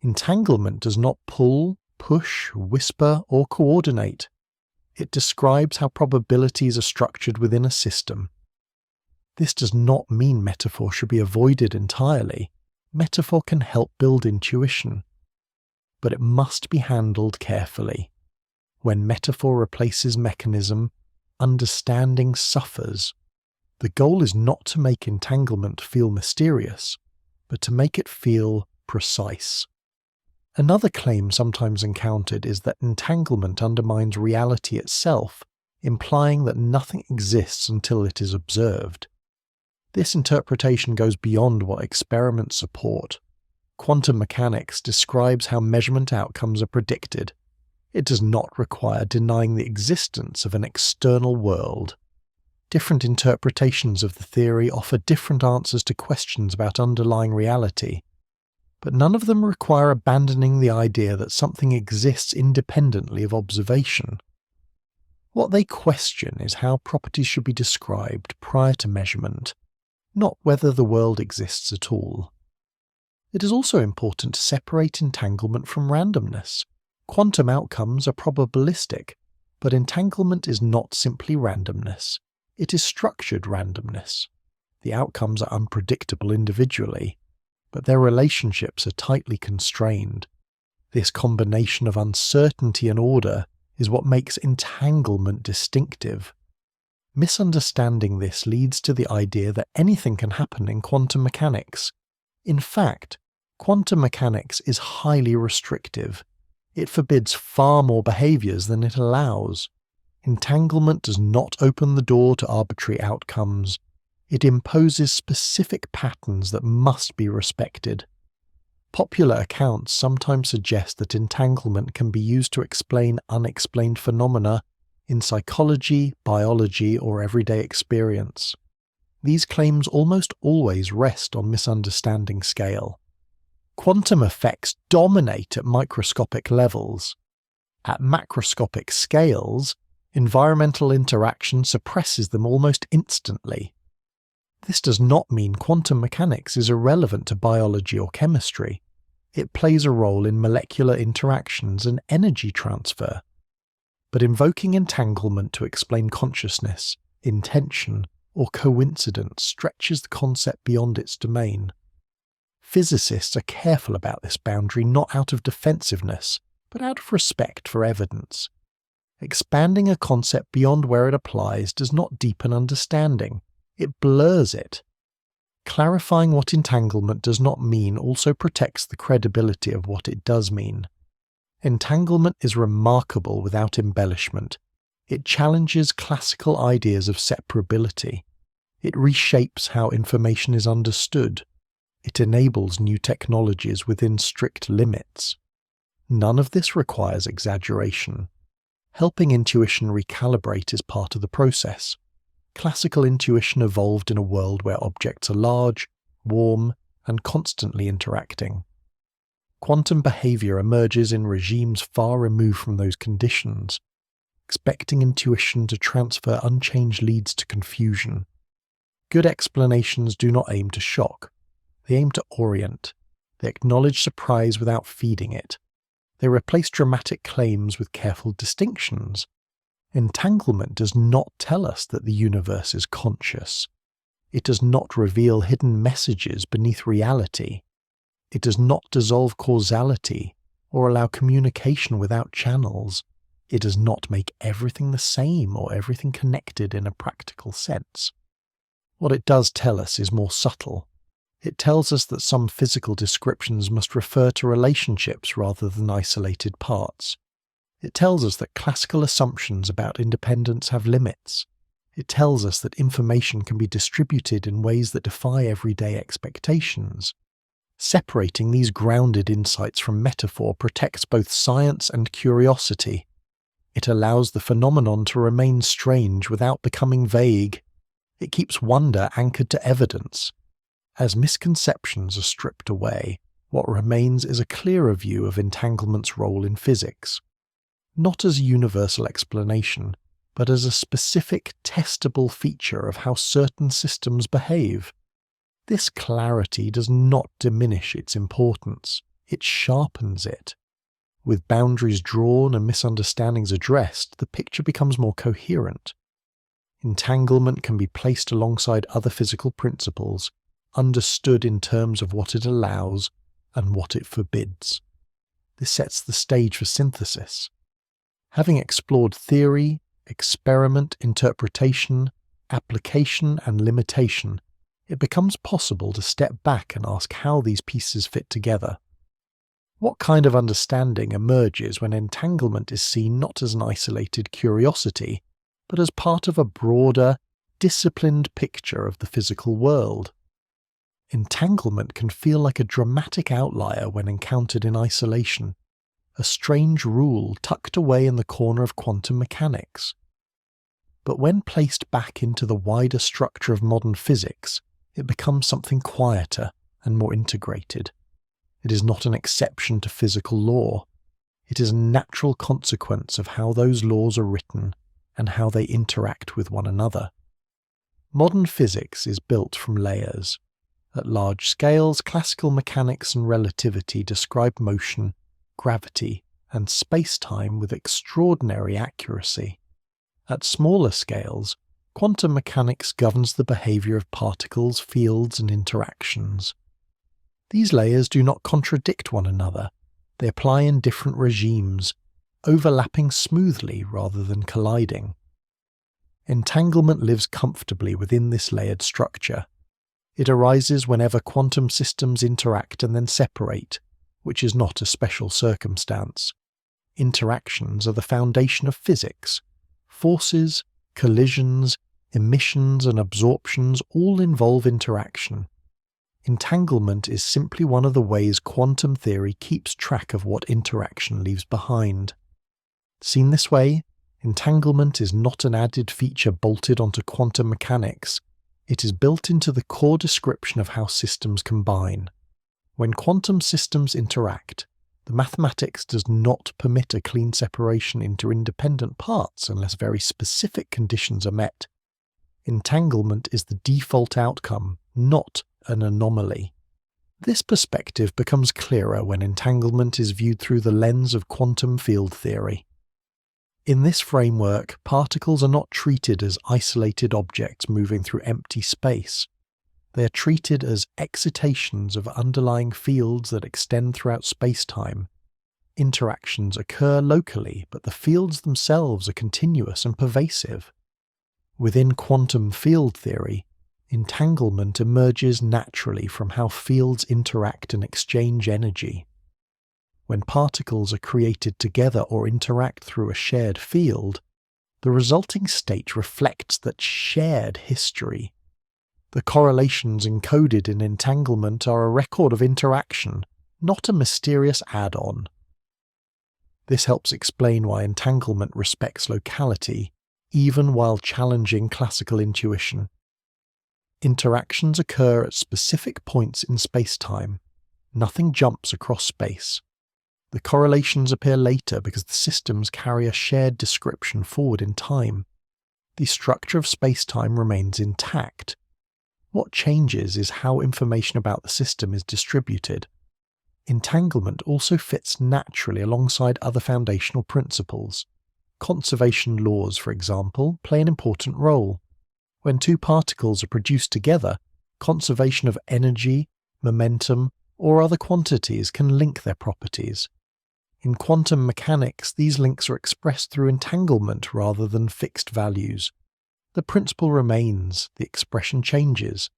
Entanglement does not pull, push, whisper, or coordinate. It describes how probabilities are structured within a system. This does not mean metaphor should be avoided entirely. Metaphor can help build intuition, but it must be handled carefully. When metaphor replaces mechanism, understanding suffers. The goal is not to make entanglement feel mysterious, but to make it feel precise. Another claim sometimes encountered is that entanglement undermines reality itself, implying that nothing exists until it is observed. This interpretation goes beyond what experiments support. Quantum mechanics describes how measurement outcomes are predicted. It does not require denying the existence of an external world. Different interpretations of the theory offer different answers to questions about underlying reality, but none of them require abandoning the idea that something exists independently of observation. What they question is how properties should be described prior to measurement, not whether the world exists at all. It is also important to separate entanglement from randomness. Quantum outcomes are probabilistic, but entanglement is not simply randomness. It is structured randomness. The outcomes are unpredictable individually, but their relationships are tightly constrained. This combination of uncertainty and order is what makes entanglement distinctive. Misunderstanding this leads to the idea that anything can happen in quantum mechanics. In fact, quantum mechanics is highly restrictive. It forbids far more behaviors than it allows. Entanglement does not open the door to arbitrary outcomes. It imposes specific patterns that must be respected. Popular accounts sometimes suggest that entanglement can be used to explain unexplained phenomena in psychology, biology, or everyday experience. These claims almost always rest on misunderstanding scale. Quantum effects dominate at microscopic levels. At macroscopic scales, environmental interaction suppresses them almost instantly. This does not mean quantum mechanics is irrelevant to biology or chemistry. It plays a role in molecular interactions and energy transfer. But invoking entanglement to explain consciousness, intention, or coincidence stretches the concept beyond its domain. Physicists are careful about this boundary not out of defensiveness, but out of respect for evidence. Expanding a concept beyond where it applies does not deepen understanding. It blurs it. Clarifying what entanglement does not mean also protects the credibility of what it does mean. Entanglement is remarkable without embellishment. It challenges classical ideas of separability. It reshapes how information is understood. It enables new technologies within strict limits. None of this requires exaggeration. Helping intuition recalibrate is part of the process. Classical intuition evolved in a world where objects are large, warm, and constantly interacting. Quantum behavior emerges in regimes far removed from those conditions. Expecting intuition to transfer unchanged leads to confusion. Good explanations do not aim to shock. They aim to orient. They acknowledge surprise without feeding it. They replace dramatic claims with careful distinctions. Entanglement does not tell us that the universe is conscious. It does not reveal hidden messages beneath reality. It does not dissolve causality or allow communication without channels. It does not make everything the same or everything connected in a practical sense. What it does tell us is more subtle. It tells us that some physical descriptions must refer to relationships rather than isolated parts. It tells us that classical assumptions about independence have limits. It tells us that information can be distributed in ways that defy everyday expectations. Separating these grounded insights from metaphor protects both science and curiosity. It allows the phenomenon to remain strange without becoming vague. It keeps wonder anchored to evidence. As misconceptions are stripped away, what remains is a clearer view of entanglement's role in physics. Not as a universal explanation, but as a specific, testable feature of how certain systems behave. This clarity does not diminish its importance, it sharpens it. With boundaries drawn and misunderstandings addressed, the picture becomes more coherent. Entanglement can be placed alongside other physical principles, understood in terms of what it allows and what it forbids. This sets the stage for synthesis. Having explored theory, experiment, interpretation, application, and limitation, it becomes possible to step back and ask how these pieces fit together. What kind of understanding emerges when entanglement is seen not as an isolated curiosity, but as part of a broader, disciplined picture of the physical world? Entanglement can feel like a dramatic outlier when encountered in isolation, a strange rule tucked away in the corner of quantum mechanics. But when placed back into the wider structure of modern physics, it becomes something quieter and more integrated. It is not an exception to physical law. It is a natural consequence of how those laws are written and how they interact with one another. Modern physics is built from layers. At large scales, classical mechanics and relativity describe motion, gravity, and space-time with extraordinary accuracy. At smaller scales, quantum mechanics governs the behavior of particles, fields, and interactions. These layers do not contradict one another. They apply in different regimes, overlapping smoothly rather than colliding. Entanglement lives comfortably within this layered structure. It arises whenever quantum systems interact and then separate, which is not a special circumstance. Interactions are the foundation of physics. Forces, collisions, emissions, and absorptions all involve interaction. Entanglement is simply one of the ways quantum theory keeps track of what interaction leaves behind. Seen this way, entanglement is not an added feature bolted onto quantum mechanics. It is built into the core description of how systems combine. When quantum systems interact, the mathematics does not permit a clean separation into independent parts unless very specific conditions are met. Entanglement is the default outcome, not an anomaly. This perspective becomes clearer when entanglement is viewed through the lens of quantum field theory. In this framework, particles are not treated as isolated objects moving through empty space. They are treated as excitations of underlying fields that extend throughout space-time. Interactions occur locally, but the fields themselves are continuous and pervasive. Within quantum field theory, entanglement emerges naturally from how fields interact and exchange energy. When particles are created together or interact through a shared field, the resulting state reflects that shared history. The correlations encoded in entanglement are a record of interaction, not a mysterious add-on. This helps explain why entanglement respects locality, even while challenging classical intuition. Interactions occur at specific points in space-time. Nothing jumps across space. The correlations appear later because the systems carry a shared description forward in time. The structure of space-time remains intact. What changes is how information about the system is distributed. Entanglement also fits naturally alongside other foundational principles. Conservation laws, for example, play an important role. When two particles are produced together, conservation of energy, momentum, or other quantities can link their properties. In quantum mechanics, these links are expressed through entanglement rather than fixed values. The principle remains, the expression changes.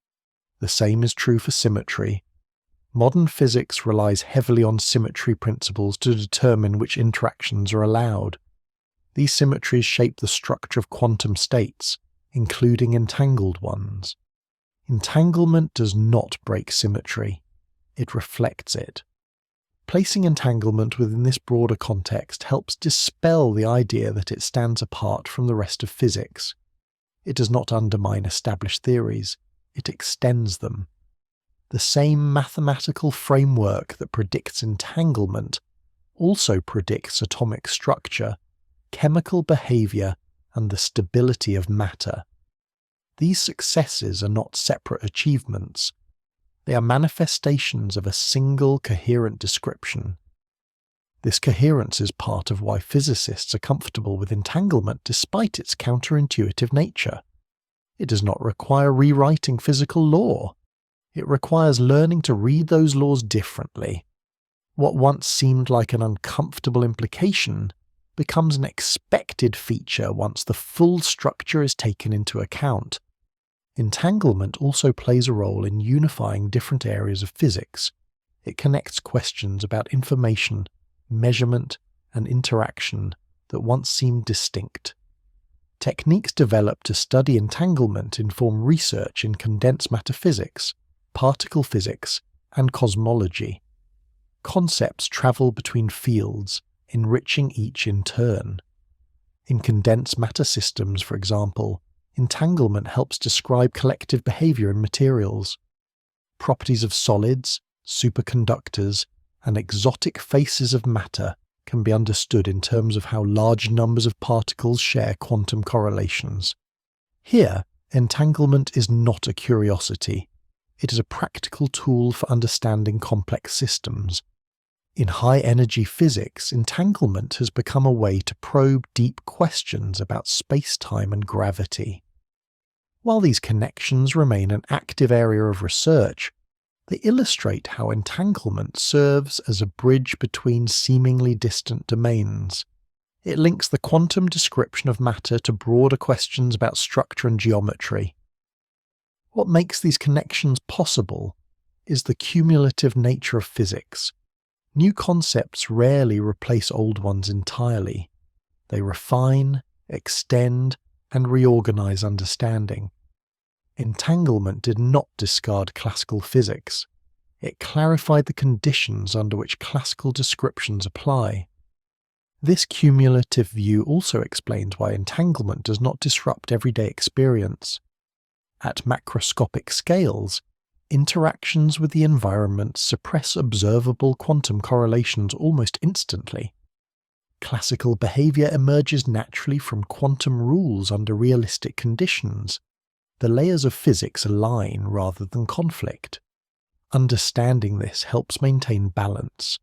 The same is true for symmetry. Modern physics relies heavily on symmetry principles to determine which interactions are allowed. These symmetries shape the structure of quantum states, including entangled ones. Entanglement does not break symmetry. It reflects it. Placing entanglement within this broader context helps dispel the idea that it stands apart from the rest of physics. It does not undermine established theories. It extends them. The same mathematical framework that predicts entanglement also predicts atomic structure, chemical behavior, and the stability of matter. These successes are not separate achievements. They are manifestations of a single coherent description. This coherence is part of why physicists are comfortable with entanglement despite its counterintuitive nature. It does not require rewriting physical law. It requires learning to read those laws differently. What once seemed like an uncomfortable implication becomes an expected feature once the full structure is taken into account. Entanglement also plays a role in unifying different areas of physics. It connects questions about information, measurement, and interaction that once seemed distinct. Techniques developed to study entanglement inform research in condensed matter physics, particle physics, and cosmology. Concepts travel between fields, enriching each in turn. In condensed matter systems, for example, entanglement helps describe collective behavior in materials. Properties of solids, superconductors, and exotic faces of matter can be understood in terms of how large numbers of particles share quantum correlations. Here, entanglement is not a curiosity. It is a practical tool for understanding complex systems. In high-energy physics, entanglement has become a way to probe deep questions about space-time and gravity. While these connections remain an active area of research, they illustrate how entanglement serves as a bridge between seemingly distant domains. It links the quantum description of matter to broader questions about structure and geometry. What makes these connections possible is the cumulative nature of physics. New concepts rarely replace old ones entirely. They refine, extend, and reorganize understanding. Entanglement did not discard classical physics. It clarified the conditions under which classical descriptions apply. This cumulative view also explains why entanglement does not disrupt everyday experience. At macroscopic scales, interactions with the environment suppress observable quantum correlations almost instantly. Classical behavior emerges naturally from quantum rules under realistic conditions. The layers of physics align rather than conflict. Understanding this helps maintain balance.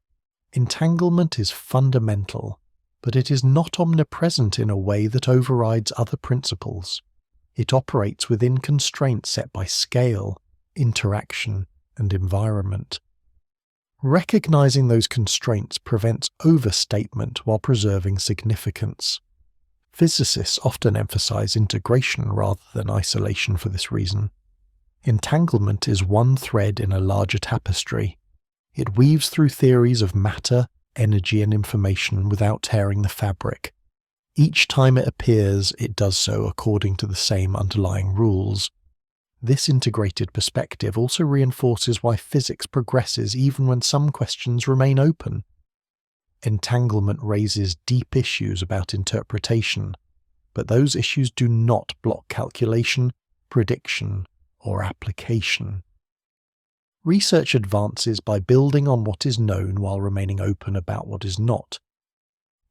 Entanglement is fundamental, but it is not omnipresent in a way that overrides other principles. It operates within constraints set by scale, interaction, and environment. Recognizing those constraints prevents overstatement while preserving significance. Physicists often emphasize integration rather than isolation for this reason. Entanglement is one thread in a larger tapestry. It weaves through theories of matter, energy, and information without tearing the fabric. Each time it appears, it does so according to the same underlying rules. This integrated perspective also reinforces why physics progresses even when some questions remain open. Entanglement raises deep issues about interpretation, but those issues do not block calculation, prediction, or application. Research advances by building on what is known while remaining open about what is not.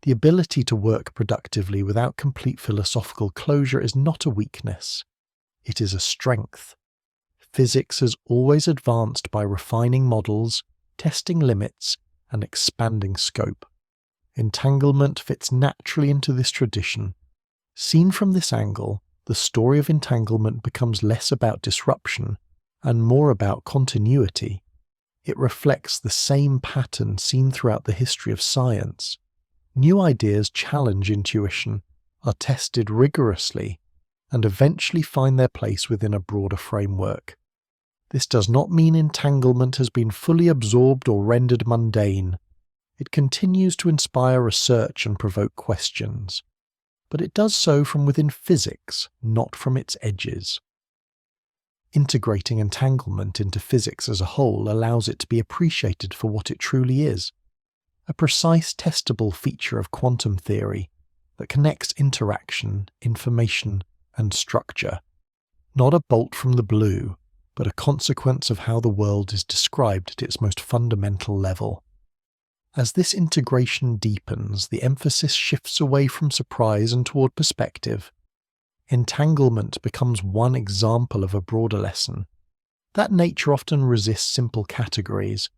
The ability to work productively without complete philosophical closure is not a weakness. It is a strength. Physics has always advanced by refining models, testing limits, and expanding scope. Entanglement fits naturally into this tradition. Seen from this angle, the story of entanglement becomes less about disruption and more about continuity. It reflects the same pattern seen throughout the history of science. New ideas challenge intuition, are tested rigorously, and eventually find their place within a broader framework. This does not mean entanglement has been fully absorbed or rendered mundane. It continues to inspire research and provoke questions, but it does so from within physics, not from its edges. Integrating entanglement into physics as a whole allows it to be appreciated for what it truly is, a precise testable feature of quantum theory that connects interaction, information, and structure, not a bolt from the blue, but a consequence of how the world is described at its most fundamental level. As this integration deepens, the emphasis shifts away from surprise and toward perspective. Entanglement becomes one example of a broader lesson. That nature often resists simple categories,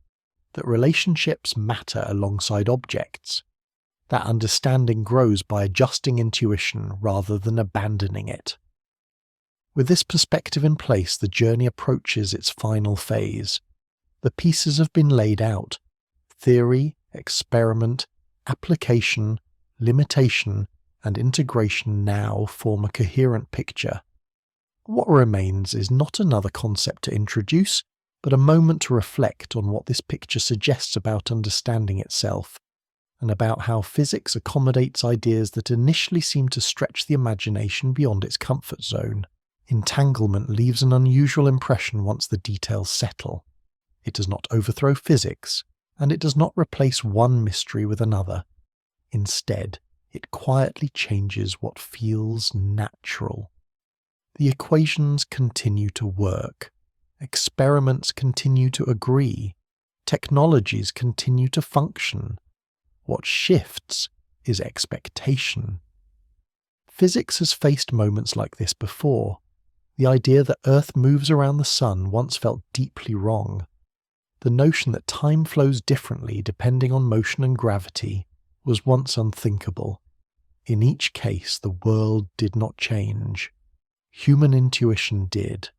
that relationships matter alongside objects. That understanding grows by adjusting intuition rather than abandoning it. With this perspective in place, the journey approaches its final phase. The pieces have been laid out. Theory, experiment, application, limitation, and integration now form a coherent picture. What remains is not another concept to introduce, but a moment to reflect on what this picture suggests about understanding itself, and about how physics accommodates ideas that initially seem to stretch the imagination beyond its comfort zone. Entanglement leaves an unusual impression once the details settle. It does not overthrow physics, and it does not replace one mystery with another. Instead, it quietly changes what feels natural. The equations continue to work. Experiments continue to agree. Technologies continue to function. What shifts is expectation. Physics has faced moments like this before. The idea that Earth moves around the sun once felt deeply wrong. The notion that time flows differently depending on motion and gravity was once unthinkable. In each case, the world did not change. Human intuition did.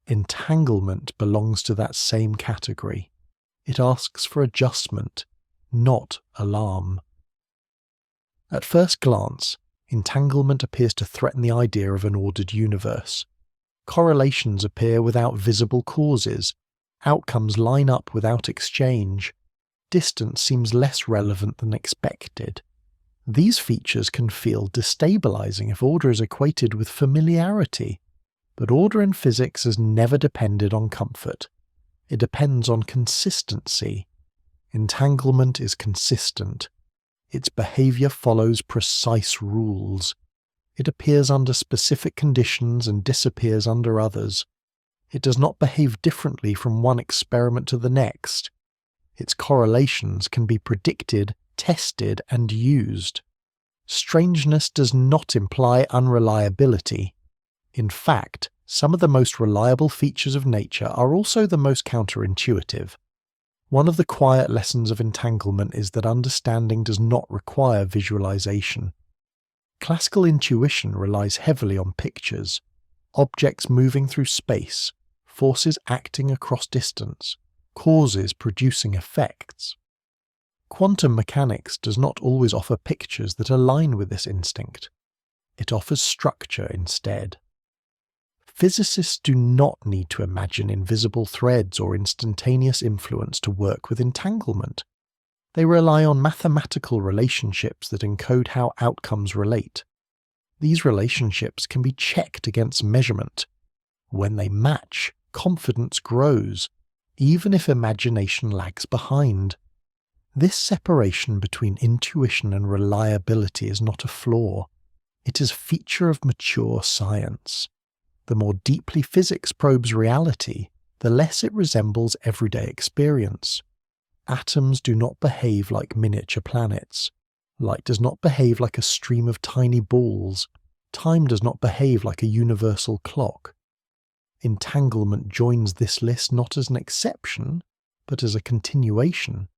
Entanglement belongs to that same category. It asks for adjustment, not alarm. At first glance, entanglement appears to threaten the idea of an ordered universe. Correlations appear without visible causes. Outcomes line up without exchange. Distance seems less relevant than expected. These features can feel destabilizing if order is equated with familiarity. But order in physics has never depended on comfort. It depends on consistency. Entanglement is consistent. Its behavior follows precise rules. It appears under specific conditions and disappears under others. It does not behave differently from one experiment to the next. Its correlations can be predicted, tested, and used. Strangeness does not imply unreliability. In fact, some of the most reliable features of nature are also the most counterintuitive. One of the quiet lessons of entanglement is that understanding does not require visualization. Classical intuition relies heavily on pictures, objects moving through space, forces acting across distance, causes producing effects. Quantum mechanics does not always offer pictures that align with this instinct. It offers structure instead. Physicists do not need to imagine invisible threads or instantaneous influence to work with entanglement. They rely on mathematical relationships that encode how outcomes relate. These relationships can be checked against measurement. When they match, confidence grows, even if imagination lags behind. This separation between intuition and reliability is not a flaw. It is a feature of mature science. The more deeply physics probes reality, the less it resembles everyday experience. Atoms do not behave like miniature planets. Light does not behave like a stream of tiny balls. Time does not behave like a universal clock. Entanglement joins this list not as an exception, but as a continuation.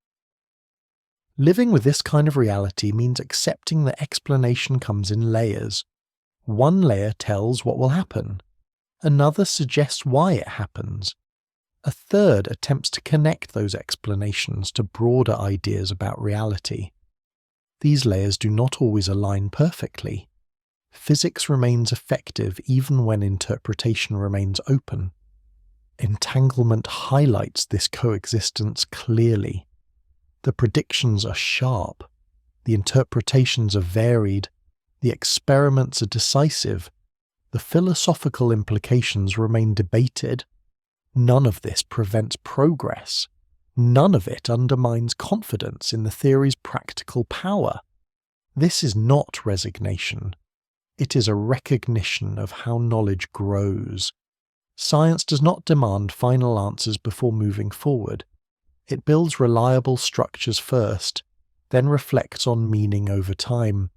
Living with this kind of reality means accepting that explanation comes in layers. One layer tells what will happen. Another suggests why it happens. A third attempts to connect those explanations to broader ideas about reality. These layers do not always align perfectly. Physics remains effective even when interpretation remains open. Entanglement highlights this coexistence clearly. The predictions are sharp. The interpretations are varied. The experiments are decisive. The philosophical implications remain debated. None of this prevents progress. None of it undermines confidence in the theory's practical power. This is not resignation. It is a recognition of how knowledge grows. Science does not demand final answers before moving forward. It builds reliable structures first, then reflects on meaning over time.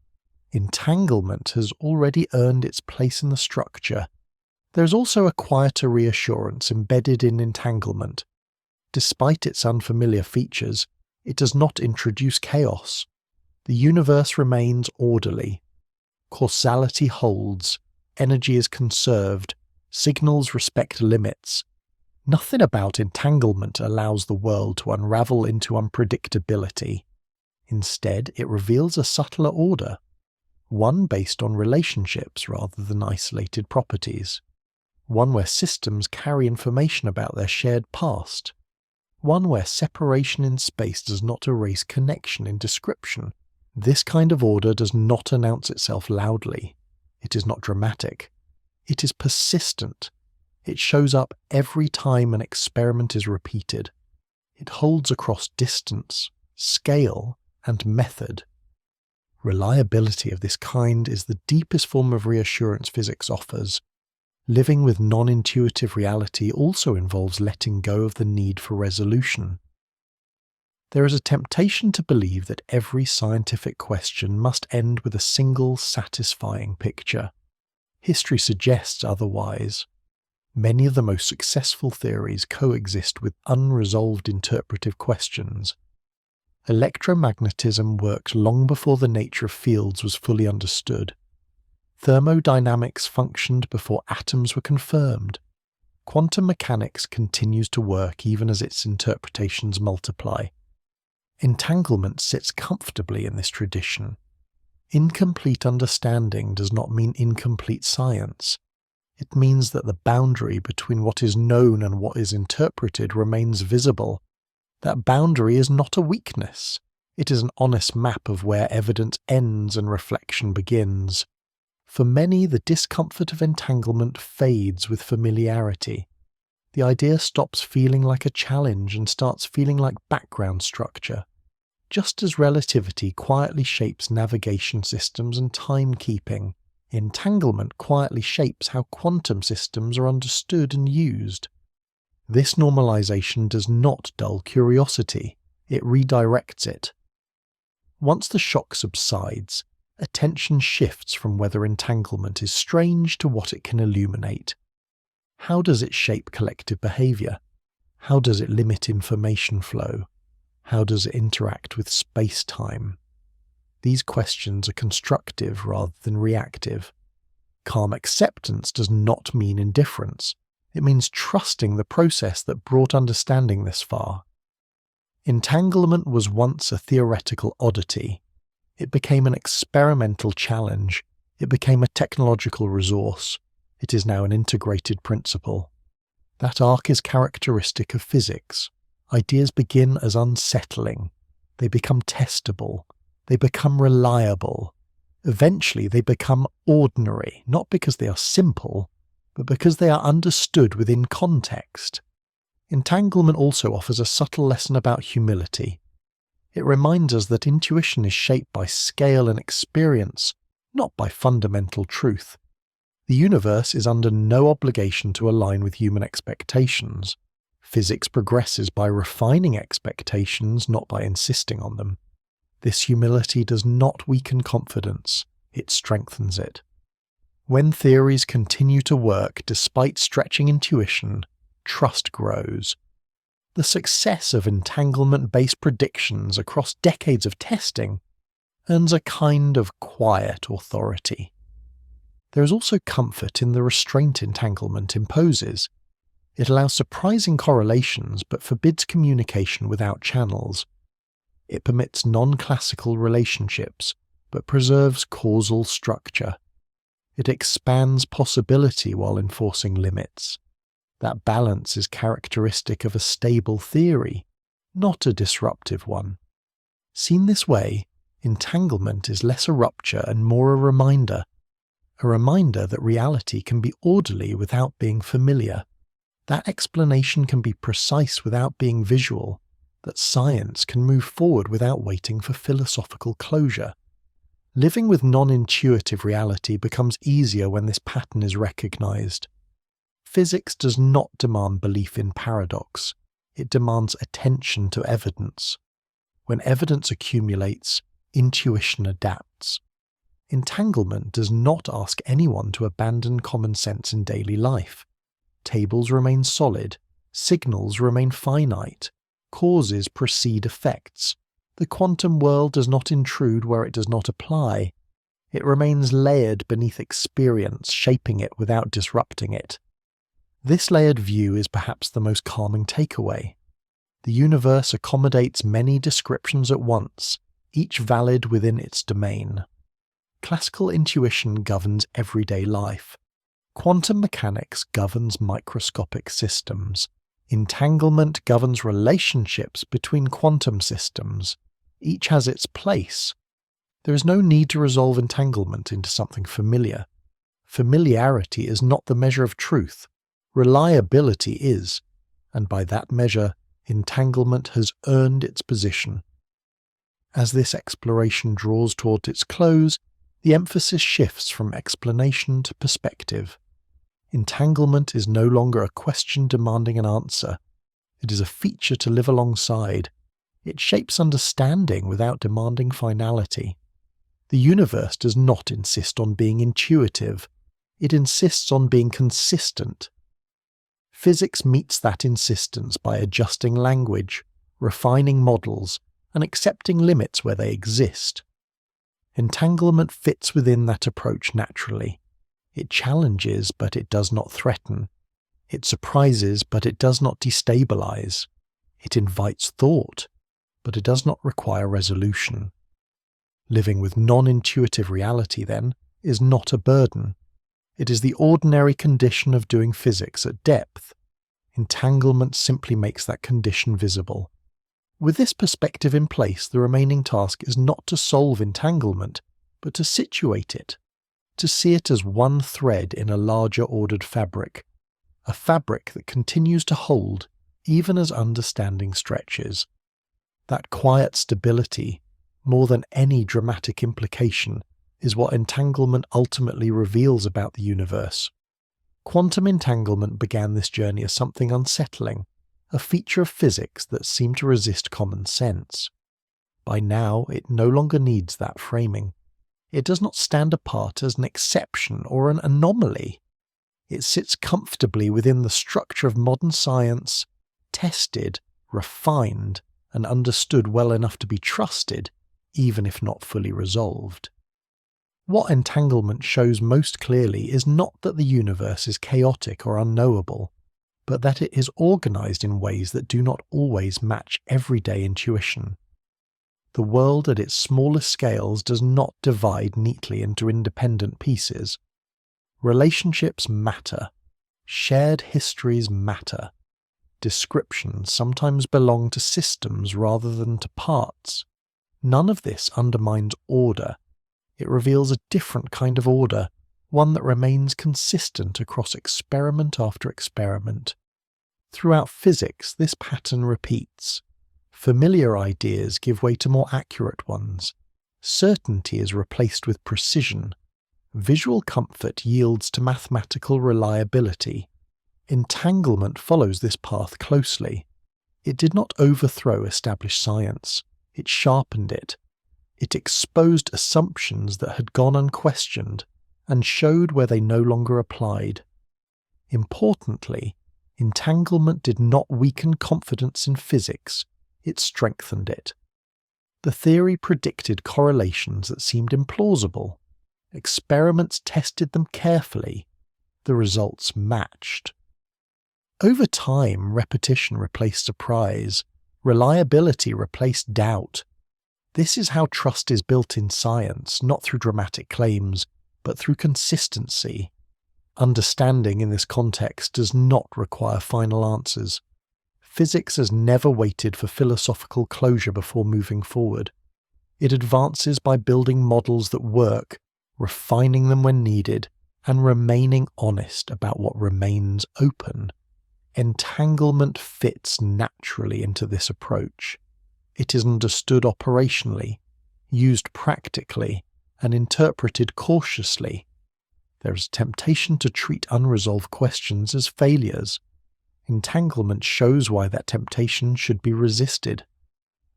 Entanglement has already earned its place in the structure. There is also a quieter reassurance embedded in entanglement. Despite its unfamiliar features, it does not introduce chaos. The universe remains orderly. Causality holds, energy is conserved, Signals respect limits. Nothing about entanglement allows the world to unravel into unpredictability. Instead, it reveals a subtler order, one based on relationships rather than isolated properties, one where systems carry information about their shared past, one where separation in space does not erase connection in description. This kind of order does not announce itself loudly. It is not dramatic. It is persistent. It shows up every time an experiment is repeated. It holds across distance, scale, and method. Reliability of this kind is the deepest form of reassurance physics offers. Living with non-intuitive reality also involves letting go of the need for resolution. There is a temptation to believe that every scientific question must end with a single satisfying picture. History suggests otherwise. Many of the most successful theories coexist with unresolved interpretive questions. Electromagnetism worked long before the nature of fields was fully understood. Thermodynamics functioned before atoms were confirmed. Quantum mechanics continues to work even as its interpretations multiply. Entanglement sits comfortably in this tradition. Incomplete understanding does not mean incomplete science. It means that the boundary between what is known and what is interpreted remains visible. That boundary is not a weakness. It is an honest map of where evidence ends and reflection begins. For many, the discomfort of entanglement fades with familiarity. The idea stops feeling like a challenge and starts feeling like background structure. Just as relativity quietly shapes navigation systems and timekeeping, entanglement quietly shapes how quantum systems are understood and used. This normalization does not dull curiosity, it redirects it. Once the shock subsides, attention shifts from whether entanglement is strange to what it can illuminate. How does it shape collective behavior? How does it limit information flow? How does it interact with space-time? These questions are constructive rather than reactive. Calm acceptance does not mean indifference. It means trusting the process that brought understanding this far. Entanglement was once a theoretical oddity. It became an experimental challenge. It became a technological resource. It is now an integrated principle. That arc is characteristic of physics. Ideas begin as unsettling. They become testable. They become reliable. Eventually they become ordinary, not because they are simple, but because they are understood within context. Entanglement also offers a subtle lesson about humility. It reminds us that intuition is shaped by scale and experience, not by fundamental truth. The universe is under no obligation to align with human expectations. Physics progresses by refining expectations, not by insisting on them. This humility does not weaken confidence, it strengthens it. When theories continue to work despite stretching intuition, trust grows. The success of entanglement-based predictions across decades of testing earns a kind of quiet authority. There is also comfort in the restraint entanglement imposes. It allows surprising correlations but forbids communication without channels. It permits non-classical relationships but preserves causal structure. It expands possibility while enforcing limits. That balance is characteristic of a stable theory, not a disruptive one. Seen this way, entanglement is less a rupture and more a reminder that reality can be orderly without being familiar. That explanation can be precise without being visual, that science can move forward without waiting for philosophical closure. Living with non-intuitive reality becomes easier when this pattern is recognized. Physics does not demand belief in paradox, it demands attention to evidence. When evidence accumulates, intuition adapts. Entanglement does not ask anyone to abandon common sense in daily life. Tables remain solid, signals remain finite, causes precede effects. The quantum world does not intrude where it does not apply. It remains layered beneath experience, shaping it without disrupting it. This layered view is perhaps the most calming takeaway. The universe accommodates many descriptions at once, each valid within its domain. Classical intuition governs everyday life. Quantum mechanics governs microscopic systems. Entanglement governs relationships between quantum systems. Each has its place. There is no need to resolve entanglement into something familiar. Familiarity is not the measure of truth. Reliability is, and by that measure, entanglement has earned its position. As this exploration draws toward its close, the emphasis shifts from explanation to perspective. Entanglement is no longer a question demanding an answer. It is a feature to live alongside. It shapes understanding without demanding finality. The universe does not insist on being intuitive. It insists on being consistent. Physics meets that insistence by adjusting language, refining models, and accepting limits where they exist. Entanglement fits within that approach naturally. It challenges, but it does not threaten. It surprises, but it does not destabilize. It invites thought, but it does not require resolution. Living with non-intuitive reality, then, is not a burden. It is the ordinary condition of doing physics at depth. Entanglement simply makes that condition visible. With this perspective in place, the remaining task is not to solve entanglement, but to situate it, to see it as one thread in a larger ordered fabric, a fabric that continues to hold even as understanding stretches. That quiet stability, more than any dramatic implication, is what entanglement ultimately reveals about the universe. Quantum entanglement began this journey as something unsettling, a feature of physics that seemed to resist common sense. By now, it no longer needs that framing. It does not stand apart as an exception or an anomaly. It sits comfortably within the structure of modern science, tested, refined, and understood well enough to be trusted, even if not fully resolved. What entanglement shows most clearly is not that the universe is chaotic or unknowable, but that it is organized in ways that do not always match everyday intuition. The world at its smallest scales does not divide neatly into independent pieces. Relationships matter. Shared histories matter. Descriptions sometimes belong to systems rather than to parts. None of this undermines order. It reveals a different kind of order, one that remains consistent across experiment after experiment. Throughout physics, this pattern repeats. Familiar ideas give way to more accurate ones. Certainty is replaced with precision. Visual comfort yields to mathematical reliability. Entanglement follows this path closely. It did not overthrow established science. It sharpened it. It exposed assumptions that had gone unquestioned and showed where they no longer applied. Importantly, entanglement did not weaken confidence in physics, it strengthened it. The theory predicted correlations that seemed implausible. Experiments tested them carefully. The results matched. Over time, repetition replaced surprise. Reliability replaced doubt. This is how trust is built in science, not through dramatic claims, but through consistency. Understanding in this context does not require final answers. Physics has never waited for philosophical closure before moving forward. It advances by building models that work, refining them when needed, and remaining honest about what remains open. Entanglement fits naturally into this approach. It is understood operationally, used practically, and interpreted cautiously. There is a temptation to treat unresolved questions as failures. Entanglement shows why that temptation should be resisted.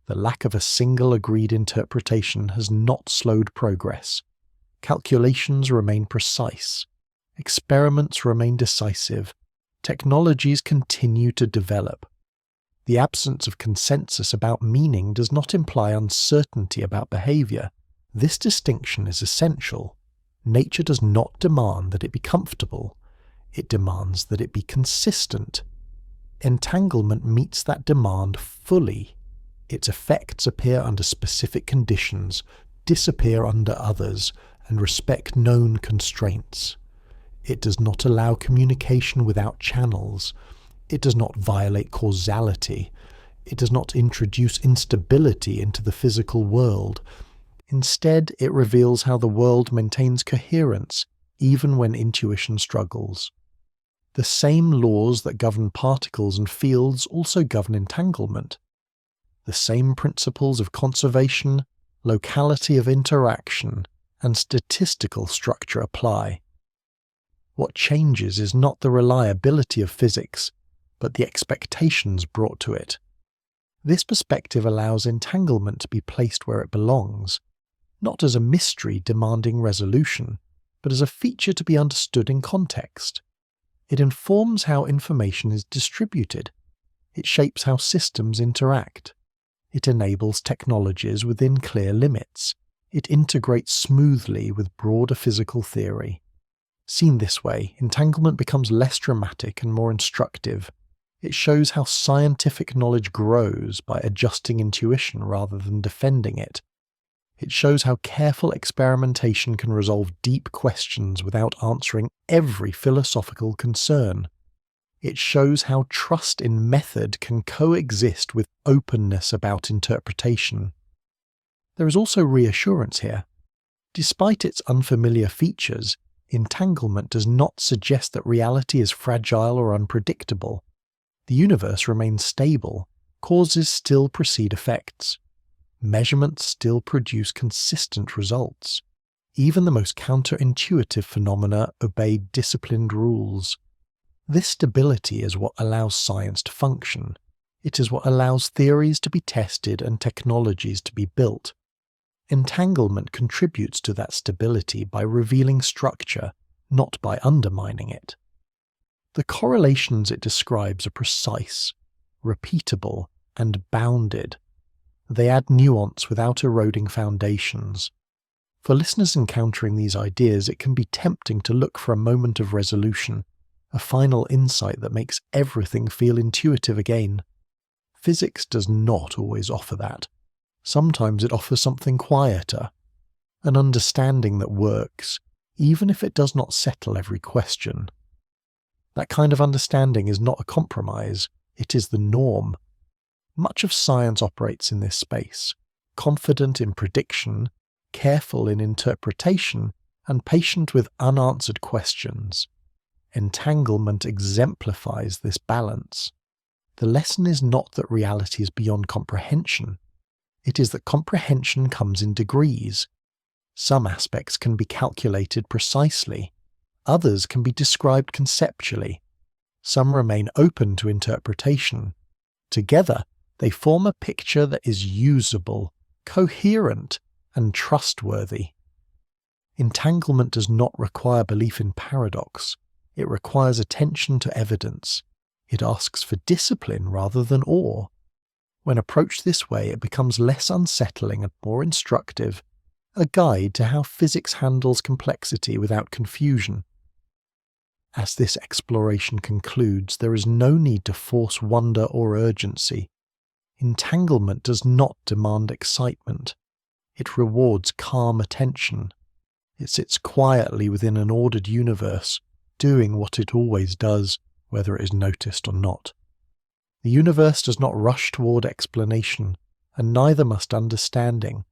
The lack of a single agreed interpretation has not slowed progress. Calculations remain precise. Experiments remain decisive. Technologies continue to develop. The absence of consensus about meaning does not imply uncertainty about behavior. This distinction is essential. Nature does not demand that it be comfortable. It demands that it be consistent. Entanglement meets that demand fully. Its effects appear under specific conditions, disappear under others, and respect known constraints. It does not allow communication without channels. It does not violate causality. It does not introduce instability into the physical world. Instead, it reveals how the world maintains coherence, even when intuition struggles. The same laws that govern particles and fields also govern entanglement. The same principles of conservation, locality of interaction, and statistical structure apply. What changes is not the reliability of physics, but the expectations brought to it. This perspective allows entanglement to be placed where it belongs, not as a mystery demanding resolution, but as a feature to be understood in context. It informs how information is distributed. It shapes how systems interact. It enables technologies within clear limits. It integrates smoothly with broader physical theory. Seen this way, entanglement becomes less dramatic and more instructive. It shows how scientific knowledge grows by adjusting intuition rather than defending it. It shows how careful experimentation can resolve deep questions without answering every philosophical concern. It shows how trust in method can coexist with openness about interpretation. There is also reassurance here. Despite its unfamiliar features, entanglement does not suggest that reality is fragile or unpredictable. The universe remains stable, causes still precede effects. Measurements still produce consistent results. Even the most counterintuitive phenomena obey disciplined rules. This stability is what allows science to function. It is what allows theories to be tested and technologies to be built. Entanglement contributes to that stability by revealing structure, not by undermining it. The correlations it describes are precise, repeatable, and bounded. They add nuance without eroding foundations. For listeners encountering these ideas, it can be tempting to look for a moment of resolution, a final insight that makes everything feel intuitive again. Physics does not always offer that. Sometimes it offers something quieter, an understanding that works, even if it does not settle every question. That kind of understanding is not a compromise, it is the norm. Much of science operates in this space, confident in prediction, careful in interpretation, and patient with unanswered questions. Entanglement exemplifies this balance. The lesson is not that reality is beyond comprehension. It is that comprehension comes in degrees. Some aspects can be calculated precisely. Others can be described conceptually. Some remain open to interpretation. Together, they form a picture that is usable, coherent, and trustworthy. Entanglement does not require belief in paradox. It requires attention to evidence. It asks for discipline rather than awe. When approached this way, it becomes less unsettling and more instructive, a guide to how physics handles complexity without confusion. As this exploration concludes, there is no need to force wonder or urgency. Entanglement does not demand excitement. It rewards calm attention. It sits quietly within an ordered universe, doing what it always does, whether it is noticed or not. The universe does not rush toward explanation, and neither must understanding.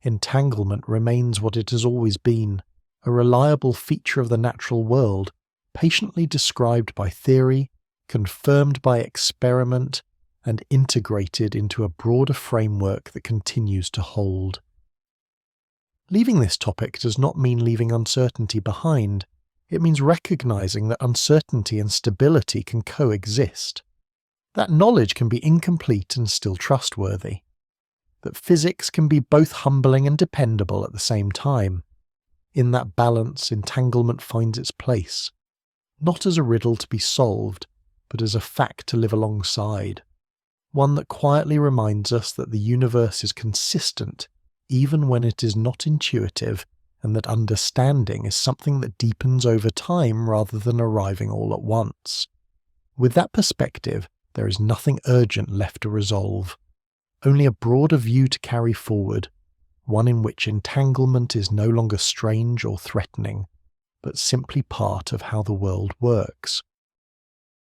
Entanglement remains what it has always been, a reliable feature of the natural world, patiently described by theory, confirmed by experiment, and integrated into a broader framework that continues to hold. Leaving this topic does not mean leaving uncertainty behind. It means recognizing that uncertainty and stability can coexist. That knowledge can be incomplete and still trustworthy. That physics can be both humbling and dependable at the same time. In that balance, entanglement finds its place, not as a riddle to be solved, but as a fact to live alongside. One that quietly reminds us that the universe is consistent, even when it is not intuitive, and that understanding is something that deepens over time rather than arriving all at once. With that perspective, there is nothing urgent left to resolve, only a broader view to carry forward, one in which entanglement is no longer strange or threatening, but simply part of how the world works.